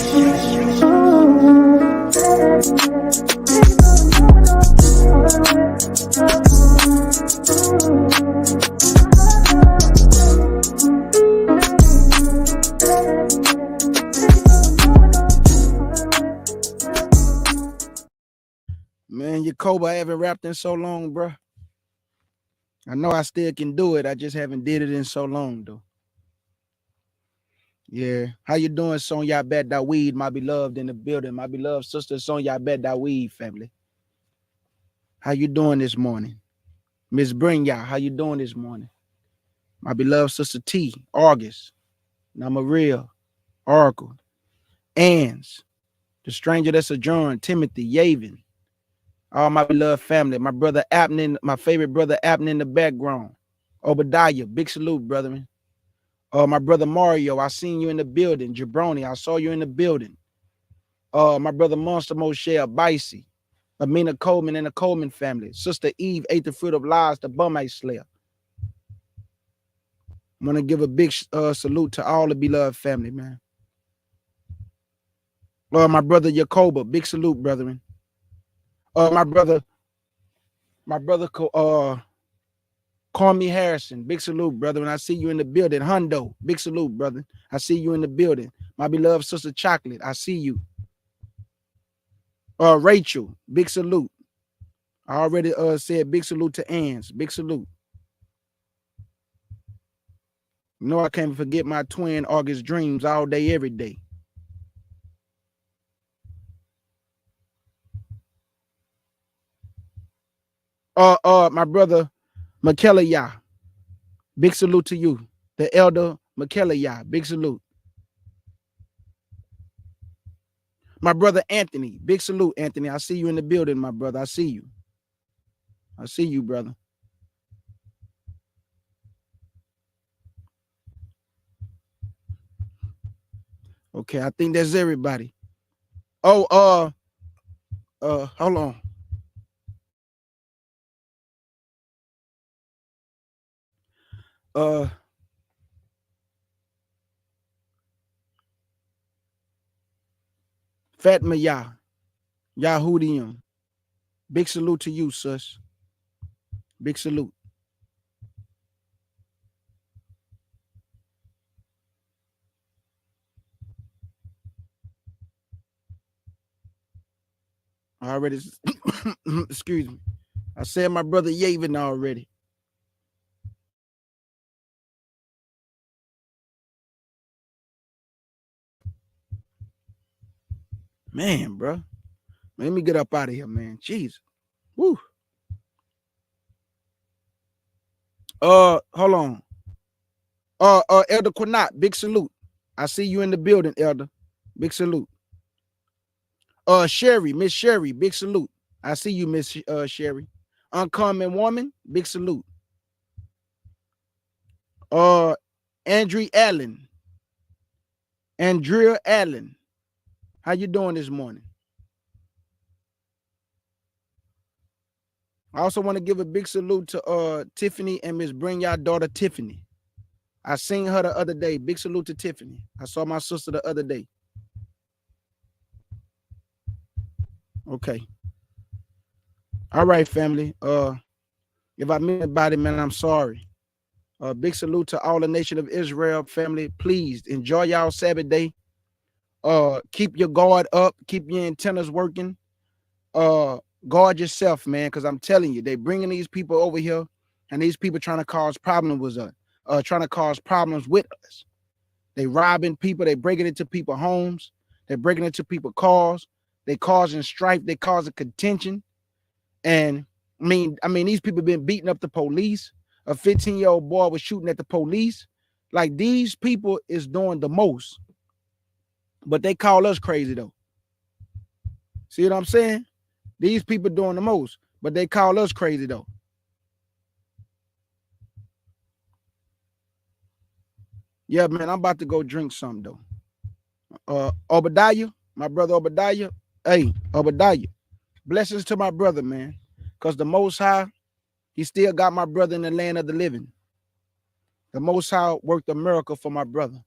Man, Yacoba, I haven't rapped in so long, bro. I know I still can do it. I just haven't did it in so long, though. Yeah. How you doing, Sonya Bet Daweed, my beloved in the building, my beloved sister Sonya Bet Daweed family? How you doing this morning? Miss Brinya, how you doing this morning? My beloved sister T, August, Namaria, Oracle, Ans, the stranger that sojourned, Timothy, Yavin, all my beloved family, my brother Abner, my favorite brother Abner in the background, Obadiah, big salute, brother, man. My brother Mario, I seen you in the building. Jabroni, I saw you in the building. My brother Monster Moshe Bicey, Amina Coleman and the Coleman family. Sister Eve ate the fruit of lies, the bum-ate slayer. I want to give a big salute to all the beloved family, man. My brother Yacoba, big salute, brethren. My brother, call me Harrison. Big salute, brother. When I see you in the building, Hundo. Big salute, brother. I see you in the building. My beloved sister Chocolate, I see you. Rachel, big salute. I already said big salute to Ann's. Big salute. You know I can't forget my twin August Dreams all day, every day. My brother McKellar, big salute to you. The elder McKellar, big salute. My brother Anthony, big salute, Anthony. I see you in the building, my brother. I see you. I see you, brother. Okay, I think that's everybody. Oh, hold on. Fatma Yahudium. Big salute to you, sus. Big salute. I already, excuse me. I said my brother Yavin already. Man, bro. Let me get up out of here, man. Jeez. Woo. Hold on. Elder Quinat, big salute. I see you in the building, Elder. Big salute. Sherry, Miss Sherry, big salute. I see you, Miss Sherry. Uncommon Woman, big salute. Andrea Allen. How you doing this morning? I also want to give a big salute to Tiffany and Miss Bring Y'all daughter Tiffany. I seen her the other day. Big salute to Tiffany. I saw my sister the other day. Okay. All right, family. If I miss anybody, man, I'm sorry. Big salute to all the nation of Israel, family. Please enjoy y'all Sabbath day. Keep your guard up. Keep your antennas working. Guard yourself, man, because I'm telling you, they bringing these people over here, and these people trying to cause problems with us. Trying to cause problems with us. They robbing people. They breaking into people's homes. They're breaking into people's cars. They causing strife. They causing contention. And I mean, these people been beating up the police. A 15-year-old boy was shooting at the police. Like, these people is doing the most. But they call us crazy, though. See what I'm saying? These people doing the most, but they call us crazy, though. Yeah, man, I'm about to go drink something, though. Obadiah, my brother Obadiah. Hey, Obadiah. Blessings to my brother, man. Because the Most High, he still got my brother in the land of the living. The Most High worked a miracle for my brother.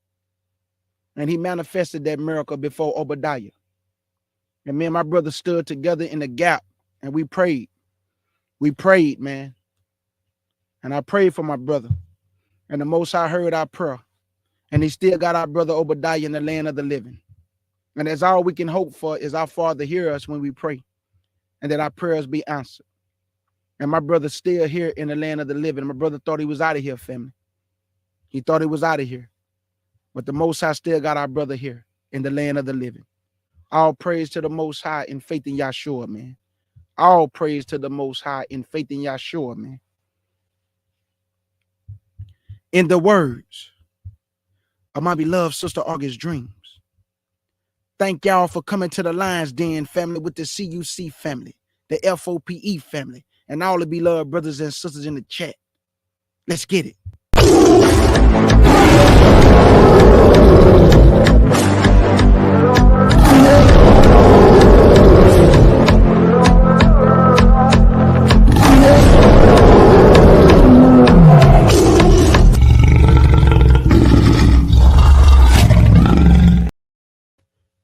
And he manifested that miracle before Obadiah. And me and my brother stood together in the gap and we prayed. We prayed, man. And I prayed for my brother. And the Most High heard our prayer. And he still got our brother Obadiah in the land of the living. And that's all we can hope for, is our Father hear us when we pray. And that our prayers be answered. And my brother's still here in the land of the living. My brother thought he was out of here, family. He thought he was out of here. But the Most High still got our brother here in the land of the living. All praise to the Most High in faith in Yahshua, man. All praise to the Most High in faith in Yahshua, man. In the words of my beloved sister August Dreams, thank y'all for coming to the Lions Den, family, with the CUC family, the FOPE family, and all the beloved brothers and sisters in the chat. Let's get it.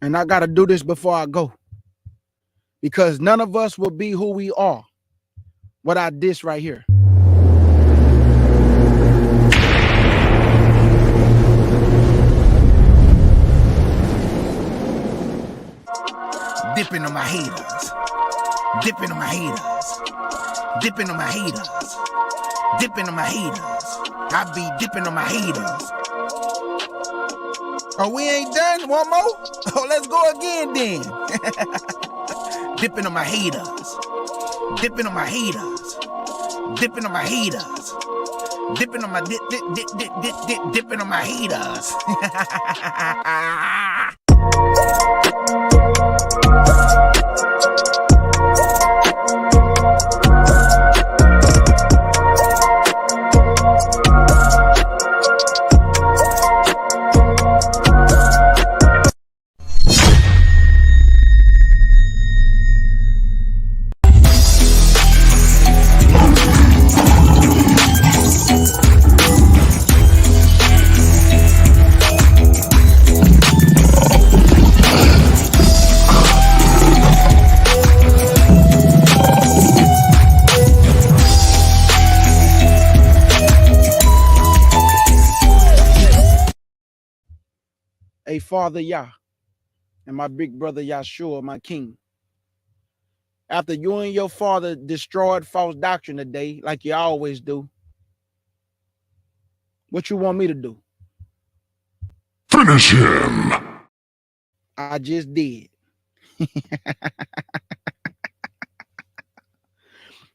And I got to do this before I go. because none of us will be who we are without this right here. Dipping on my haters. Dipping on my haters. Dipping on my haters. Dipping on my haters. I be dipping on my haters. Oh, we ain't done? One more? Oh, let's go again then. Dipping on my haters. Dipping on my haters. Dipping on my haters. Dipping on my dipping on my haters. Hey, Father Yah, and my big brother Yahshua, my king. After you and your father destroyed false doctrine today, like you always do, what you want me to do? Finish him. I just did.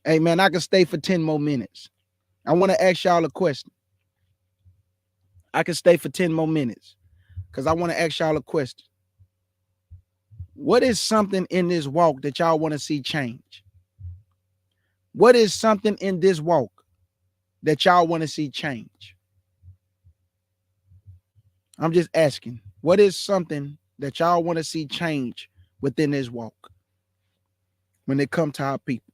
Hey, man, I can stay for 10 more minutes. I want to ask y'all a question. I can stay for 10 more minutes because I want to ask y'all a question. What is something in this walk that y'all want to see change? What is something in this walk that y'all want to see change? I'm just asking. What is something that y'all want to see change within this walk when it comes to our people?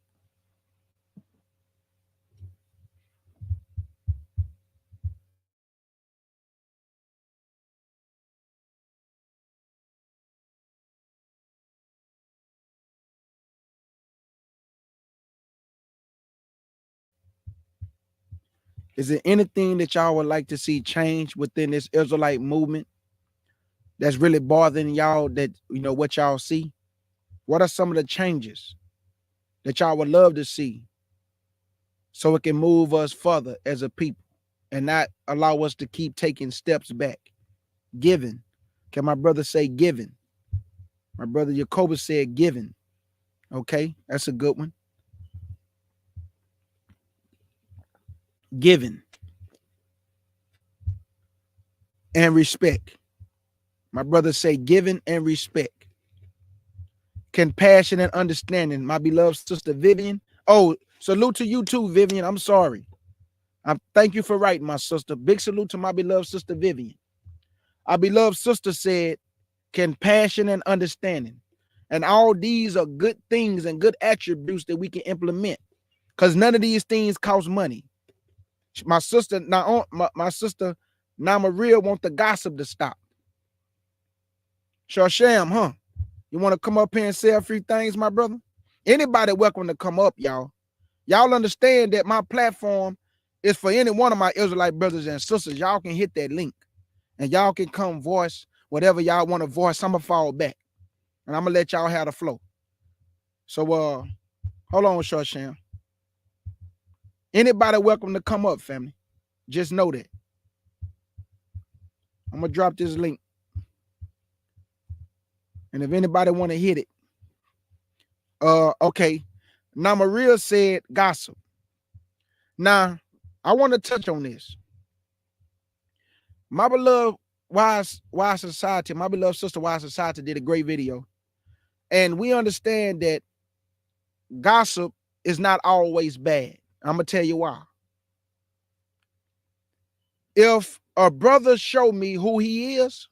Is there anything that y'all would like to see change within this Israelite movement that's really bothering y'all, that, you know, what y'all see? What are some of the changes that y'all would love to see so it can move us further as a people and not allow us to keep taking steps back? Giving. Can my brother say giving? My brother Jacobus said giving. Okay, that's a good one. Giving and respect. My brother say giving and respect. Compassion and understanding. My beloved sister Vivian. Oh, salute to you too, Vivian. I'm sorry. Thank you for writing, my sister. Big salute to my beloved sister Vivian. Our beloved sister said compassion and understanding. And all these are good things and good attributes that we can implement, because none of these things cost money. My sister, my sister Nama Real want the gossip to stop. Sham, huh? You want to come up here and say a few things, my brother? Anybody welcome to come up, y'all. Y'all understand that my platform is for any one of my Israelite brothers and sisters. Y'all can hit that link and y'all can come voice whatever y'all want to voice. I'm gonna fall back and I'm gonna let y'all have the flow. So hold on, Sham. Anybody welcome to come up, family. Just know that. I'm gonna drop this link. And if anybody want to hit it, okay. Now Maria said gossip. Now, I want to touch on this. My beloved Wise Society, my beloved sister Wise Society did a great video. And we understand that gossip is not always bad. I'm going to tell you why. If a brother show me who he is,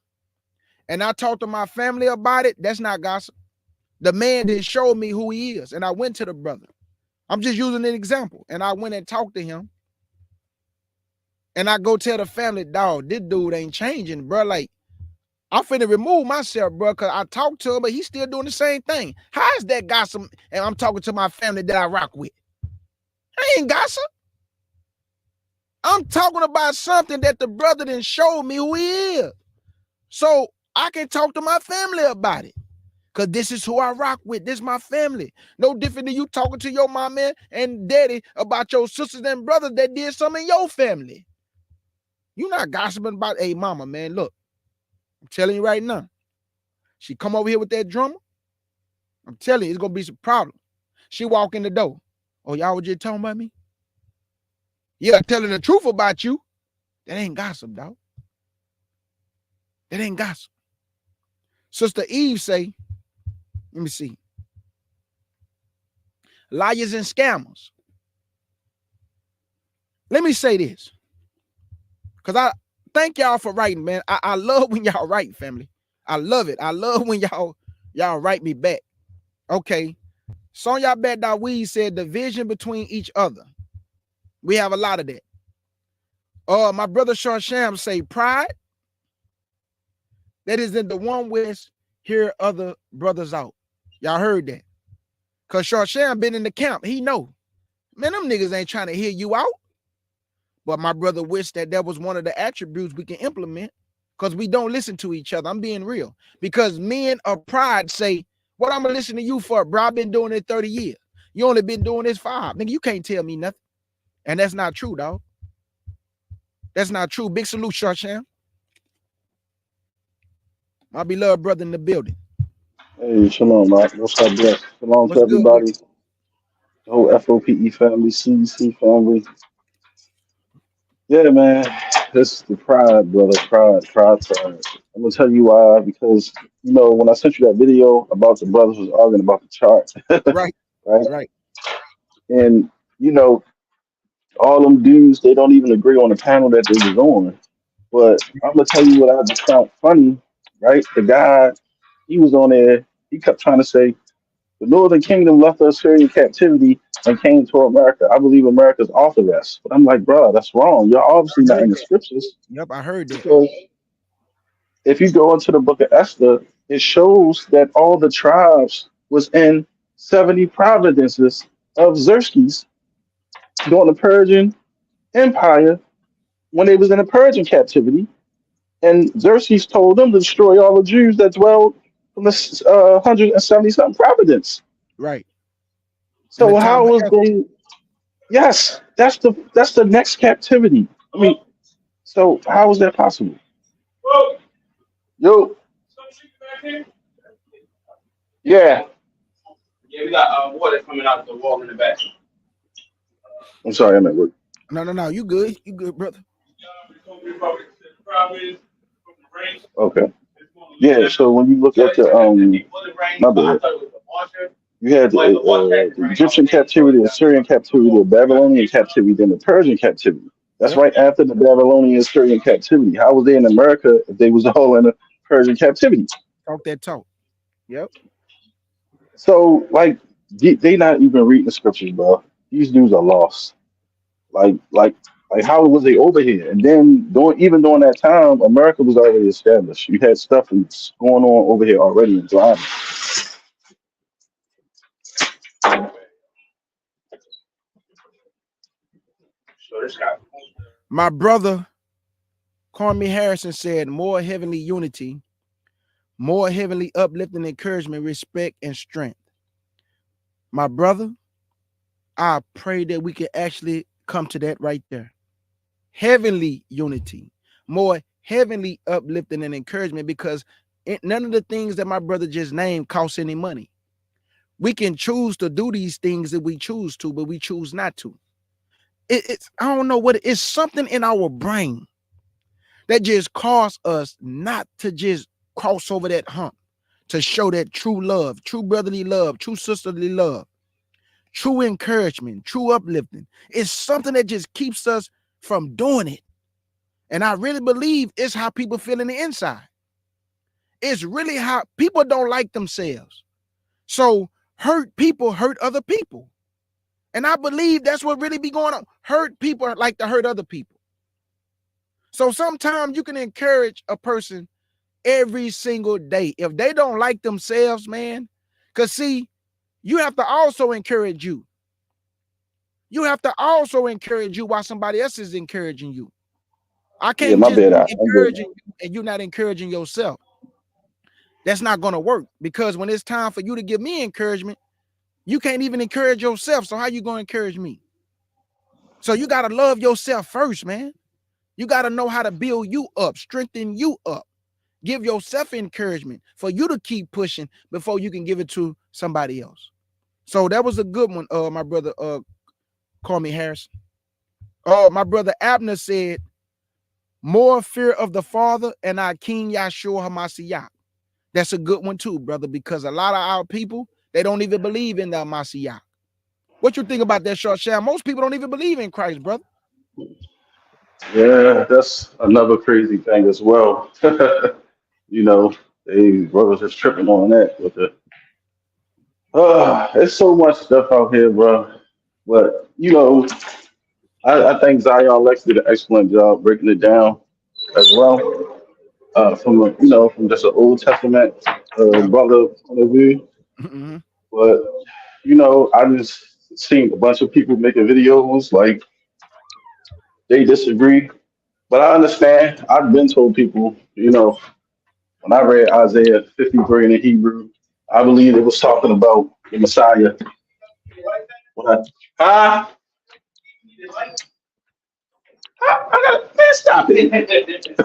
and I talk to my family about it, that's not gossip. The man didn't show me who he is, and I went to the brother. I'm just using an example. And I went and talked to him. And I go tell the family, dog, this dude ain't changing, bro. Like, I'm finna remove myself, bro, because I talked to him, but he's still doing the same thing. How is that gossip? And I'm talking to my family that I rock with. I ain't gossip. I'm talking about something that the brother didn't show me who he is. So I can talk to my family about it. Because this is who I rock with. This is my family. No different than you talking to your mama and daddy about your sisters and brothers that did something in your family. You're not gossiping about, hey, mama, man, look. I'm telling you right now. She come over here with that drummer. I'm telling you, it's going to be some problem. She walk in the door. Oh, y'all were just talking about me? Yeah, telling the truth about you. That ain't gossip, dog. That ain't gossip. Sister Eve say, let me see. Liars and scammers. Let me say this. Because I thank y'all for writing, man. I love when y'all write, family. I love it. I love when y'all write me back. Okay. Sonya Bad-Dawid said division between each other. We have a lot of that. My brother Sean Sham say pride. That is in the one West, hear other brothers out. Y'all heard that. Because Sean Sham been in the camp. He know. Man, them niggas ain't trying to hear you out. But my brother wished that was one of the attributes we can implement because we don't listen to each other. I'm being real. Because men of pride say, what I'm going to listen to you for, bro? I've been doing it 30 years. You only been doing this 5. Nigga, you can't tell me nothing. And that's not true, dog. That's not true. Big salute, Shorsham. My beloved brother in the building. Hey, shalom, Mike. What's up, bless? Shalom to What's good with everybody. The whole FOPE family, CEC family. Yeah, man. This is the pride, brother. Pride. I'm gonna tell you why. Because when I sent you that video about the brothers was arguing about the chart, you? Right, right? right. And all them dudes, they don't even agree on the panel that they was on. But I'm gonna tell you what I just found funny, right? The guy, he was on there. He kept trying to say, the Northern Kingdom left us here in captivity and came to America. I believe America's off of us. But I'm like, bro, that's wrong. You're I obviously not heard in the that. scriptures. Yep, I heard that. Because if you go into the book of Esther, it shows that all the tribes was in 70 provinces of Xerxes during the Persian Empire when they was in the Persian captivity. And Xerxes told them to destroy all the Jews that dwelled from the 170 something provinces. Right. In the So time how of was Esther. they? Yes, that's the next captivity. I mean, so how is that possible? Yo, yeah. Yeah, we got water coming out the wall in the back. I'm sorry, I'm at work. No. You good. You good, brother. Okay. Yeah, so when you look at the my bad, you had the Egyptian captivity, the Syrian captivity, the Babylonian captivity, then the Persian captivity. That's Yep. right after the Babylonian Syrian captivity. How was they in America if they was all in the Persian captivity? Talk that talk. Yep. So like they not even reading the scriptures, bro. These dudes are lost. Like like how was they over here? And then during that time, America was already established. You had stuff that's going on over here already in driving. My brother, Kwame Harrison, said more heavenly unity, more heavenly uplifting, encouragement, respect, and strength. My brother, I pray that we can actually come to that right there. Heavenly unity, more heavenly uplifting and encouragement, because none of the things that my brother just named cost any money. We can choose to do these things if we choose to, but we choose not to. It's I don't know what it's something in our brain that just cause us not to just cross over that hump, to show that true love, true brotherly love, true sisterly love, true encouragement, true uplifting. It's something that just keeps us from doing it. And I really believe it's how people feel in the inside. It's really how people don't like themselves. So hurt people hurt other people. And I believe that's what really be going on. Hurt people like to hurt other people. So sometimes you can encourage a person every single day. If they don't like themselves, man, because see, you have to also encourage you. You have to also encourage you while somebody else is encouraging you. I Yeah, can't my just bad. be I'm good. encouraging you and you're not encouraging yourself. That's not going to work, because when it's time for you to give me encouragement, you can't even encourage yourself. So how you going to encourage me? So you got to love yourself first, man. You got to know how to build you up, strengthen you up, give yourself encouragement for you to keep pushing before you can give it to somebody else. So that was a good one. My brother, call me Harrison. My brother Abner said, more fear of the Father and our King Yahshua HaMashiach. That's a good one too, brother, because a lot of our people, they don't even believe in the Mashiach. What you think about that, short sham? Most people don't even believe in Christ, brother. Yeah, that's another crazy thing as well. You know, they brothers just tripping on that with the there's so much stuff out here, bro. But you know, I think Zion Lex did an excellent job breaking it down as well. From a, from just an Old Testament Yeah. brother point of view. Mm-hmm. But I just seen a bunch of people making videos like they disagree. But I understand. I've been told people, when I read Isaiah 53 in the Hebrew, I believe it was talking about the Messiah. When I, I got man, stop it.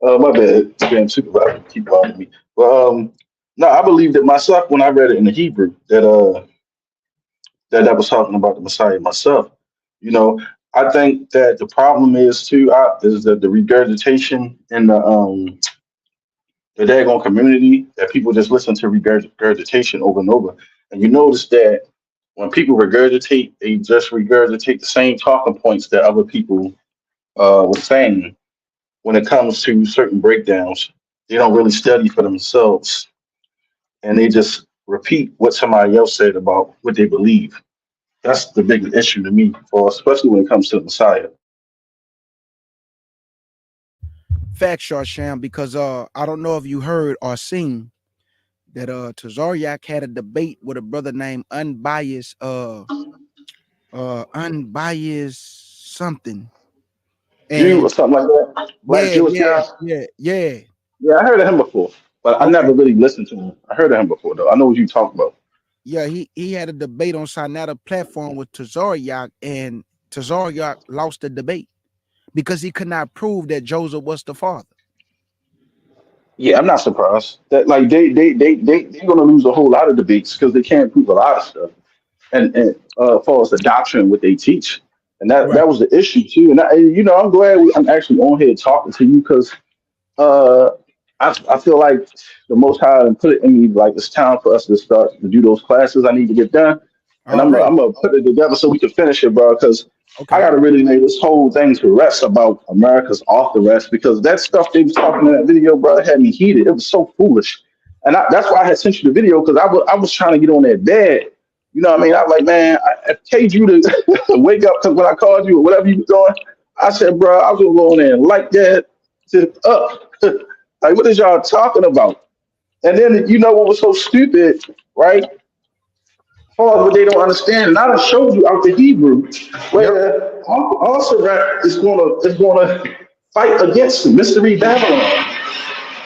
My bad. Damn supervisor keep bothering me. But no, I believed it myself when I read it in the Hebrew that was talking about the Messiah myself. You know, I think that the problem is too is that the regurgitation in the daggone community that people just listen to regurgitation over and over. And you notice that when people regurgitate, they just regurgitate the same talking points that other people were saying when it comes to certain breakdowns. They don't really study for themselves, and they just repeat what somebody else said about what they believe. That's the big issue to me, for especially when it comes to the Messiah. Fact, short sham, because I don't know if you heard or seen that Tazariak had a debate with a brother named Unbiased something. Jew And or something like that, black yeah, Jewish yeah, guy. yeah, yeah. Yeah, I heard of him before, but I Okay. never really listened to him. I heard of him before though. I know what you talk about. Yeah, he had a debate on Sinata platform with Tazariak, and Tazariak lost the debate because he could not prove that Joseph was the father. Yeah, I'm not surprised that like they're gonna lose a whole lot of debates because they can't prove a lot of stuff. And as far as the doctrine, what they teach, and that Right. was the issue too. And I'm glad I'm actually on here talking to you because uh, I feel like the Most High and put it in me like it's time for us to start to do those classes I need to get done, and Already. I'm gonna put it together so we can finish it, bro. Because I Okay. gotta really lay this whole thing to rest about America's off the rest because that stuff they was talking in that video, bro, had me heated. It was so foolish, and that's why I had sent you the video because I was trying to get on that bed. You know what I mean? I was like, man, I paid you to wake up because when I called you or whatever you were doing, I said, bro, I was gonna go in there and light that shit up. Like, what is y'all talking about? And then you know what was so stupid, right? Far as what they don't understand, and I done showed you out the Hebrew Yep. where also is gonna fight against mystery Babylon.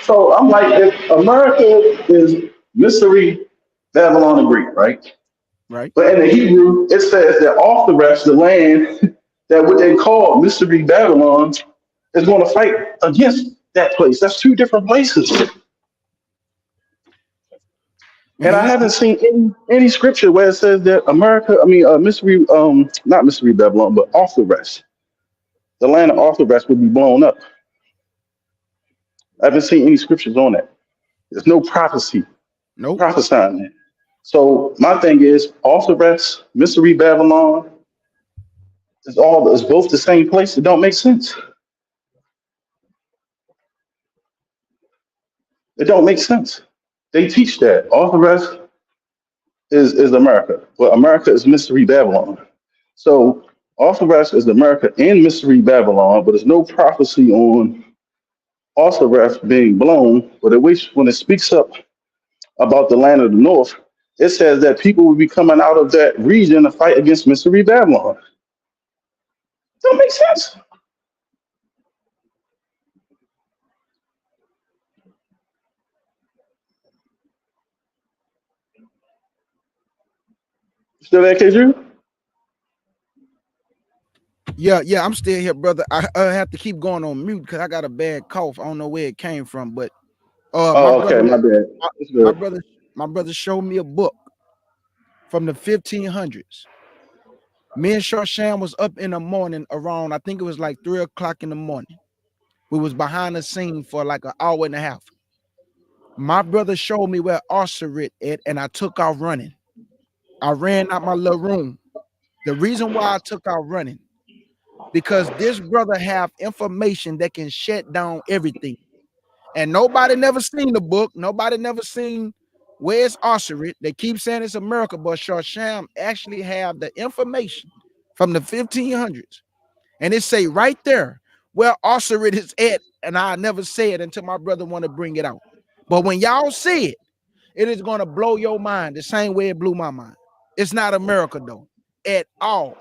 So I'm like, if America is mystery Babylon in Greek, right? Right. But in the Hebrew, it says that off the rest, the land that what they call mystery Babylon is going to fight against that place. That's two different places. And I And haven't seen any scripture where it says that America, mystery, not mystery Babylon, but off the rest, the land of off the rest would be blown up. I haven't seen any scriptures on that. There's no prophecy nope. prophesying that. So my thing is, off the rest, mystery Babylon is both the same place. It don't make sense. It don't make sense. They teach that all the rest is America, but America is mystery Babylon. So all the rest is America and mystery Babylon, but there's no prophecy on Osireth being blown, but when it speaks up about the land of the north, it says that people will be coming out of that region to fight against Mystery Babylon. Don't make sense. Still there, KG? Yeah, I'm still here, brother. I have to keep going on mute because I got a bad cough. I don't know where it came from, but my Oh, okay, brother, my bad. my, It's my good. brother, my brother showed me a book from the 1500s. Me and Shorsham was up in the morning around, I think it was like 3 o'clock in the morning. We was behind the scene for like an hour and a half. My brother showed me where Osserit at, and I took off running. I ran out my little room. The reason why I took out running, because this brother have information that can shut down everything. And nobody never seen the book. Nobody never seen where's Osserit. They keep saying it's America, but Shorsham actually have the information from the 1500s. And it say right there where Osserit is at. And I never say it until my brother want to bring it out. But when y'all see it, it is going to blow your mind the same way it blew my mind. It's not America, though, at all.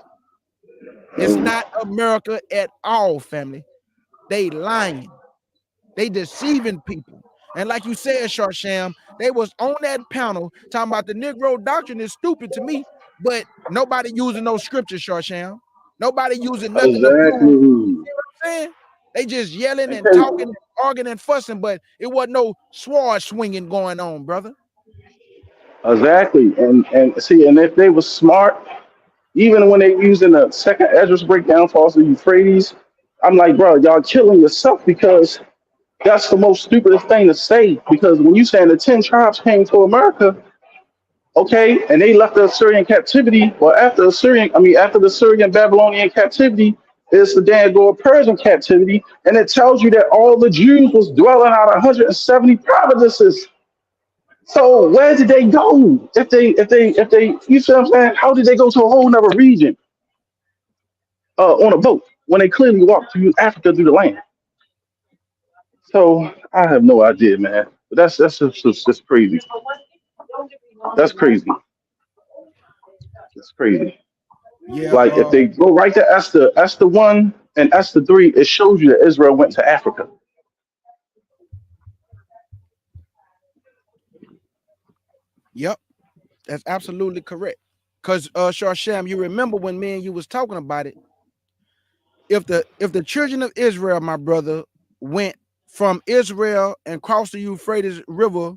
It's not America at all, family. They lying. They deceiving people. And like you said, Sharsham, they was on that panel talking about the Negro doctrine is stupid to me, but nobody using no scripture, Sharsham. Nobody using nothing to prove. You Exactly. know what I'm saying? They just yelling and Okay. talking and arguing and fussing, but it wasn't no sword swinging going on, brother. Exactly. And see, and if they were smart, even when they using the second address breakdown for the Euphrates, I'm like, bro, y'all killing yourself because that's the most stupidest thing to say. Because when you saying the 10 tribes came to America, okay, and they left the Assyrian captivity, well, after the Syrian Babylonian captivity is the Daniel Persian captivity, and it tells you that all the Jews was dwelling out of 170 provinces. So where did they go? If they, you see what I'm saying? How did they go to a whole nother region on a boat when they clearly walked through Africa through the land? So I have no idea, man. But that's just crazy. That's crazy. That's crazy. Yeah, Like if they go right to Esther 1 and Esther 3, it shows you that Israel went to Africa. yep, that's absolutely correct. Because Sharsham, you remember when me and you was talking about it. If the children of Israel, my brother, went from Israel and crossed the Euphrates River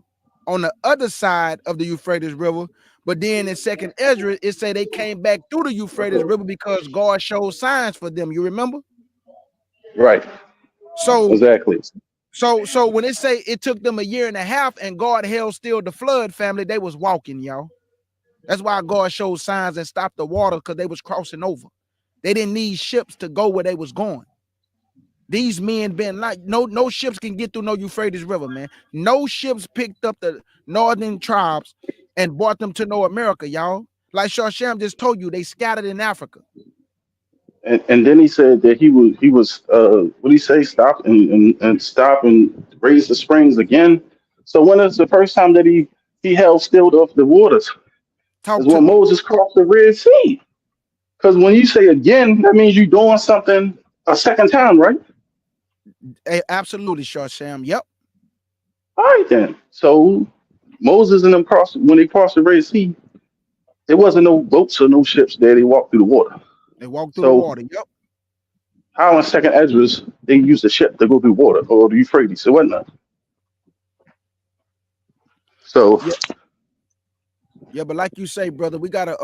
on the other side of the Euphrates River, but then in Second Ezra, it say they came back through the Euphrates River because God showed signs for them. You remember? Right. So Exactly. so when it say it took them a year and a half and God held still the flood, family, they was walking, y'all. That's why God showed signs and stopped the water because they was crossing over. They didn't need ships to go where they was going. These men been like no ships can get through no Euphrates River, man. No ships picked up the northern tribes and brought them to no America, y'all. Like Sharsham just told you, they scattered in Africa. And then he said that he was what did he say, stop and stop and raise the springs again. So when is the first time that he held still the waters? Is Talk to when me. Moses crossed the Red Sea. Because when you say again, that means you're doing something a second time, right? Absolutely, Sharsham. Yep. All right then. So Moses and them when they crossed the Red Sea, there wasn't no boats or no ships there. They walked through the water. They walked through the So water. Yep. how in second Esdras they used a ship to go through water or the Euphrates? It wasn't none. So Yeah. Yeah, but like you say, brother, we gotta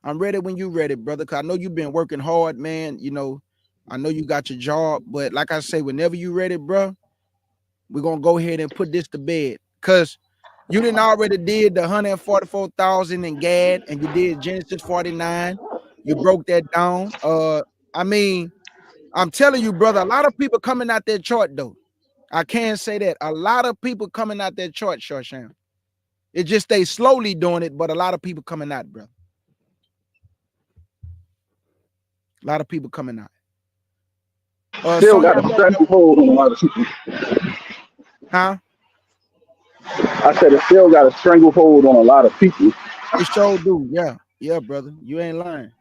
I'm ready when you ready, brother. Cause I know you've been working hard, man. You know, I know you got your job, but like I say, whenever you ready, bro, we're gonna go ahead and put this to bed. Cause you didn't already did the 144,000 in Gad, and you did Genesis 49. You broke that down. I mean, I'm telling you, brother, a lot of people coming out that chart though. I can say that. A lot of people coming out that chart, Shorsham. It just they slowly doing it, but a lot of people coming out, bro. A lot of people coming out. Still got Sonya a back though. stranglehold on a lot of people. Huh? I said it still got a stranglehold on a lot of people. It sure do. Yeah. Yeah, brother. You ain't lying.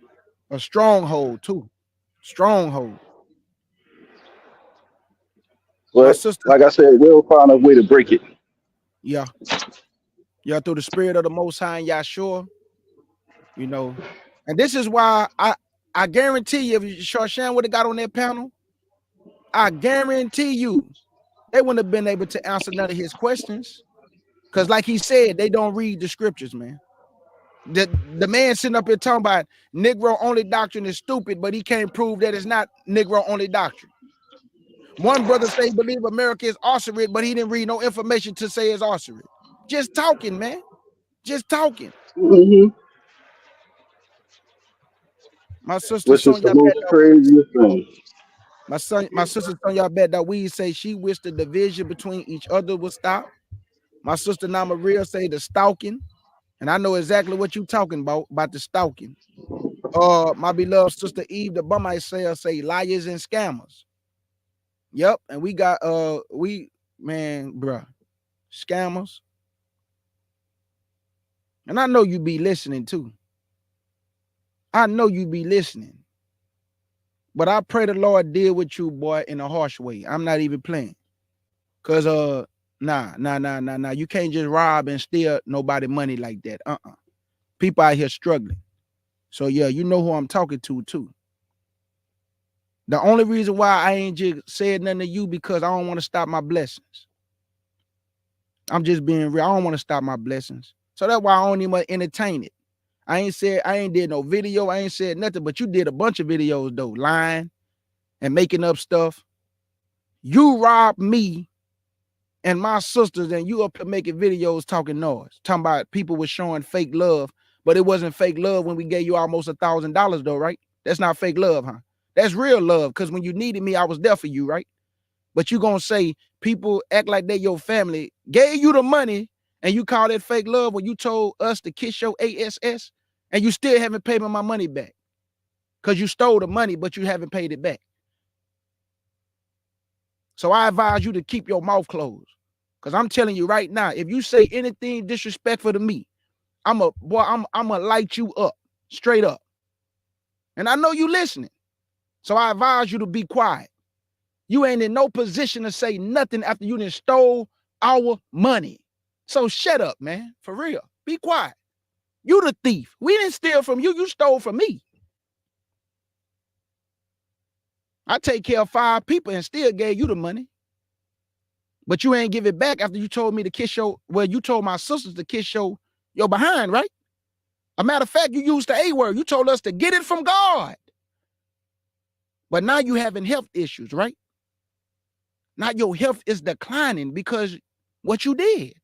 A stronghold too. Stronghold. My But sister, like I said, we'll find a way to break it. yeah. Yeah, through the spirit of the most high and Yahshua, you know. And this is why I guarantee you, if Sharshan would have got on that panel, I guarantee you they wouldn't have been able to answer none of his questions. Because, like he said, they don't read the scriptures, man. The man sitting up here talking about Negro only doctrine is stupid, but he can't prove that it's not Negro only doctrine. One brother say he believe America is Osserid, but he didn't read no information to say it's Osserid. Just talking, man. Just talking. Hmm. My sister Which is the Sonya bet most that craziest thing. my sister Sonya bet that we say she wished the division between each other would stop. My sister Nama Maria say the stalking, and I know exactly what you talking about the stalking. My beloved sister Eve the Bumite say liars and scammers. Yep, and we got man, bruh, scammers. And I know you be listening too. I know you be listening. But I pray the Lord deal with you, boy, in a harsh way. I'm not even playing. Cause nah. You can't just rob and steal nobody money like that. People out here struggling. So yeah, you know who I'm talking to too. The only reason why I ain't just said nothing to you because I don't want to stop my blessings. I'm just being real. I don't want to stop my blessings. So that's why I don't even entertain it. I ain't did no video. I ain't said nothing, but you did a bunch of videos though, lying and making up stuff. You robbed me and my sisters, and you up here making videos talking noise, talking about people was showing fake love, but it wasn't fake love when we gave you almost $1,000 though, right? That's not fake love, huh? That's real love, because when you needed me, I was there for you, right? But you gonna say people act like they your family, gave you the money, and you call it fake love when you told us to kiss your ass, and you still haven't paid me my money back because you stole the money, but you haven't paid it back. So I advise you to keep your mouth closed. Because I'm telling you right now, if you say anything disrespectful to me, I'm gonna light you up, straight up. And I know you listening. So I advise you to be quiet. You ain't in no position to say nothing after you done stole our money. So shut up, man. For real. Be quiet. You the thief. We didn't steal from you. You stole from me. I take care of 5 people and still gave you the money. But you ain't give it back after you told me to kiss you told my sisters to kiss your behind, right? A matter of fact, you used the A word. You told us to get it from God. But now you having health issues, right? Now your health is declining because what you did.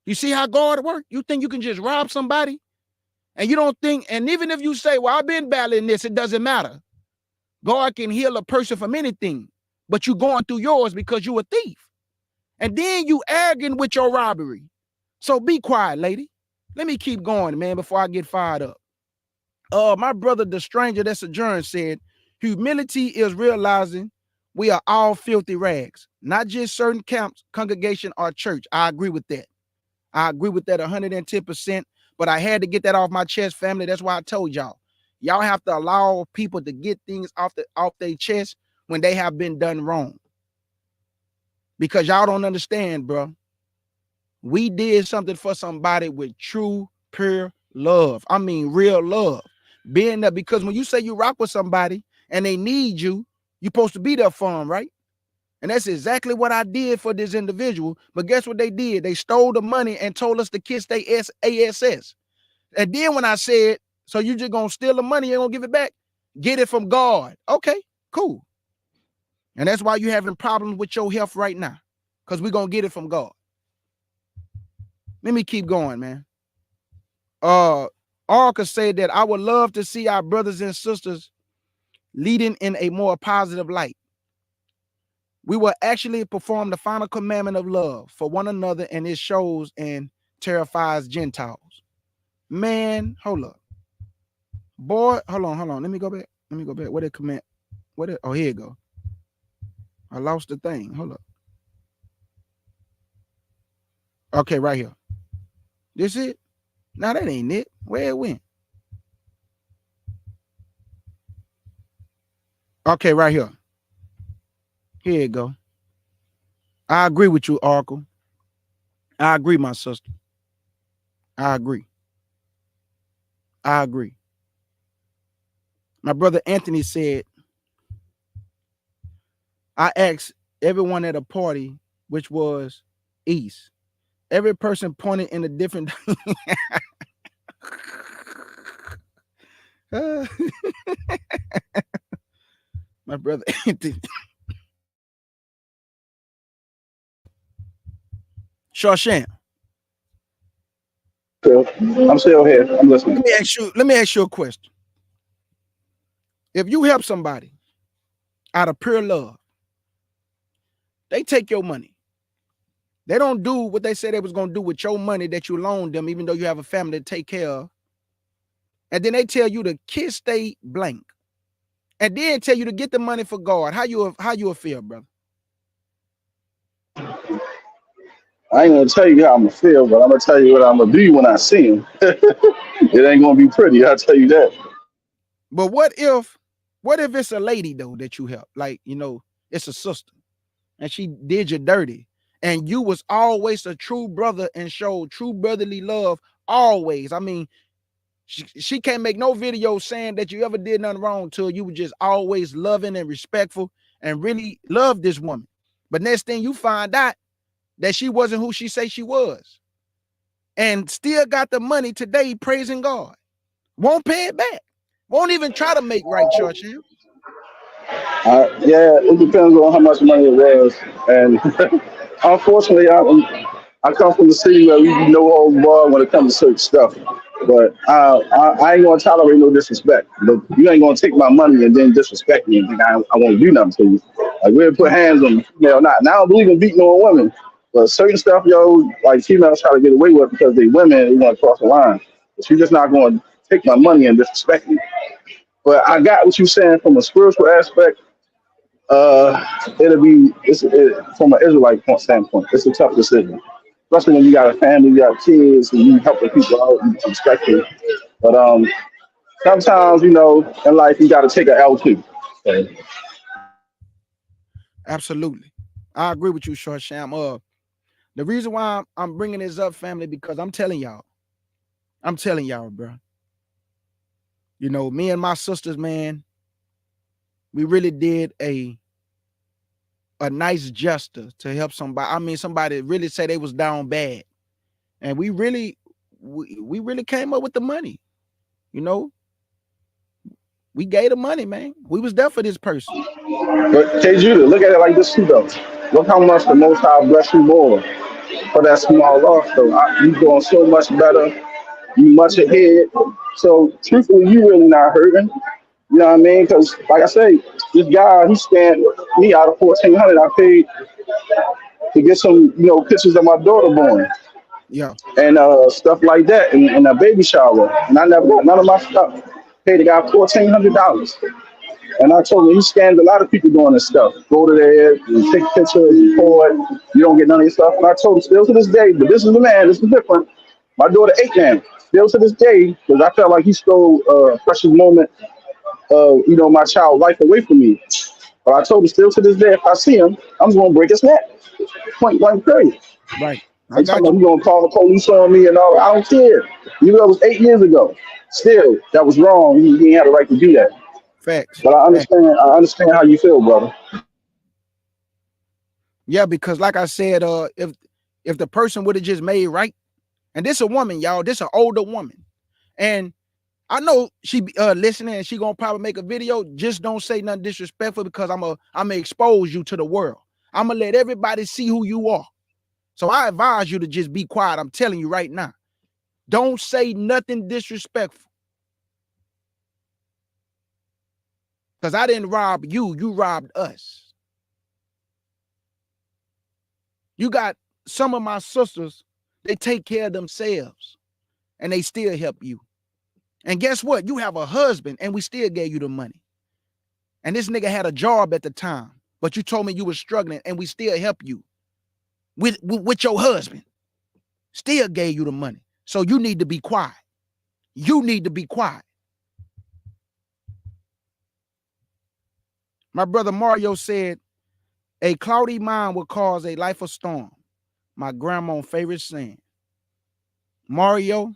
You see how God works? You think you can just rob somebody? And you don't think, and even if you say, well, I've been battling this, it doesn't matter. God can heal a person from anything, but you going through yours because you a thief. And then you arrogant with your robbery. So be quiet, lady. Let me keep going, man, before I get fired up. My brother, the stranger that sojourns, said, humility is realizing we are all filthy rags, not just certain camps, congregation, or church. I agree with that. I agree with that 110%, but I had to get that off my chest, family. That's why I told y'all. Y'all have to allow people to get things off their chest when they have been done wrong. Because y'all don't understand, bro. We did something for somebody with true, pure love. I mean, real love. Being there, because when you say you rock with somebody and they need you, you're supposed to be there for them, right? And that's exactly what I did for this individual. But guess what they did? They stole the money and told us to kiss their ass. And then when I said, so you just gonna steal the money and gonna give it back? Get it from God. Okay, cool. And that's why you're having problems with your health right now, because we're gonna get it from God. Let me keep going, man. Arca said that I would love to see our brothers and sisters leading in a more positive light. We will actually perform the final commandment of love for one another, and it shows and terrifies Gentiles. Man, hold up. Boy, hold on. Let me go back. Where did command? Oh, here you go. I lost the thing. Hold up. Okay, right here. This it? No, that ain't it. Where it went? Okay, right here. Here you go. I agree with you, Oracle. I agree, my sister. I agree. I agree. My brother Anthony said, I asked everyone at a party, which was East. Every person pointed in a different. My brother Anthony. Shawshan. I'm still here. I'm listening. Let me ask you a question. If you help somebody out of pure love, they take your money. They don't do what they said they was going to do with your money that you loaned them, even though you have a family to take care of. And then they tell you to kiss they blank. And then tell you to get the money for God. How you feel, brother? I ain't gonna tell you how I'm gonna feel, but I'm gonna tell you what I'm gonna do when I see him. It ain't gonna be pretty, I'll tell you that. But what if it's a lady though that you help? Like, it's a sister and she did you dirty. And you was always a true brother and showed true brotherly love always. I mean, she can't make no video saying that you ever did nothing wrong to her. You were just always loving and respectful and really loved this woman. But next thing you find out that she wasn't who she say she was. And still got the money today praising God. Won't pay it back. Won't even try to make right, Churchill. Yeah, it depends on how much money it was. And unfortunately, I come from the city where we know all the bar when it comes to certain stuff. But I ain't gonna tolerate no disrespect. But you ain't gonna take my money and then disrespect me and think I won't do nothing to you. Like we'll put hands on the female. Not now. I don't believe in beating on women, but certain stuff, like females try to get away with because they women, they want to cross the line. But you're just not going to take my money and disrespect me. But I got what you're saying from a spiritual aspect. From an Israelite point standpoint, it's a tough decision, especially when you got a family, you got kids, and you helping people out, you respect them. But sometimes in life you got to take an L too. So, Absolutely, I agree with you, Short Sham. The reason why I'm bringing this up, family, because I'm telling y'all, bro. Me and my sisters, man, we really did a nice gesture to help somebody. I mean, somebody really said they was down bad, and we really came up with the money. We gave the money, man. We was there for this person. but K. Judah, look at it like this too, though. Look how much the Most High bless you more for that small loss, though. You doing so much better. You much ahead. So truthfully, you really not hurting. You know what I mean? Because like I say, this guy he scanned me out of 1,400. I paid to get some pictures of my daughter born. Yeah. And stuff like that, and a baby shower. And I never got none of my stuff. Paid the guy $1,400. And I told him he scammed a lot of people doing this stuff. Go to there and take pictures, record. You don't get none of your stuff. And I told him still to this day, but this is the man, this is different. My daughter 8 now. Still to this day, because I felt like he stole a precious moment of my child's life away from me. But I told him still to this day, if I see him, I'm gonna break his neck. Point blank period. Right. I told him, you gonna call the police on me and all. I don't care. That was 8 years ago. Still, that was wrong. He didn't have the right to do that. Facts. But I understand how you feel, brother. Yeah, because like I said, if the person would have just made right, and this a woman, y'all, this an older woman, and I know she listening, and she gonna probably make a video. Just don't say nothing disrespectful, because I'm gonna expose you to the world. I'm gonna let everybody see who you are. So I advise you to just be quiet. I'm telling you right now, don't say nothing disrespectful, because I didn't rob you. You robbed us. You got some of my sisters, they take care of themselves and they still help you. And guess what? You have a husband and we still gave you the money. And this nigga had a job at the time, but you told me you were struggling, and we still help you with your husband. Still gave you the money. So you need to be quiet. You need to be quiet. My brother Mario said, a cloudy mind will cause a life of storm. My grandma's favorite saying. Mario,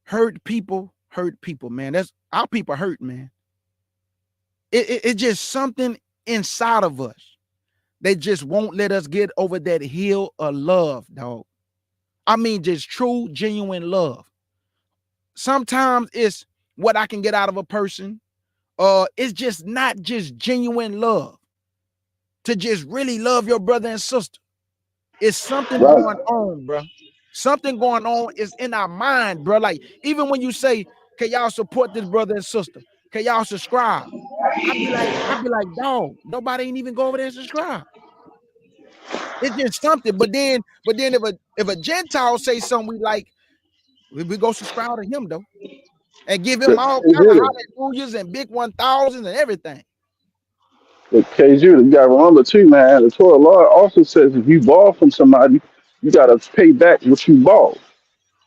hurt people, man. That's our people hurt, man. It's just something inside of us. They just won't let us get over that hill of love, dog. I mean, just true, genuine love. Sometimes it's what I can get out of a person. It's just not just genuine love. To just really love your brother and sister. It's something going on, bro. Something going on is in our mind, bro. Like, even when you say, can y'all support this brother and sister? Can y'all subscribe? I'd be like, dog, nobody ain't even go over there and subscribe. It's just something. But then if a Gentile say something we like, we go subscribe to him though. And give him all kind of hallelujahs and big 1000s and everything. But KJ, you gotta remember too, man. The Torah law also says if you borrow from somebody, you gotta pay back what you borrowed.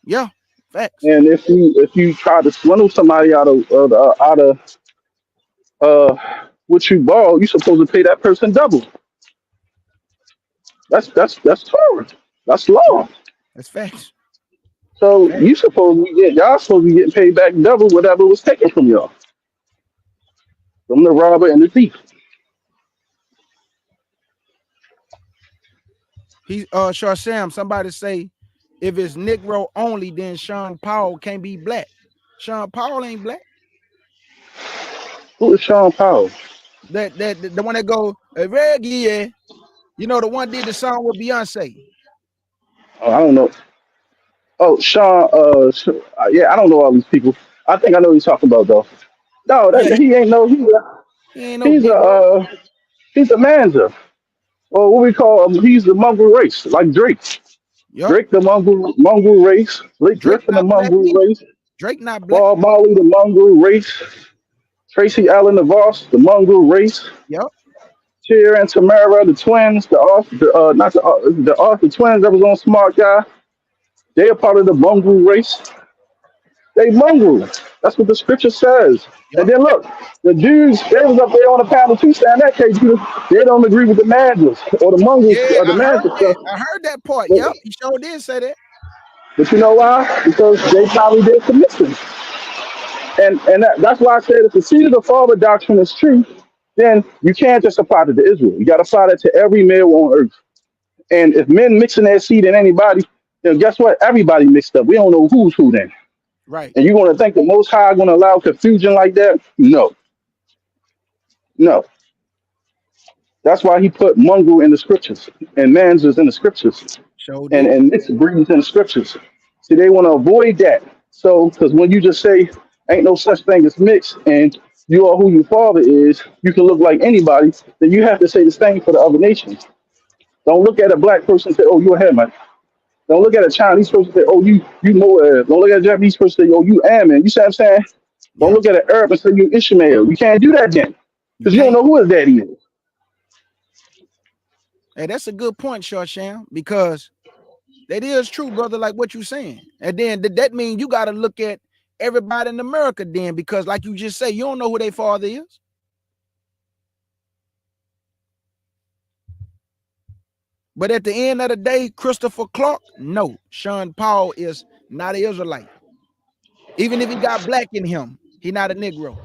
Yeah, facts. And if you try to swindle somebody out of what you borrowed, you're supposed to pay that person double. That's Torah. That's law. That's facts. So y'all supposed to be getting paid back double whatever was taken from y'all. From the robber and the thief. Sam, somebody say if it's Negro only, then Sean Paul can't be black. Sean Paul ain't black. Who is Sean Paul? The one that go Reggae, you know, the one did the song with Beyonce. Oh, I don't know. Oh, Sean. Yeah, I don't know all these people. I think I know what he's talking about though. No, he ain't no. He ain't no He's Negro. he's a manzer. Or what we call him. He's the mongrel race, like Drake. Yep. Drake the mongrel race. Drake Griffin the mongrel race. Drake not black. Bob Marley the mongrel race. Tracy Allen the Voss the mongrel race. Yep. Cher and Tamara the twins, the Arthur twins that was on Smart Guy. They are part of the mongrel race. They mongrel. That's what the scripture says. Yep. And then look, the Jews, they was up there on the panel too, saying that case, they don't agree with the Mandras or the mongrels or the Mandras stuff. I heard that part. Yep, he sure did say that. But you know why? Because they probably did commit them. And that's why I said if the seed of the father doctrine is true, then you can't just apply it to Israel. You got to apply that to every male on earth. And if men mixing their seed in anybody, then guess what? Everybody mixed up. We don't know who's who then. Right. And you're going to think the Most High going to allow confusion like that? No. That's why he put mongrel in the scriptures and manzers in the scriptures and mixed breeds in the scriptures. See, they want to avoid that. So, because when you just say ain't no such thing as mixed and you are who your father is, you can look like anybody, then you have to say the same for the other nations. Don't look at a black person and say, oh, you're a Hamite. Don't look at a Chinese person and say, oh, you Moab. Don't look at a Japanese person and say, oh, you Ammon. You see what I'm saying? Don't look at an Arab and say, you Ishmael. You can't do that then. Because you don't know who his daddy is. Hey, that's a good point, Sham, because that is true, brother, like what you're saying. And then that means you got to look at everybody in America then, because like you just say, you don't know who their father is. But at the end of the day, Christopher Clark, no, Sean Paul is not an Israelite. Even if he got black in him, he's not a Negro.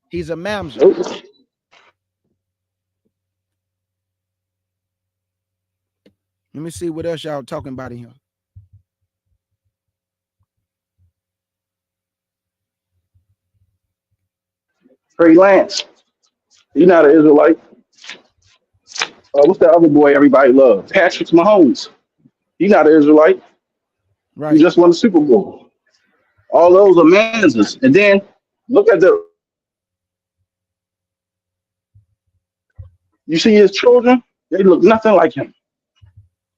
He's a mamzer. Nope. Let me see what else y'all talking about in here. Trey Lance, he's not an Israelite. What's that other boy everybody loves? Patrick Mahomes. He's not an Israelite. Right. He just won the Super Bowl. All those are manzers. And then look at you see his children, they look nothing like him.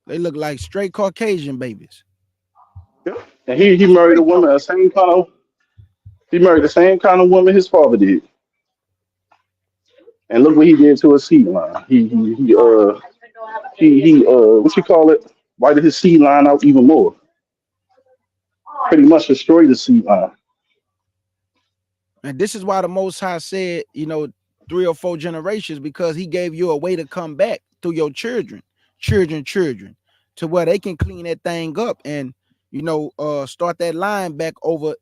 They look like straight Caucasian babies. Yeah. And he married a woman, he married the same kind of woman his father did. And look what he did to his seed line. He what you call it? Whited his seed line out even more. Pretty much destroyed the seed line. And this is why the Most High said, 3 or 4 generations, because he gave you a way to come back through your children, to where they can clean that thing up and, start that line back over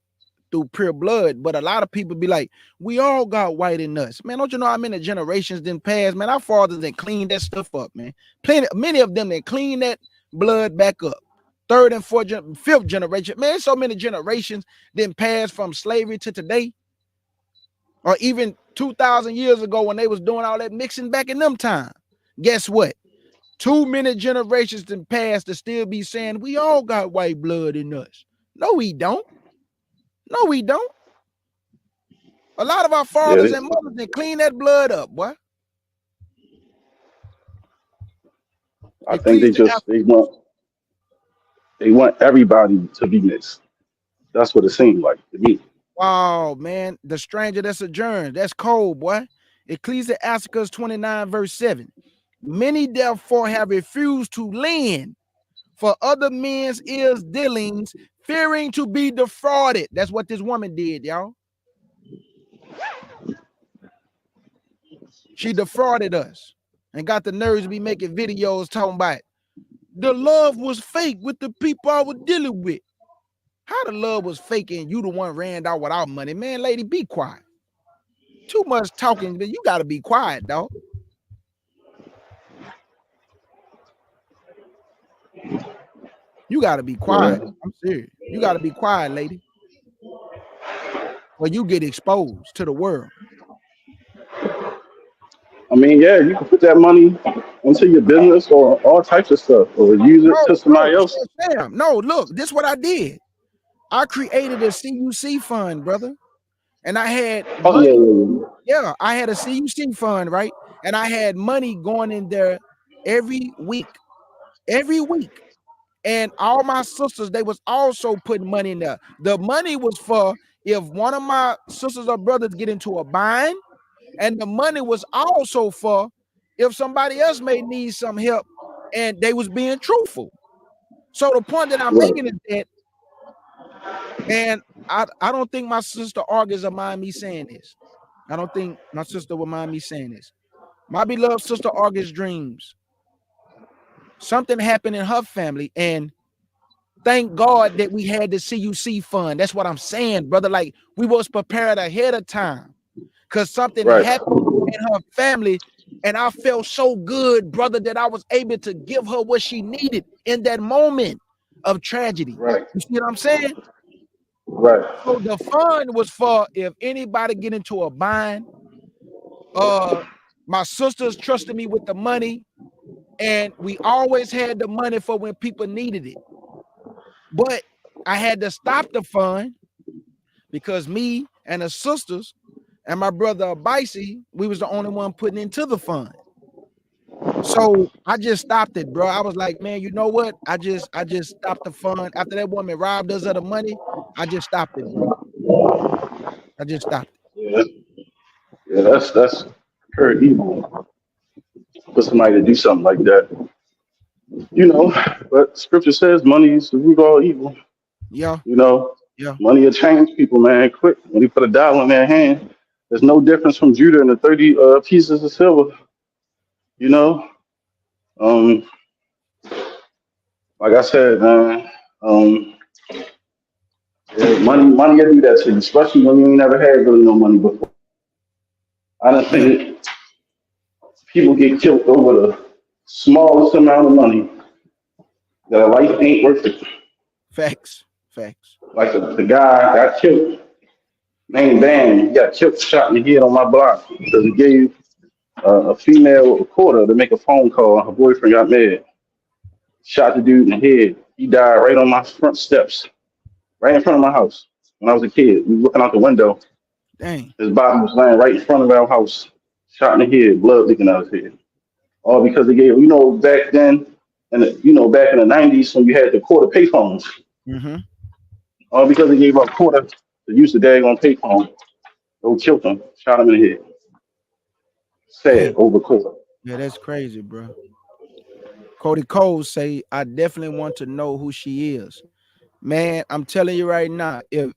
through pure blood. But a lot of people be like, we all got white in us. Man, don't you know how many generations didn't pass? Man, our fathers didn't clean that stuff up, man. Many of them didn't clean that blood back up. 3rd and 4th, 5th generation. Man, so many generations didn't pass from slavery to today. Or even 2,000 years ago when they was doing all that mixing back in them time. Guess what? Too many generations didn't pass to still be saying we all got white blood in us. No, we don't. No, we don't. A lot of our fathers and mothers didn't clean that blood up, boy. I think they want everybody to be mixed. That's what it seemed like to me. Wow, man, the stranger that sojourns, that's cold, boy. Ecclesiasticus 29 verse 7. Many therefore have refused to lend for other men's ills dealings, fearing to be defrauded. That's what this woman did, y'all. She defrauded us and got the nerves to be making videos talking about it. The love was fake with the people I was dealing with. How the love was fake and you the one ran out without money? Man, lady, be quiet. Too much talking, but you got to be quiet, dog. You got to be quiet. Yeah. I'm serious. You got to be quiet, lady. Or you get exposed to the world. I mean, yeah, you can put that money into your business or all types of stuff, or use it to somebody else. Damn. No, look, this is what I did. I created a CUC fund, brother. And I had money. Yeah, I had a CUC fund, right? And I had money going in there every week. And all my sisters, they was also putting money in there. The money was for if one of my sisters or brothers get into a bind, and the money was also for if somebody else may need some help and they was being truthful. So the point that I'm making is that, and I don't think my sister August will mind me saying this. I don't think my sister will mind me saying this. My beloved sister August dreams. Something happened in her family, and thank God that we had the CUC fund. That's what I'm saying, brother. Like, we was prepared ahead of time because something happened in her family, and I felt so good, brother, that I was able to give her what she needed in that moment of tragedy. Right. You see what I'm saying? Right. So the fund was for if anybody get into a bind. My sisters trusted me with the money, and we always had the money for when people needed it. But I had to stop the fund because me and the sisters and my brother Abicey, we was the only one putting into the fund. So I just stopped it, bro. I was like, man, you know what? I just stopped the fund. After that woman robbed us of the money, I just stopped it, bro. I just stopped it. Yeah, that's very evil for somebody to do something like that. You know, but scripture says money is the root of all evil. Yeah. You know, yeah. Money will change people, man, quick. When you put $1 in their hand, there's no difference from Judah and the 30 pieces of silver. You know, like I said, man, yeah, money will do that to you, especially when you ain't never had really no money before. I don't think people get killed over the smallest amount of money. That life ain't worth it. Facts. Like the guy got killed, named Van, he got killed, shot in the head on my block because he gave a female a quarter to make a phone call, and her boyfriend got mad. Shot the dude in the head. He died right on my front steps, right in front of my house. When I was a kid, we were looking out the window. Dang. His body was laying right in front of our house, shot in the head, blood leaking out his head. All because they gave, back then, and back in the 90s when you had the quarter payphones. Mm-hmm. All because they gave up quarter to use the daggone payphone. They killed him, shot him in the head. said over court. Yeah, that's crazy, bro. Cody Cole say, I definitely want to know who she is. Man, I'm telling you right now, if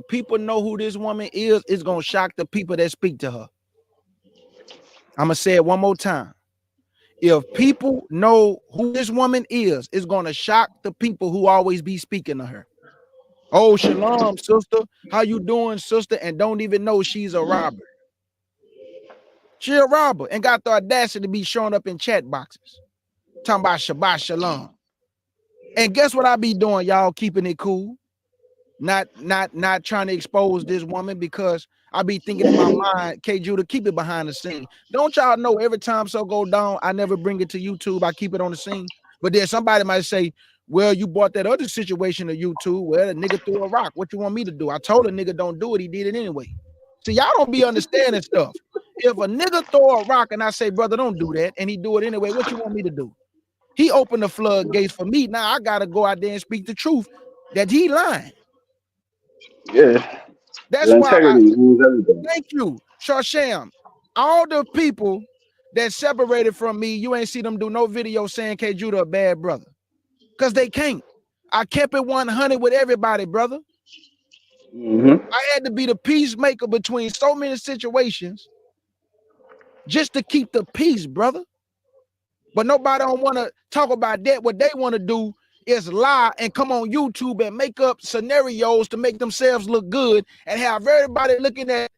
people know who this woman is, it's gonna shock the people that speak to her. I'm gonna say it one more time. If people know who this woman is, it's gonna shock the people who always be speaking to her. Oh, shalom, sister. How you doing, sister? And don't even know she's a robber. She a robber and got the audacity to be showing up in chat boxes. Talking about Shabbat Shalom. And guess what I be doing, y'all? Keeping it cool. Not trying to expose this woman because I be thinking in my mind, K Judah, keep it behind the scene. Don't y'all know every time so go down, I never bring it to YouTube. I keep it on the scene. But then somebody might say, well, you brought that other situation to YouTube. Well, the nigga threw a rock. What you want me to do? I told a nigga don't do it. He did it anyway. See, y'all don't be understanding stuff. If a nigga throw a rock and I say, brother, don't do that, and he do it anyway, what you want me to do? He opened the floodgates for me. Now I gotta go out there and speak the truth that he lying. Yeah. That's the why integrity means everything. thank you, Shasham. All the people that separated from me, you ain't see them do no video saying K Judah a bad brother. Because they can't. I kept it 100 with everybody, brother. I had to be the peacemaker between so many situations just to keep the peace, brother. But nobody don't want to talk about that. What they want to do is lie and come on YouTube and make up scenarios to make themselves look good and have everybody looking at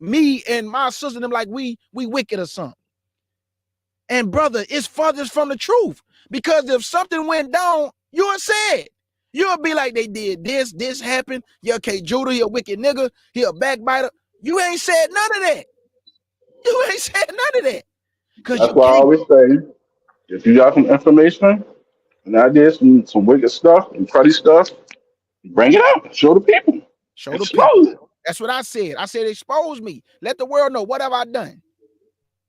me and my sister and them like we wicked or something. And brother, it's farthest from the truth. Because if something went down, you'll say it. You'll be like, they did this happened. Yeah, okay, Judah, he a wicked nigga, he a backbiter. You ain't said none of that. You ain't said none of that. Because That's you why I can't. always say, if you got some information and ideas, some wicked stuff and cruddy stuff, bring it out. Show the people. Show the Expose people. it. That's what I said. I said, expose me. Let the world know what have I done.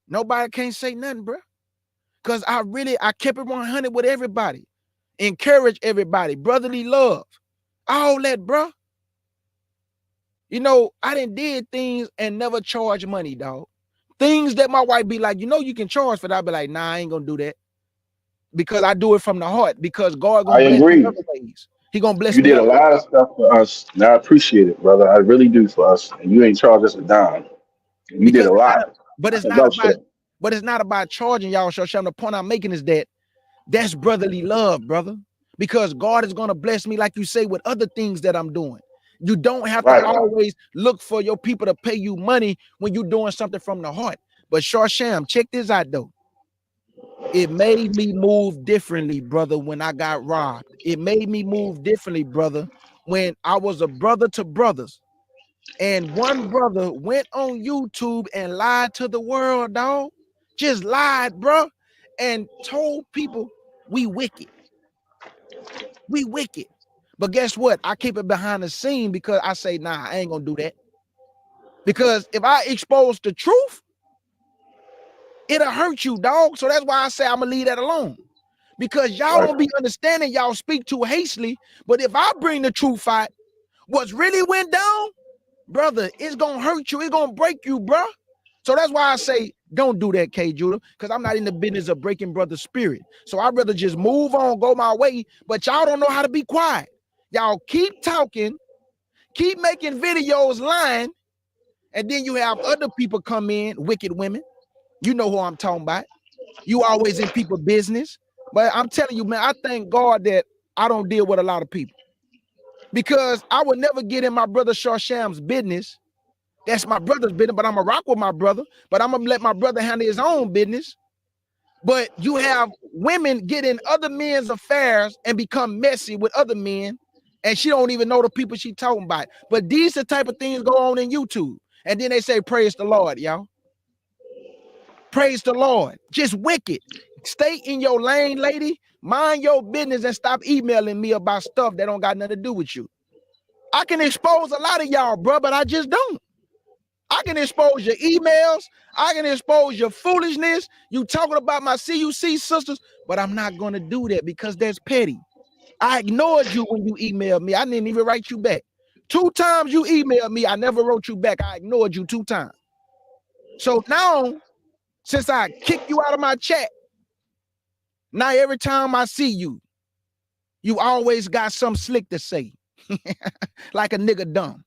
Nobody can't say nothing, bro. Because I kept it 100 with everybody. Encourage everybody. Brotherly love. All that, bro. You know, I did things and never charge money, dog. Things that my wife be like, you know, you can charge for that. I be like, nah, I ain't gonna do that. Because I do it from the heart. Because God I gonna bless me agree. other ways. He gonna bless You me did a other lot of stuff for us, and I appreciate it, brother. I really do for us. And you ain't charged us a dime. And you did because a lot. but I it's can not vouch for about that. but it's not about charging y'all. So the point I'm making is that that's brotherly love, brother. Because God is gonna bless me, like you say, with other things that I'm doing. You don't have to Right. always look for your people to pay you money when you're doing something from the heart. But Sham, check this out though. It made me move differently, brother, when I got robbed. It made me move differently, brother, when I was a brother to brothers. And one brother went on YouTube and lied to the world, dog. Just lied, bro, and told people we wicked. We wicked. But guess what? I keep it behind the scene because I say, nah, I ain't gonna do that. Because if I expose the truth, it'll hurt you, dog. So that's why I say I'm gonna leave that alone. Because y'all Right. don't be understanding, y'all speak too hastily. But if I bring the truth out, what's really went down, brother, it's gonna hurt you, it's gonna break you, bro. So that's why I say don't do that, K Judah, because I'm not in the business of breaking brother's spirit. So I'd rather just move on, go my way. But y'all don't know how to be quiet. Y'all keep talking, keep making videos lying, and then you have other people come in, wicked women. You know who I'm talking about. You always in people business. But I'm telling you, man, I thank God that I don't deal with a lot of people. Because I would never get in my brother Sham's business. That's my brother's business, but I'm gonna rock with my brother. But I'm gonna let my brother handle his own business. But you have women get in other men's affairs and become messy with other men, and she don't even know the people she talking about. But these are the type of things go on in YouTube, and then they say, "Praise the Lord, y'all." Praise the Lord. Just wicked. Stay in your lane, lady. Mind your business and stop emailing me about stuff that don't got nothing to do with you. I can expose a lot of y'all, bro, but I just don't. I can expose your emails. I can expose your foolishness. You talking about my CUC sisters, but I'm not going to do that because that's petty. I ignored you when you emailed me. I didn't even write you back. 2 times you emailed me. I never wrote you back. I ignored you 2 times. So now Since I kicked you out of my chat, now every time I see you, you always got something slick to say. Like a nigga dumb.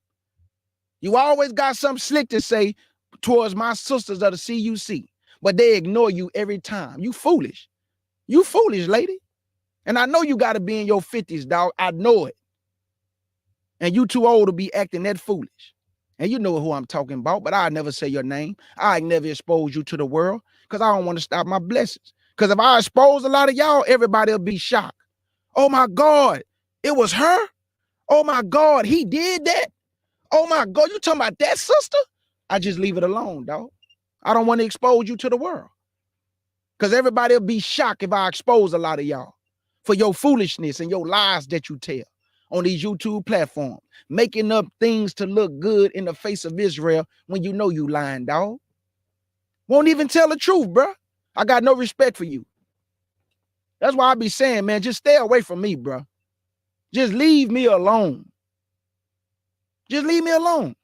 You always got something slick to say towards my sisters of the CUC, but they ignore you every time. You foolish. You foolish, lady. And I know you got to be in your 50s, dog. I know it. And you too old to be acting that foolish. And you know who I'm talking about, but I'll never say your name. I never expose you to the world because I don't want to stop my blessings. Because if I expose a lot of y'all, everybody will be shocked. Oh my God, it was her? Oh my God, he did that? Oh my God, you talking about that sister? I just leave it alone, dog. I don't want to expose you to the world. Because everybody will be shocked if I expose a lot of y'all for your foolishness and your lies that you tell on these YouTube platforms, making up things to look good in the face of Israel when you know you lying, dog. Won't even tell the truth, bro. I got no respect for you. That's why I be saying, man, just stay away from me, bro. Just leave me alone. Just leave me alone.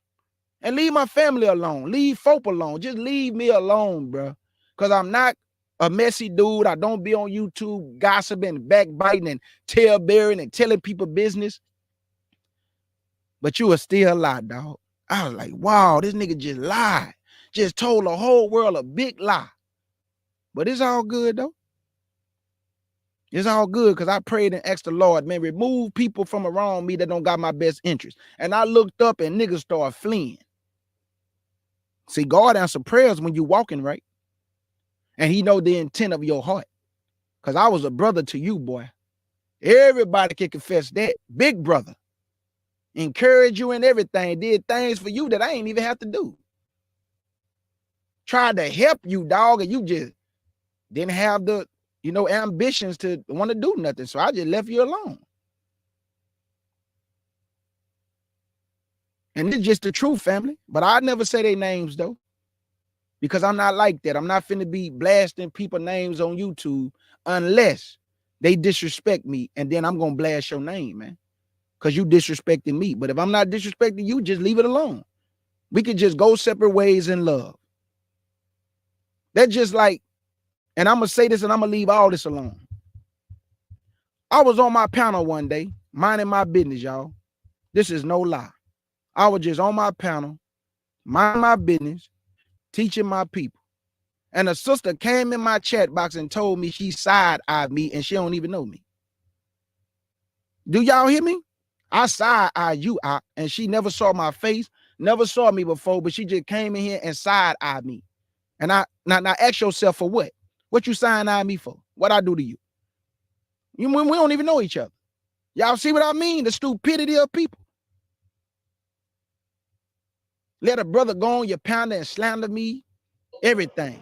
And leave my family alone. Leave folk alone. Just leave me alone, bro. Because I'm not a messy dude. I don't be on YouTube gossiping, backbiting, and tailbearing and telling people business. But you are still lie, dog. I was like, wow, this nigga just lied. Just told the whole world a big lie. But it's all good, though. It's all good because I prayed and asked the Lord, man, remove people from around me that don't got my best interest. And I looked up and niggas started fleeing. See, God answers prayers when you walking right. And he know the intent of your heart. Because I was a brother to you, boy. Everybody can confess that. Big brother. Encourage you in everything. Did things for you that I ain't even have to do. Tried to help you, dog, and you just didn't have the, ambitions to want to do nothing. So I just left you alone. And it's just the truth, family. But I never say their names, though. Because I'm not like that. I'm not finna be blasting people's names on YouTube unless they disrespect me. And then I'm going to blast your name, man. Because you disrespecting me. But if I'm not disrespecting you, just leave it alone. We could just go separate ways in love. That's just like, and I'm going to say this and I'm going to leave all this alone. I was on my panel one day, minding my business, y'all. This is no lie. I was just on my panel, minding my business, teaching my people. And a sister came in my chat box and told me she side-eyed me and she don't even know me. Do y'all hear me? I side-eyed you out and she never saw my face, never saw me before, but she just came in here and side-eyed me. And now ask yourself for what? What you side-eyed me for? What I do to you? We don't even know each other. Y'all see what I mean? The stupidity of people. Let a brother go on your pounder and slander me. Everything.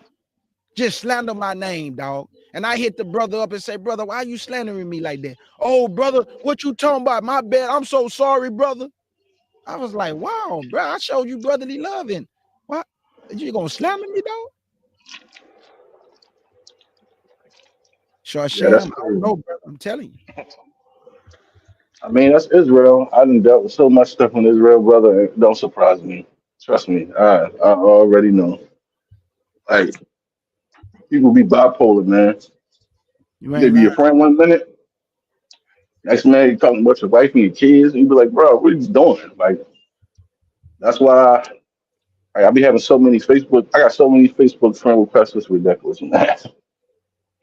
Just slander my name, dog. And I hit the brother up and say, brother, why are you slandering me like that? Oh, brother, what you talking about? My bad. I'm so sorry, brother. I was like, wow, bro, I showed you brotherly love. And what? You gonna slander me, dog? Sure, Yeah, that's Sham. I don't crazy. know, brother. I'm telling you. I mean, that's Israel. I done dealt with so much stuff in Israel, brother. It don't surprise me. Trust me. I already know. Like, people be bipolar, man. You They ain't be lying. your friend one minute, next minute you talking about your wife and your kids, and you be like, bro, what are you doing? Like, that's why I be having so many Facebook. I got so many Facebook friend requests. It's ridiculous, man.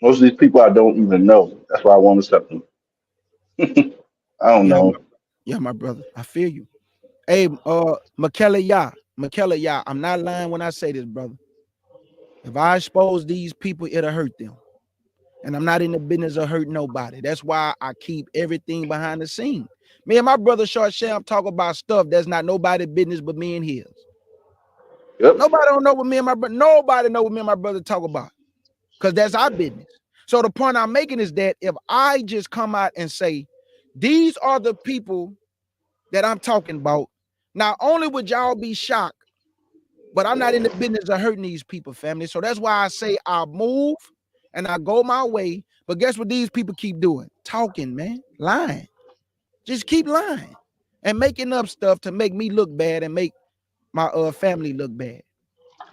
Most of these people I don't even know. That's why I want to accept them. I don't know. Yeah, my brother. I feel you. Hey, Makela, I'm not lying when I say this, brother. If I expose these people, it'll hurt them. And I'm not in the business of hurting nobody. That's why I keep everything behind the scene. Me and my brother Short Sham talk about stuff that's not nobody's business but me and his. Yep. Nobody don't know what me and my brother, nobody know what me and my brother talk about. Because that's our business. So the point I'm making is that if I just come out and say, these are the people that I'm talking about, not only would y'all be shocked, but I'm not in the business of hurting these people, family. So that's why I say I move and I go my way. But guess what these people keep doing? Talking, man, lying. Just keep lying and making up stuff to make me look bad and make my family look bad.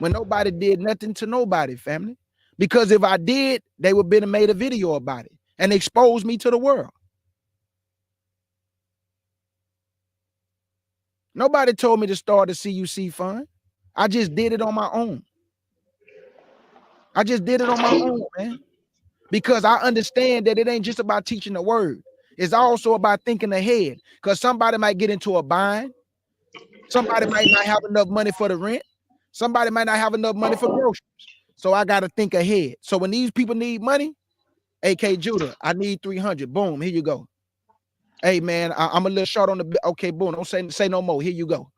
when nobody did nothing to nobody, family. Because if I did, they would have been made a video about it and exposed me to the world. Nobody told me to start a CUC fund. I just did it on my own. I just did it on my own, man. Because I understand that it ain't just about teaching the word. It's also about thinking ahead. Because somebody might get into a bind. Somebody might not have enough money for the rent. Somebody might not have enough money for groceries. So I got to think ahead. So when these people need money, AK Judah, I need 300. Boom, here you go. Hey, man, I'm a little short on the... Okay, boom, don't say no more. Here you go.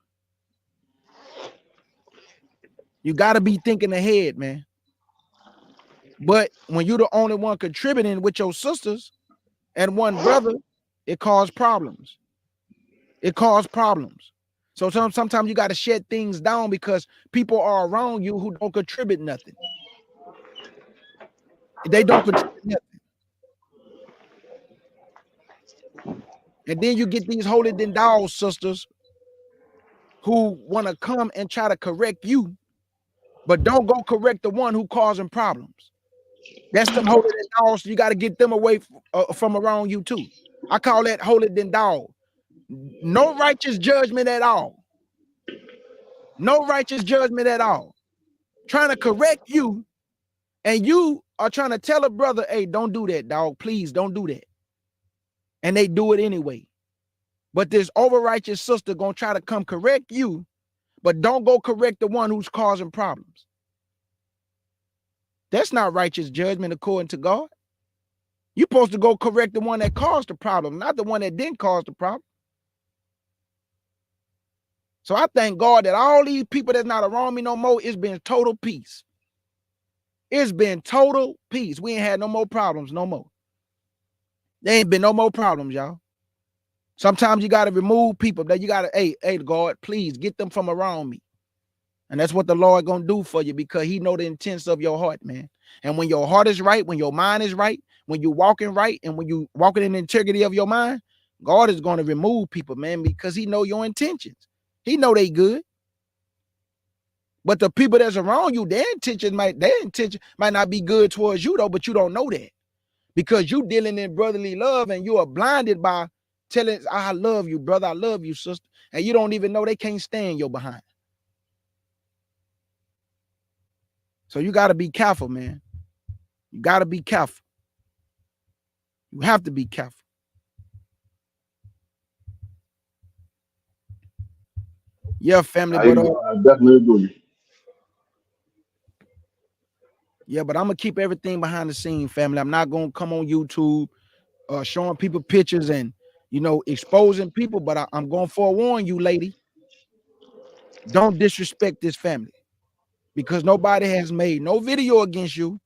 You got to be thinking ahead, man. But when you're the only one contributing with your sisters and one brother, it caused problems. It caused problems. So sometimes you got to shut things down because people are around you who don't contribute nothing. They don't contribute nothing. And then you get these holy than thou sisters who want to come and try to correct you, but don't go correct the one who causing problems. That's them holy than thou. So you got to get them away from around you too. I call that holy than thou. No righteous judgment at all. No righteous judgment at all. Trying to correct you, and you are trying to tell a brother, hey, don't do that, dog. Please don't do that. And they do it anyway. But this over-righteous sister gonna try to come correct you, but don't go correct the one who's causing problems. That's not righteous judgment according to God. You're supposed to go correct the one that caused the problem, not the one that didn't cause the problem. So I thank God that all these people that's not around me no more, it's been total peace. It's been total peace. We ain't had no more problems no more. There ain't been no more problems, y'all. Sometimes you got to remove people that you got to, hey, God, please get them from around me. And that's what the Lord going to do for you because he know the intents of your heart, man. And when your heart is right, when your mind is right, when you walking right, and when you walking in the integrity of your mind, God is going to remove people, man, because he know your intentions. He know they good. But the people that's around you, their intention might not be good towards you, though, but you don't know that. Because you dealing in brotherly love and you are blinded by telling, I love you, brother, I love you, sister. And you don't even know they can't stand your behind. So you got to be careful, man. You got to be careful. You have to be careful. Yeah, family, I definitely agree. Yeah, but I'm going to keep everything behind the scene, family. I'm not going to come on YouTube showing people pictures and, exposing people, but I'm going to forewarn you, lady. Don't disrespect this family because nobody has made no video against you.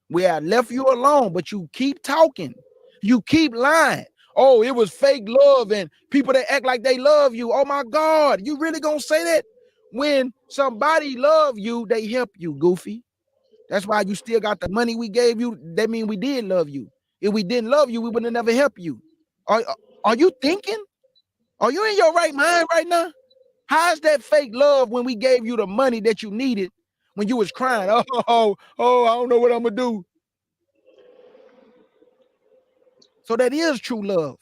We have left you alone, but you keep talking. You keep lying. Oh, it was fake love and people that act like they love you. Oh my God, you really gonna say that? When somebody love you, they help you, goofy. That's why you still got the money we gave you. That means we did love you. If we didn't love you, we would have never helped you. Are you thinking? Are you in your right mind right now? How's that fake love when we gave you the money that you needed when you was crying? Oh, I don't know what I'm gonna do. So that is true love.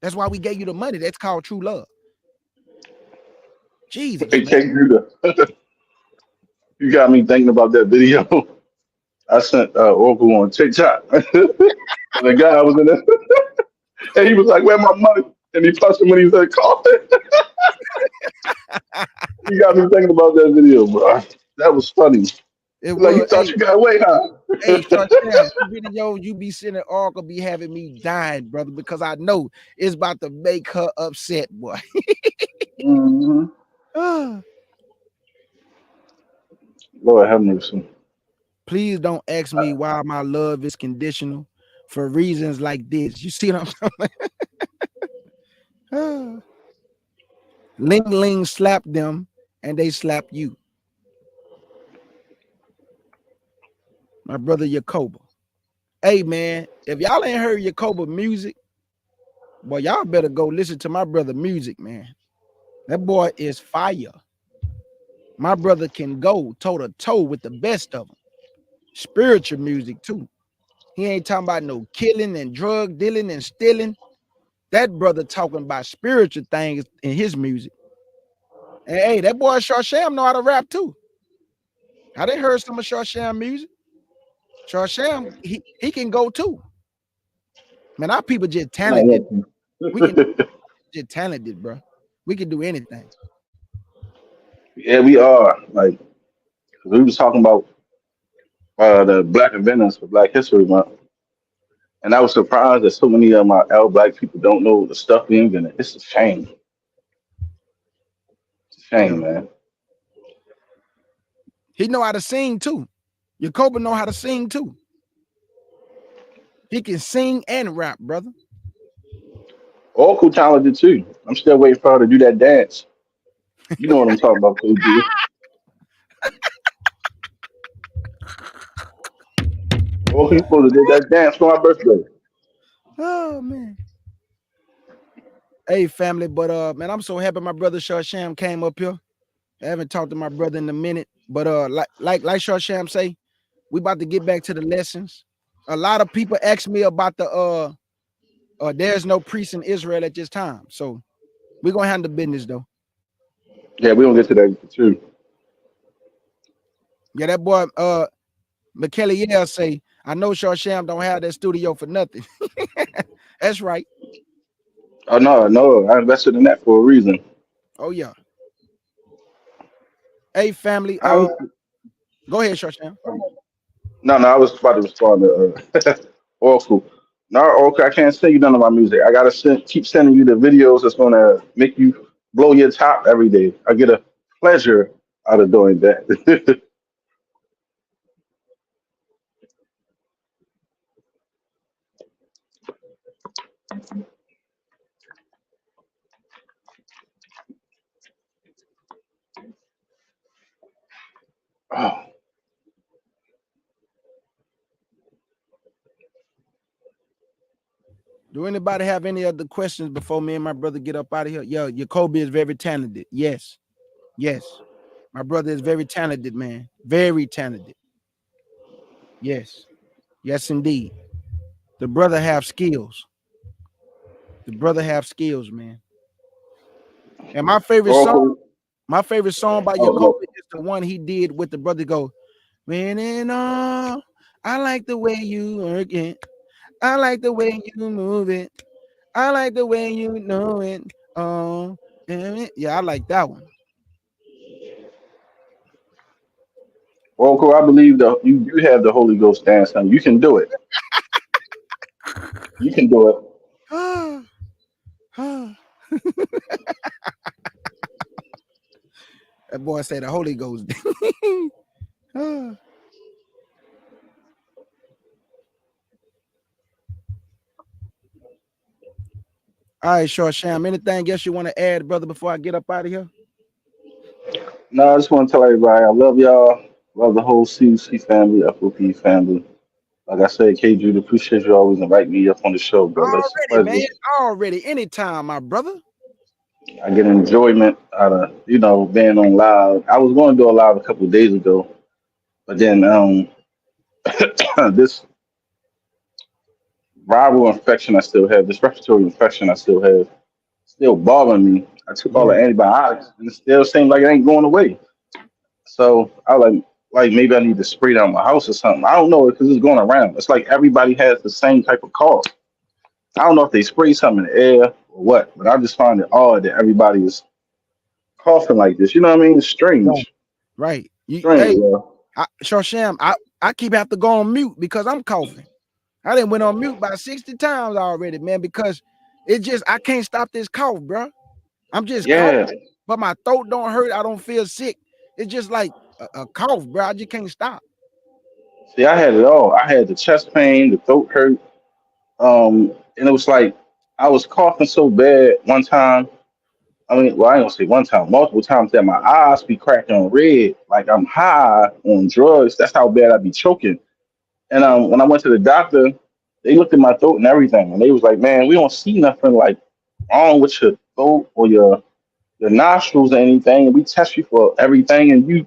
That's why we gave you the money. That's called true love. Jesus, Hey, man. you got me thinking about that video. I sent Oracle on TikTok. And the guy was in there, and he was like, "Where my money?" And he punched him when he was at call. You got me thinking about that video, bro. That was funny. It Like you was. thought you got away, huh? Hey, Chartel, video you be sending Oracle be having me dying, brother, because I know it's about to make her upset, boy. Mm-hmm. Lord have mercy. Please don't ask me why my love is conditional for reasons like this. You see what I'm saying? Ling Ling slapped them and they slapped you. My brother Yakoba. Hey, man, if y'all ain't heard Yakoba music, boy, y'all better go listen to my brother music, man. That boy is fire. My brother can go toe to toe with the best of them. Spiritual music too. He ain't talking about no killing and drug dealing and stealing. That brother talking about spiritual things in his music. And hey, that boy Sham know how to rap too. I done heard some of Sham music. Sham, he can go too. Man, our people just talented. We can just talented, bro. We can do anything. Yeah, we are. Like we was talking about the Black Inventors for Black History Month, and I was surprised that so many of my L Black people don't know the stuff we invented. It's a shame. It's a shame, Yeah. man. He know how to sing too. Jacoba know how to sing too. He can sing and rap, brother. Oracle talented too. I'm still waiting for her to do that dance. You know what I'm talking about, KG. Oracle supposed to do that dance for my birthday. Oh man. Hey family, but man, I'm so happy my brother Sham came up here. I haven't talked to my brother in a minute, but like Sham say, we about to get back to the lessons. A lot of people ask me about the there's no priest in Israel at this time. So we're gonna handle business though. Yeah, we don't get to that too. Yeah, that boy McKelly say, I know Sham don't have that studio for nothing. That's right. Oh no, no, I invested in that for a reason. Oh yeah. Hey family, I was go ahead, Sham. no, I was about to respond to Oracle. No, Oracle, I can't send you none of my music. I gotta keep sending you the videos that's gonna make you blow your top every day. I get a pleasure out of doing that. Oh, Do anybody have any other questions before me and my brother get up out of here? Yo, Jacoby is very talented. Yes. Yes. My brother is very talented, man. Very talented. Yes. Yes, indeed. The brother have skills. The brother have skills, man. And Oracle. my favorite song by Oh, no. Jacoby is the one he did with the brother go, when in all, I like the way you work it. I like the way you move it. I like the way you know it. Oh, damn it. Yeah, I like that one. Oracle, I believe that you have the Holy Ghost dance, son. You can do it. You can do it. That boy said the Holy Ghost. All right, Sham. Anything else you want to add, brother, before I get up out of here? No, I just want to tell everybody I love y'all. Love the whole CC family, FOP family. Like I said, K Jude, appreciate you always invite me up on the show, brother. It's a Already, pleasure. man. Already. Anytime, my brother. I get enjoyment out of, being on live. I was going to do a live a couple of days ago, but then this viral infection I still have, this respiratory infection I still have, still bothering me. I took all the Yeah. antibiotics and it still seems like it ain't going away. So I like maybe I need to spray down my house or something. I don't know because it's going around. It's like everybody has the same type of cough. I don't know if they spray something in the air or what, but I just find it odd that everybody is coughing like this. You know what I mean? It's strange. Right. Strange, Hey, yeah. Sham, I keep have to go on mute because I'm coughing. I didn't went on mute about 60 times already, man, because I can't stop this cough, bro. I'm just coughing, Yeah. but my throat don't hurt. I don't feel sick. It's just like a cough, bro. I just can't stop. See, I had it all. I had the chest pain, the throat hurt. And it was like I was coughing so bad one time. I mean, well, I ain't gonna say one time, multiple times that my eyes be cracking red, like I'm high on drugs. That's how bad I be choking. And when I went to the doctor, they looked at my throat and everything, and they was like, "Man, we don't see nothing like wrong with your throat or your the nostrils or anything, and we test you for everything, and you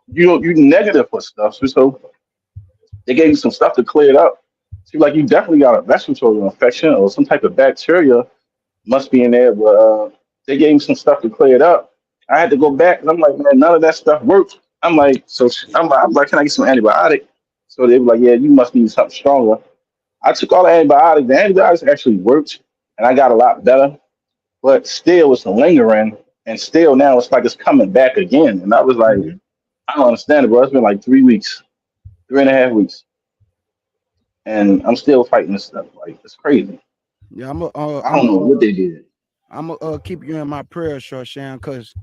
negative for stuff. So they gave you some stuff to clear it up. Seems like you definitely got a respiratory infection or some type of bacteria must be in there, but they gave me some stuff to clear it up. I had to go back, and I'm like, man, none of that stuff worked. I'm like, can I get some antibiotic? So they were like, yeah, you must need something stronger. I took all the antibiotics. The antibiotics actually worked, and I got a lot better. But still, it's lingering, and still now it's like it's coming back again. And I was like, Mhm. I don't understand it, bro. It's been like 3 weeks, 3.5 weeks, and I'm still fighting this stuff. Like it's crazy. Yeah, I don't know what they did. I'm keep you in my prayers, Short Shan, because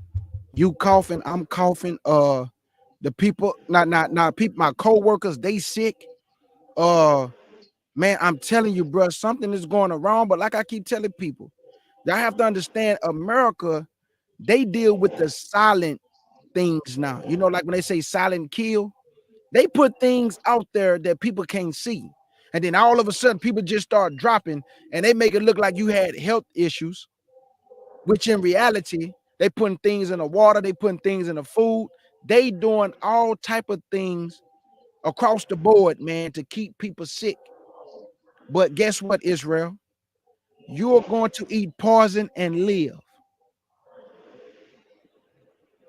you coughing, I'm coughing. The people, not people, my co-workers, they sick. Uh, man, I'm telling you, bro, something is going around. But like I keep telling people, y'all have to understand, America, they deal with the silent things now. You know, like when they say silent kill, they put things out there that people can't see. And then all of a sudden, people just start dropping and they make it look like you had health issues, which in reality, they putting things in the water, they putting things in the food, they doing all type of things across the board, man, to keep people sick. But guess what, Israel? You're going to eat poison and live.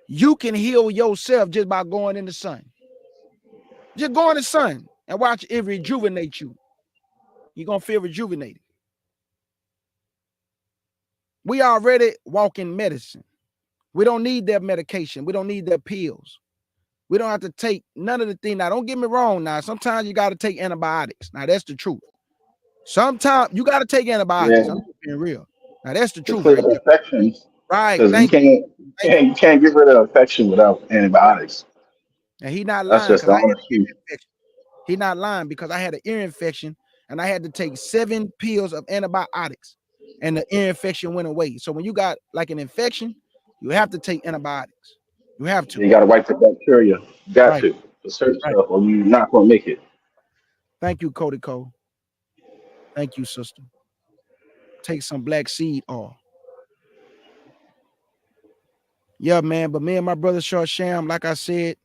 You can heal yourself just by going in the sun. Just go in the sun and watch it rejuvenate you. You're gonna feel rejuvenated. We already walk in medicine. We don't need their medication. We don't need their pills. We don't have to take none of the things. Now, don't get me wrong. Now, sometimes you got to take antibiotics. Now, that's the truth. Sometimes you got to take antibiotics. Yeah, I'm just being real. Now, that's the to truth clear right the there. infections Right. because you Thank you. can't you Thank you. can't you can't get rid of infection without antibiotics. And he not That's lying just because the I had honest an ear truth. infection. He not lying because I had an ear infection and I had to take 7 pills of antibiotics and the ear infection went away. So when you got like an infection, you have to take antibiotics. You have to. You got to wipe the bacteria. You got Right. to for certain Right. stuff, or you're not gonna make it. Thank you, Cody Cole. Thank you, sister. Take some black seed oil. Yeah, man. But me and my brother Short Sham, like I said,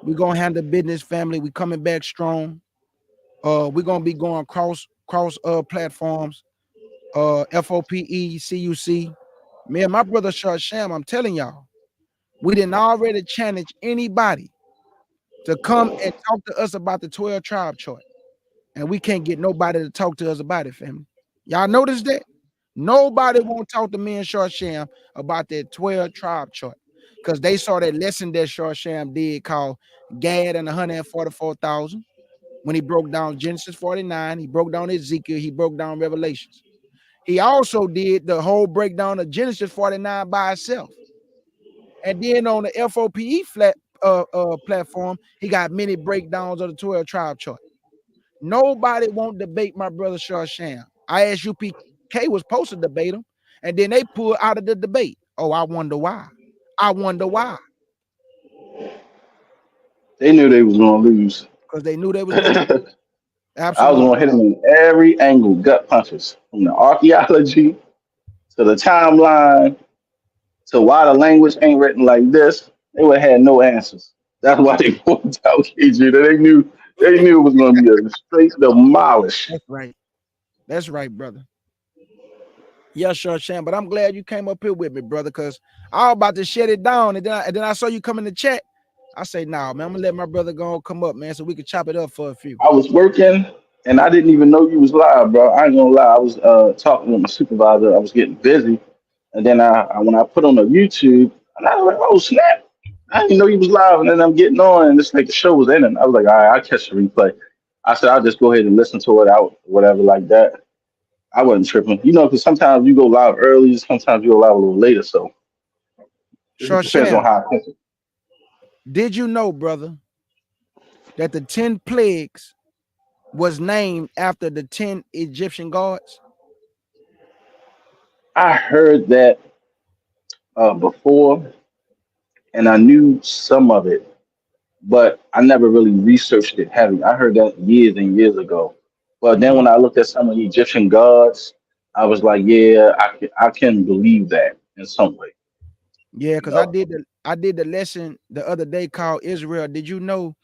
we're gonna handle business, family. We coming back strong. We're gonna be going cross platforms. FOPE, CUC. Me and my brother Short Sham, I'm telling y'all, we didn't already challenge anybody to come and talk to us about the 12 tribe chart. And we can't get nobody to talk to us about it, family. Y'all notice that? Nobody won't talk to me and Short Sham about that 12 tribe chart. Because they saw that lesson that Short Sham did called Gad and 144,000. When he broke down Genesis 49, he broke down Ezekiel, he broke down Revelations. He also did the whole breakdown of Genesis 49 by itself. And then on the FOPE platform, he got many breakdowns of the 12 tribe chart. Nobody won't debate my brother Shah Sham. ISUPK was supposed to debate him, and then they pulled out of the debate. Oh, I wonder why. I wonder why. They knew they was gonna lose. Because they knew they was going to lose. I was Absolutely. gonna hit them in every angle, gut punches, from the archaeology to the timeline to why the language ain't written like this. They would have had no answers. That's why they pulled out KG. They knew it was gonna be a straight demolish. That's right. That's right, brother. Yeah, sure, Sham. But I'm glad you came up here with me, brother, because I was about to shut it down. And then I saw you come in the chat. I say, nah, man, I'm gonna let my brother go and come up, man, so we can chop it up for a few. I was working and I didn't even know you was live, bro. I ain't gonna lie. I was talking with my supervisor. I was getting busy, and then when I put on the YouTube, and I was like, oh snap! I didn't know you was live. And then I'm getting on, and it's like the show was ending. I was like, all right, I'll catch the replay. I said I'll just go ahead and listen to it out, whatever, like that. I wasn't tripping, because sometimes you go live early, sometimes you go live a little later. So it Sure, just depends on Sham. how I catch it. Did you know, brother, that the 10 plagues was named after the 10 Egyptian gods? I heard that before, and I knew some of it, but I never really researched it heavy. I heard that years and years ago. But then Mhm. when I looked at some of the Egyptian gods, I was like, yeah, I can believe that. in some way. Yeah, You because I know? did the lesson the other day called Israel. Did you know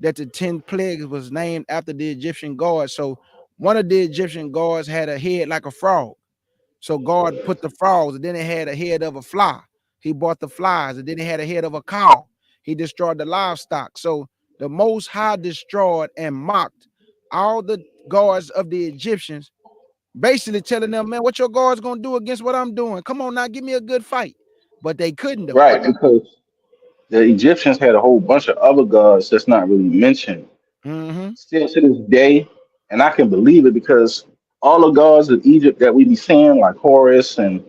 that the 10 plagues was named after the Egyptian gods? So one of the Egyptian gods had a head like a frog. So God put the frogs, and then it had a head of a fly. He brought the flies, and then it had a head of a cow. He destroyed the livestock. So the Most High destroyed and mocked all the gods of the Egyptians, basically telling them, man, what your God's gonna do against what I'm doing? Come on now, give me a good fight. But they couldn't though. Right, because the Egyptians had a whole bunch of other gods that's not really mentioned Mm-hmm. still to this day, and I can believe it because all the gods of Egypt that we be seeing, like Horus and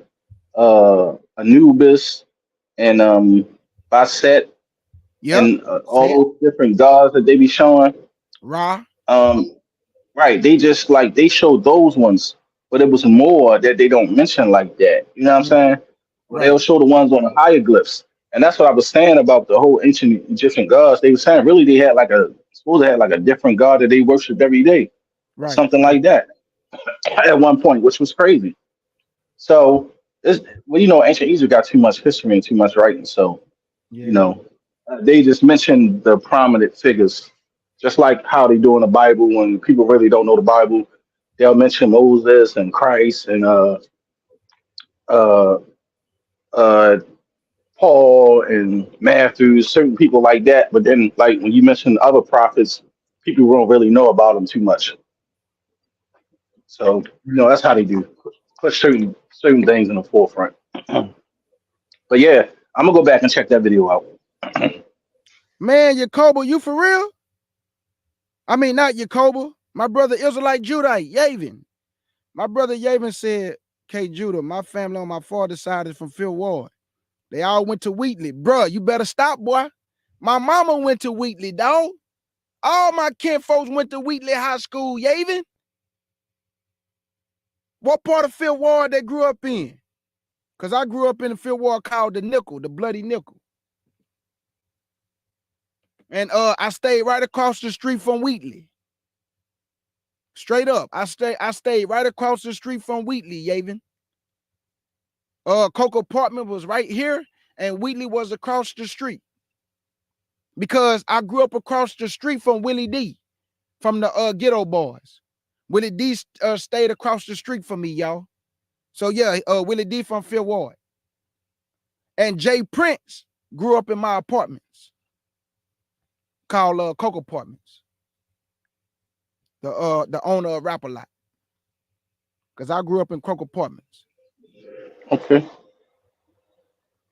Anubis and Bastet Yep. and all Set, those different gods that they be showing, Ra. um, right? They just like they showed those ones, but it was more that they don't mention like that. You know what I'm Mm, saying? Well, they'll right, show the ones on the hieroglyphs, and that's what I was saying about the whole ancient Egyptian gods. They were saying really they had like a supposed to have like a different god that they worshiped every day or right, something right. like that at one point, which was crazy. So this, well, ancient Egypt got too much history and too much writing. So you Yeah. know, they just mention the prominent figures, just like how they do in the Bible. When people really don't know the Bible, they'll mention Moses and Christ and uh, uh, Paul and Matthew, certain people like that. But then, like when you mention other prophets, people don't really know about them too much. So that's how they do put certain things in the forefront. But yeah, I'm gonna go back and check that video out. Man, Yacoba, you for real? I mean, not Yacoba. My brother Israelite Judite, Yavin. My brother Yavin said, K Judah, my family on my father's side is from Phil Ward. They all went to Wheatley. Bruh, you better stop, boy. My mama went to Wheatley, dog. All my kin folks went to Wheatley High School, Yavin. What part of Phil Ward they grew up in? Because I grew up in a Phil Ward called the Nickel, the Bloody Nickel. And I stayed right across the street from Wheatley. Straight up. I stayed right across the street from Wheatley, Yavin. Coco apartment was right here, and Wheatley was across the street. Because I grew up across the street from Willie D, from the Ghetto Boys. Willie D stayed across the street from me, y'all. So yeah, Willie D from Phil Ward. And Jay Prince grew up in my apartments called Coco Apartments. The owner of Rap A Lot. Because I grew up in Coco Apartments. Okay,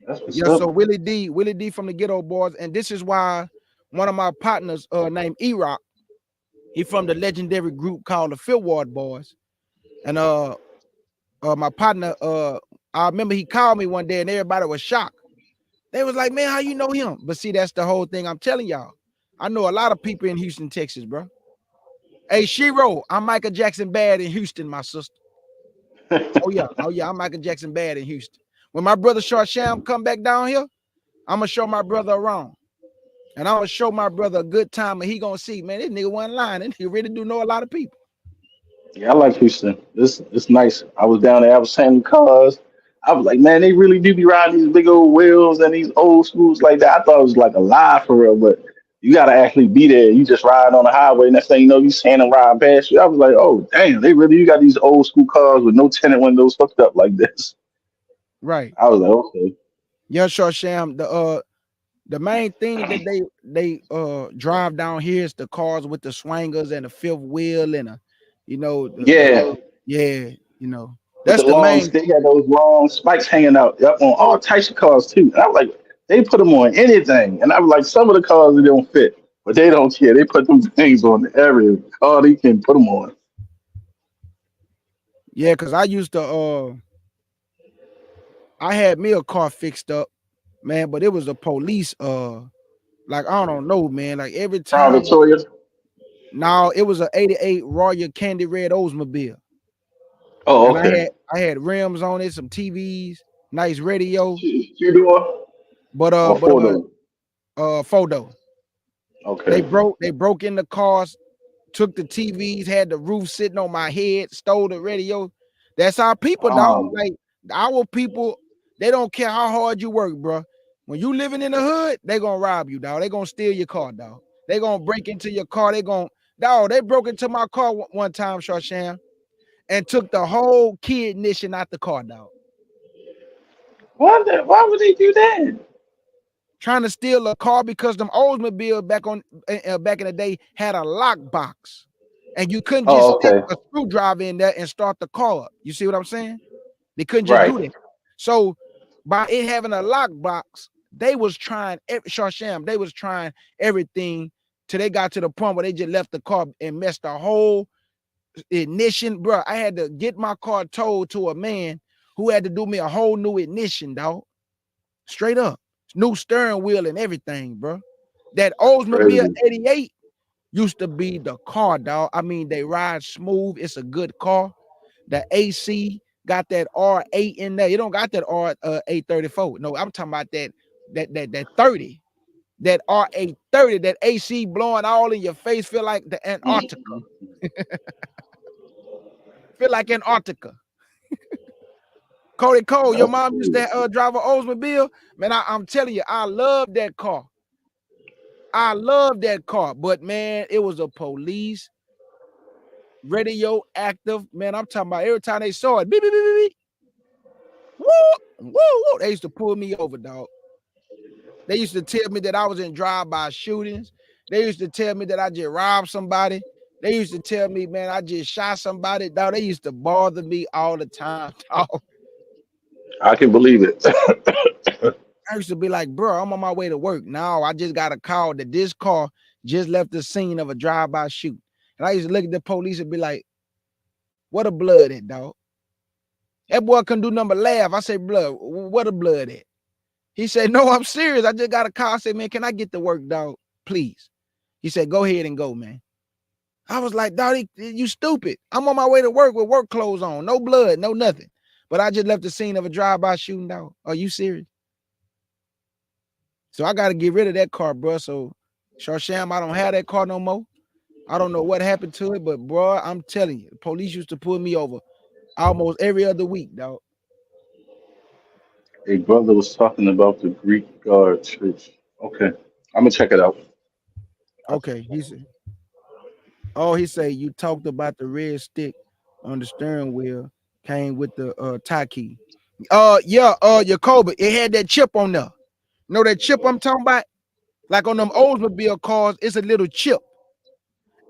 that's what's Yeah, up. so Willie D from the Ghetto Boys, and this is why one of my partners, named E-Rock, he from the legendary group called the Phil Ward Boys, and my partner, I remember he called me one day, and everybody was shocked. They was like, "Man, how you know him?" But see, that's the whole thing I'm telling y'all. I know a lot of people in Houston, Texas, bro. Hey, Shiro, I'm Michael Jackson bad in Houston, my sister. Oh yeah, I'm Michael Jackson bad in Houston. When my brother Short Sham come back down here, I'm gonna show my brother around. And I'm gonna show my brother a good time, and he gonna see, man, this nigga wasn't lying. And he really do know a lot of people. Yeah, I like Houston. It's nice. I was down there. I was saying cars. I was like, man, they really do be riding these big old wheels and these old schools like that. I thought it was like a lie for real, but you gotta actually be there. You just ride on the highway. Next thing you know, you seeing them ride past you. I was like, oh damn, they really you got these old school cars with no tinted windows hooked up like this. Right. I was like, okay, Yeah, Short Sham. The main thing that they drive down here is the cars with the swangers and the fifth wheel and yeah. yeah, you know, With that's the the long, main. they had those long spikes hanging out. Yep, on all types of cars too. And I was like, they put them on anything. And I was like, some of the cars they don't fit, but they don't care. They put them things on every car they can put them on. Yeah, because I used to I had me a car fixed up, man, but it was a police like I don't know, man. Like every Crown time Victoria. now it was a 88 Royal Candy Red Oldsmobile. Oh, And okay. I had rims on it, some TVs, nice radio, Two door or but it four was door. photo. They Okay. broke in the cars, took the TVs, had the roof sitting on my head, stole the radio. That's our people, dog. Um, Like our people, They don't care how hard you work, bro. When you living in the hood, they gonna rob you, dog. They gonna steal your car, dog. They gonna break into your car. They broke into my car one time, Shawsham, and took the whole key ignition out the car, dog. Why would they do that? Trying to steal a car because them Oldsmobile back in the day had a lock box, and you couldn't just Oh, stick okay. a screwdriver in there and start the car up. You see what I'm saying? They couldn't just do Right. that. So by it having a lock box, they was trying Shawsham, they was trying everything till they got to the point where they just left the car and messed the whole ignition, bro. I had to get my car towed to a man who had to do me a whole new ignition, dog. Straight up. New steering wheel and everything, bro. That Oldsmobile Crazy. 88 used to be the car, dog. I mean, they ride smooth. It's a good car. The AC got that R8 in there. You don't got that R834. No, I'm talking about that 30. That R830, that AC blowing all in your face, feel like the Antarctica. Feel like Antarctica. Cody Cole, your mom used to drive an Oldsmobile. Man, I'm telling you, I love that car. I love that car, but man, it was a police radioactive. Man, I'm talking about every time they saw it, beep, beep, beep, beep, beep. Woo, woo, woo. They used to pull me over, dog. They used to tell me that I was in drive-by shootings. They used to tell me that I just robbed somebody. They used to tell me, man, I just shot somebody, dog. They used to bother me all the time, dog. I can believe it. I used to be like, bro, I'm on my way to work. Now I just got a call that this car just left the scene of a drive-by shoot. And I used to look at the police and be like, what a blood at, dog? That boy couldn't do number laugh. I said, blood, what a blood at? He said, no, I'm serious. I just got a call. I said, man, can I get to work, dog? Please. He said, go ahead and go, man. I was like, dog, you stupid. I'm on my way to work with work clothes on. No blood, no nothing. But I just left the scene of a drive-by shooting, dog. Are you serious? So I got to get rid of that car, bro. So, Shawsham, I don't have that car no more. I don't know what happened to it, but, bro, I'm telling you, the police used to pull me over almost every other week, dog. A brother was talking about the Greek God church. Okay. I'm gonna check it out. Okay, he said, you talked about the red stick on the steering wheel came with the tie key. Jacoba, it had that chip on there. You know that chip I'm talking about? Like on them Oldsmobile cars, it's a little chip.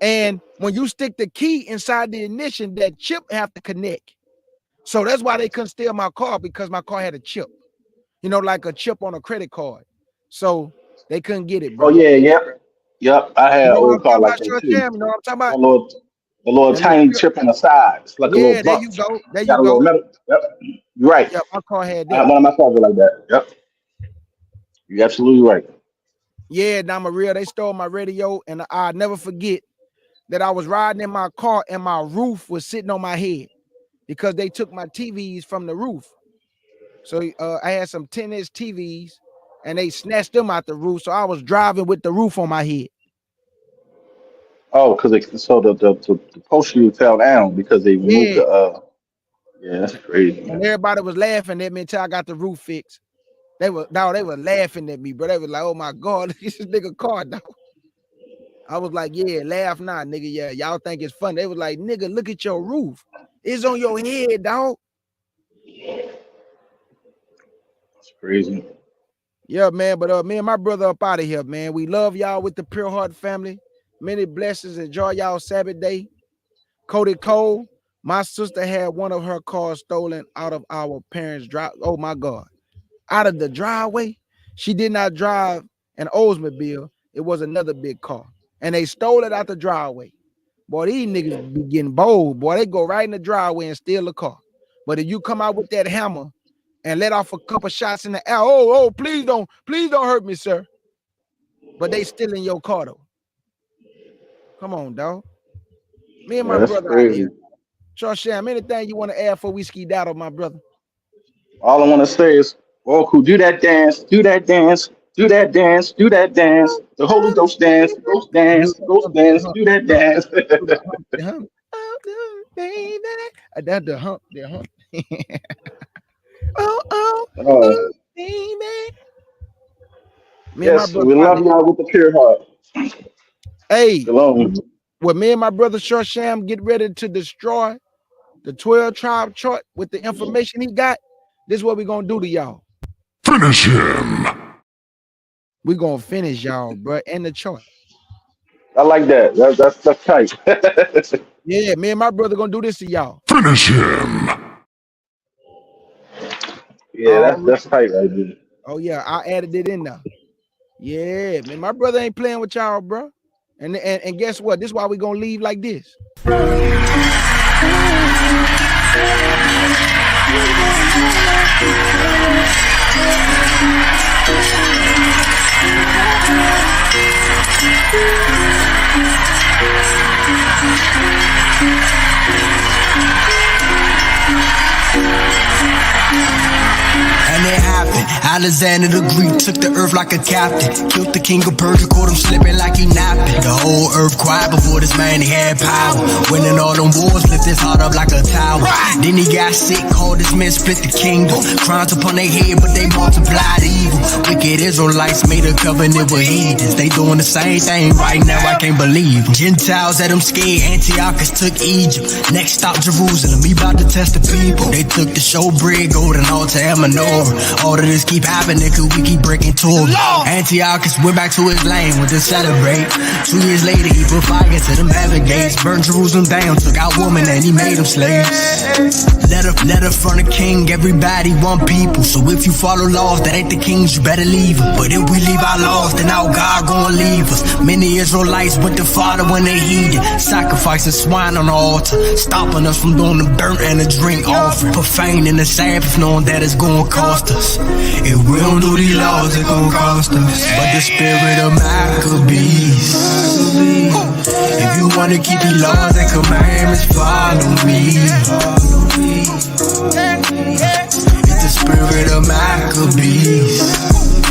And when you stick the key inside the ignition, that chip have to connect. So that's why they couldn't steal my car, because my car had a chip. You know, like a chip on a credit card. So they couldn't get it, Oh bro. yeah, yep. I had You an know what I'm old car talking like about, that Short too. Jam? You know what I'm talking about? The little That little tiny chip. chip on the side. It's like a little Yeah, there you bump. go. There you Got a little go. metal. Yep. You're right. Yeah, my car had I had that. one of my cars was like that. Yep. You're absolutely right. Yeah, now Maria, they stole my radio, and I'll never forget that I was riding in my car and my roof was sitting on my head because they took my TVs from the roof. So I had some 10-inch TVs and they snatched them out the roof. So I was driving with the roof on my head. Oh, because the poster fell down because they moved Yeah. the. Yeah, that's crazy, And man. everybody was laughing at me until I got the roof fixed. They were laughing at me, bro. They was like, oh my God, this nigga car, dog. I was like, yeah, laugh now, nigga. Yeah, y'all think it's fun. They was like, nigga, look at your roof. It's on your head, dog. That's crazy. Yeah, man. But me and my brother up out of here, man. We love y'all with the Pure Heart family. Many blessings. Enjoy y'all Sabbath day. Cody Cole, my sister had one of her cars stolen out of our parents' drive. Oh my God. Out of the driveway. She did not drive an Oldsmobile. It was another big car. And they stole it out the driveway. Boy, these niggas be getting bold. Boy, they go right in the driveway and steal the car. But if you come out with that hammer and let off a couple shots in the air, oh, please don't hurt me, sir. But they still in your car though. Come on, dog. Me and Yeah, my that's brother out of here. crazy. Sham, anything you want to add for we ski down on my brother? All I want to say is, Oracle, do that dance, do that dance, do that dance, do that dance. The Holy Ghost dance, Ghost Do dance, the Ghost hump, the dance, hump, do that hump, dance. do the hump, the hump. Oh, baby. That the hump, the hump. Oh, baby. Me and my yes, brother we love probably, y'all with the pure heart. hey, Shalom. when me and my brother Short Sham get ready to destroy the 12 tribe chart with the information he got, this is what we're gonna do to y'all. Finish him. We're gonna finish y'all, bro, and the chart. I like that. That's tight. Yeah, me and my brother gonna do this to y'all. Finish him. Yeah, All that's right. tight right there. Oh yeah, I added it in there. Yeah, man, my brother ain't playing with y'all, bro. And guess what? This is why we gonna leave like this. And it happened. Alexander the Greek took the earth like a captain. Killed the king of Persia, caught him slipping like he napping. The whole earth quiet before this man, he had power. Winning all them wars, lift his heart up like a tower. Then he got sick, called his men, split the kingdom. Crowns upon their head, but they multiplied evil. Wicked Israelites made a covenant with heathens. They doing the same thing right now, I can't believe them. Gentiles had them scared, Antiochus took Egypt. Next stop Jerusalem, he about to test the people. They took the showbread, golden altar, and menorah. All of this keep happening, cause we keep breaking Torah. Antiochus went back to his lane, went to celebrate. 2 years later, he put fire to them heaven gates. Burned Jerusalem down, took out women, and he made them slaves. Letter from the king, everybody want people. So if you follow laws that ain't the king's, you better leave them. But if we leave our laws, then our God gonna leave us. Many Israelites went to Father when they heeded, sacrificing swine on the altar, stopping us from doing the burnt and the drink offering, profaning the Sabbath, knowing that it's gonna cost us. If we don't do these laws, it's gonna cost us. But the spirit of Maccabees, if you wanna keep these laws and commandments, follow me. It's the spirit of Maccabees.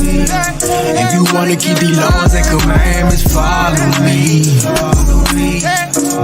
If you wanna keep these laws and commandments, follow me.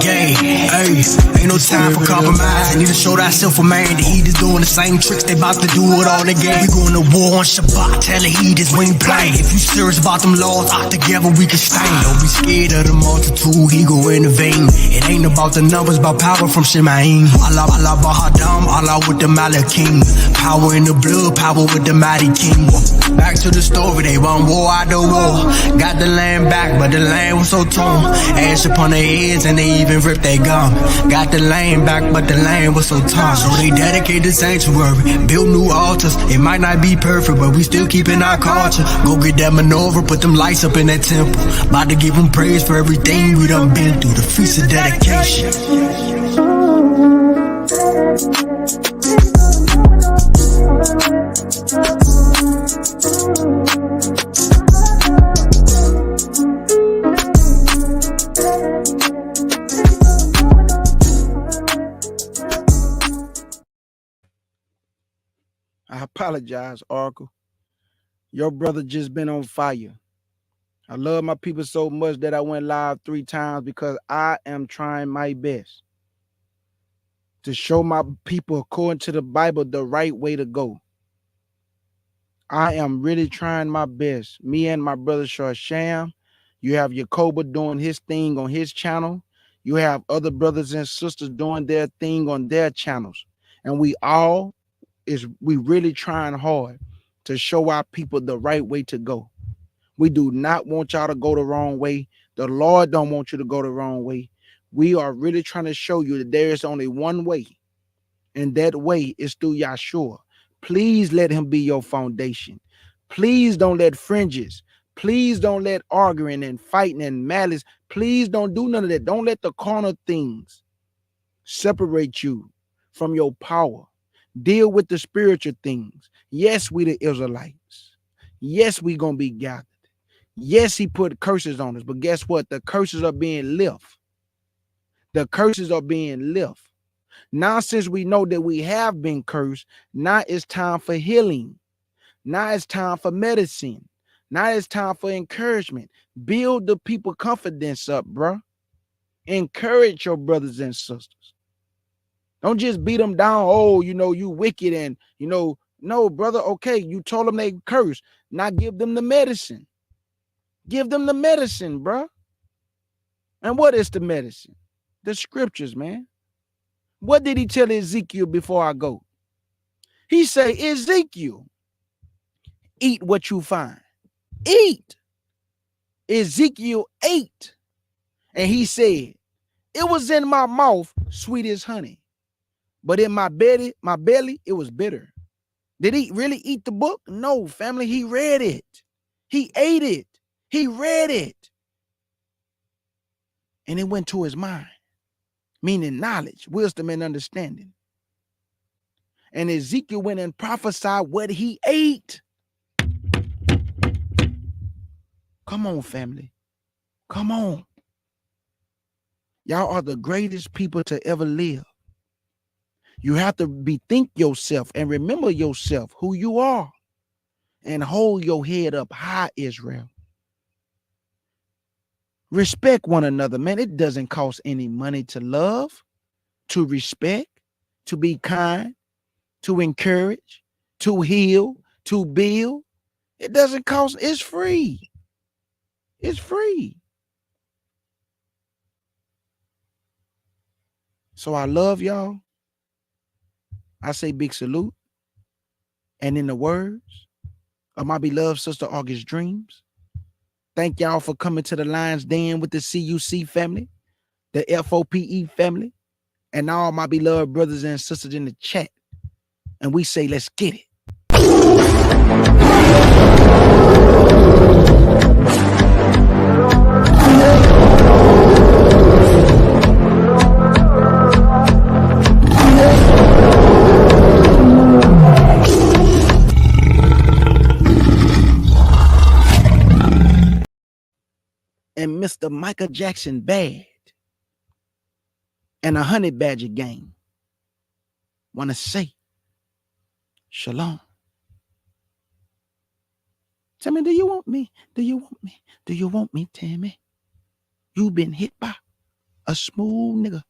Gay, hey, ain't no time for compromise. Need to show thyself a man. The heathens doing the same tricks, they about to do it all again. We going to war on Shabbat, tell the heathens we ain't playing. If you serious about them laws, out together we can stand. Don't be scared of the multitude, he go intervene. It ain't about the numbers, about power from Shemaim. Allah, Allah, Bahadam, Allah with the Malakim. Power in the blood, power with the mighty king. Back to the story, they won war after war. Got the land back, but the land was so torn. Ash upon their heads and they even ripped their gum. Got the land back, but the land was so torn. So they dedicated the sanctuary, built new altars. It might not be perfect, but we still keeping our culture. Go get that maneuver, put them lights up in that temple. About to give them praise for everything we done been through. The feast of dedication. I apologize, Oracle. Your brother just been on fire. I love my people so much that I went live 3 times because I am trying my best to show my people, according to the Bible, the right way to go. I am really trying my best. Me and my brother Sham. You have Yakoba doing his thing on his channel. You have other brothers and sisters doing their thing on their channels. And we really trying hard to show our people the right way to go. We do not want y'all to go the wrong way. The Lord don't want you to go the wrong way. We are really trying to show you that there is only one way, and that way is through Yahshua. Please let him be your foundation. Please don't let fringes. Please don't let arguing and fighting and malice. Please don't do none of that. Don't let the carnal things separate you from your power. Deal with the spiritual things. Yes, we the Israelites. Yes, we gonna be gathered. Yes, he put curses on us, but guess what? The curses are being lifted. The curses are being lifted. Now, since we know that we have been cursed, now it's time for healing. Now it's time for medicine. Now it's time for encouragement. Build the people confidence up, bro. Encourage your brothers and sisters. Don't just beat them down. Oh, you wicked, and No, brother. Okay, you told them they curse. Now give them the medicine. Give them the medicine, bro. And what is the medicine? The scriptures, man. What did he tell Ezekiel before I go? He say, Ezekiel, eat what you find. Eat. Ezekiel ate. And he said, it was in my mouth sweet as honey, but in my belly, it was bitter. Did he really eat the book? No, family. He read it. He ate it. He read it. And it went to his mind, meaning knowledge, wisdom, and understanding. And Ezekiel went and prophesied what he ate. Come on, family. Come on. Y'all are the greatest people to ever live. You have to bethink yourself and remember yourself, who you are, and hold your head up high, Israel. Respect one another, man. It doesn't cost any money to love, to respect, to be kind, to encourage, to heal, to build. It doesn't cost. It's free. It's free. So I love y'all. I say big salute. And in the words of my beloved sister August Dreams, thank y'all for coming to the Lions Den with the CUC family, the FOPE family, and all my beloved brothers and sisters in the chat. And we say, let's get it. And Mr. Michael Jackson bad and a honey badger gang want to say shalom. Tell me, do you want me? Do you want me? Do you want me, Tammy? You been hit by a smooth nigga.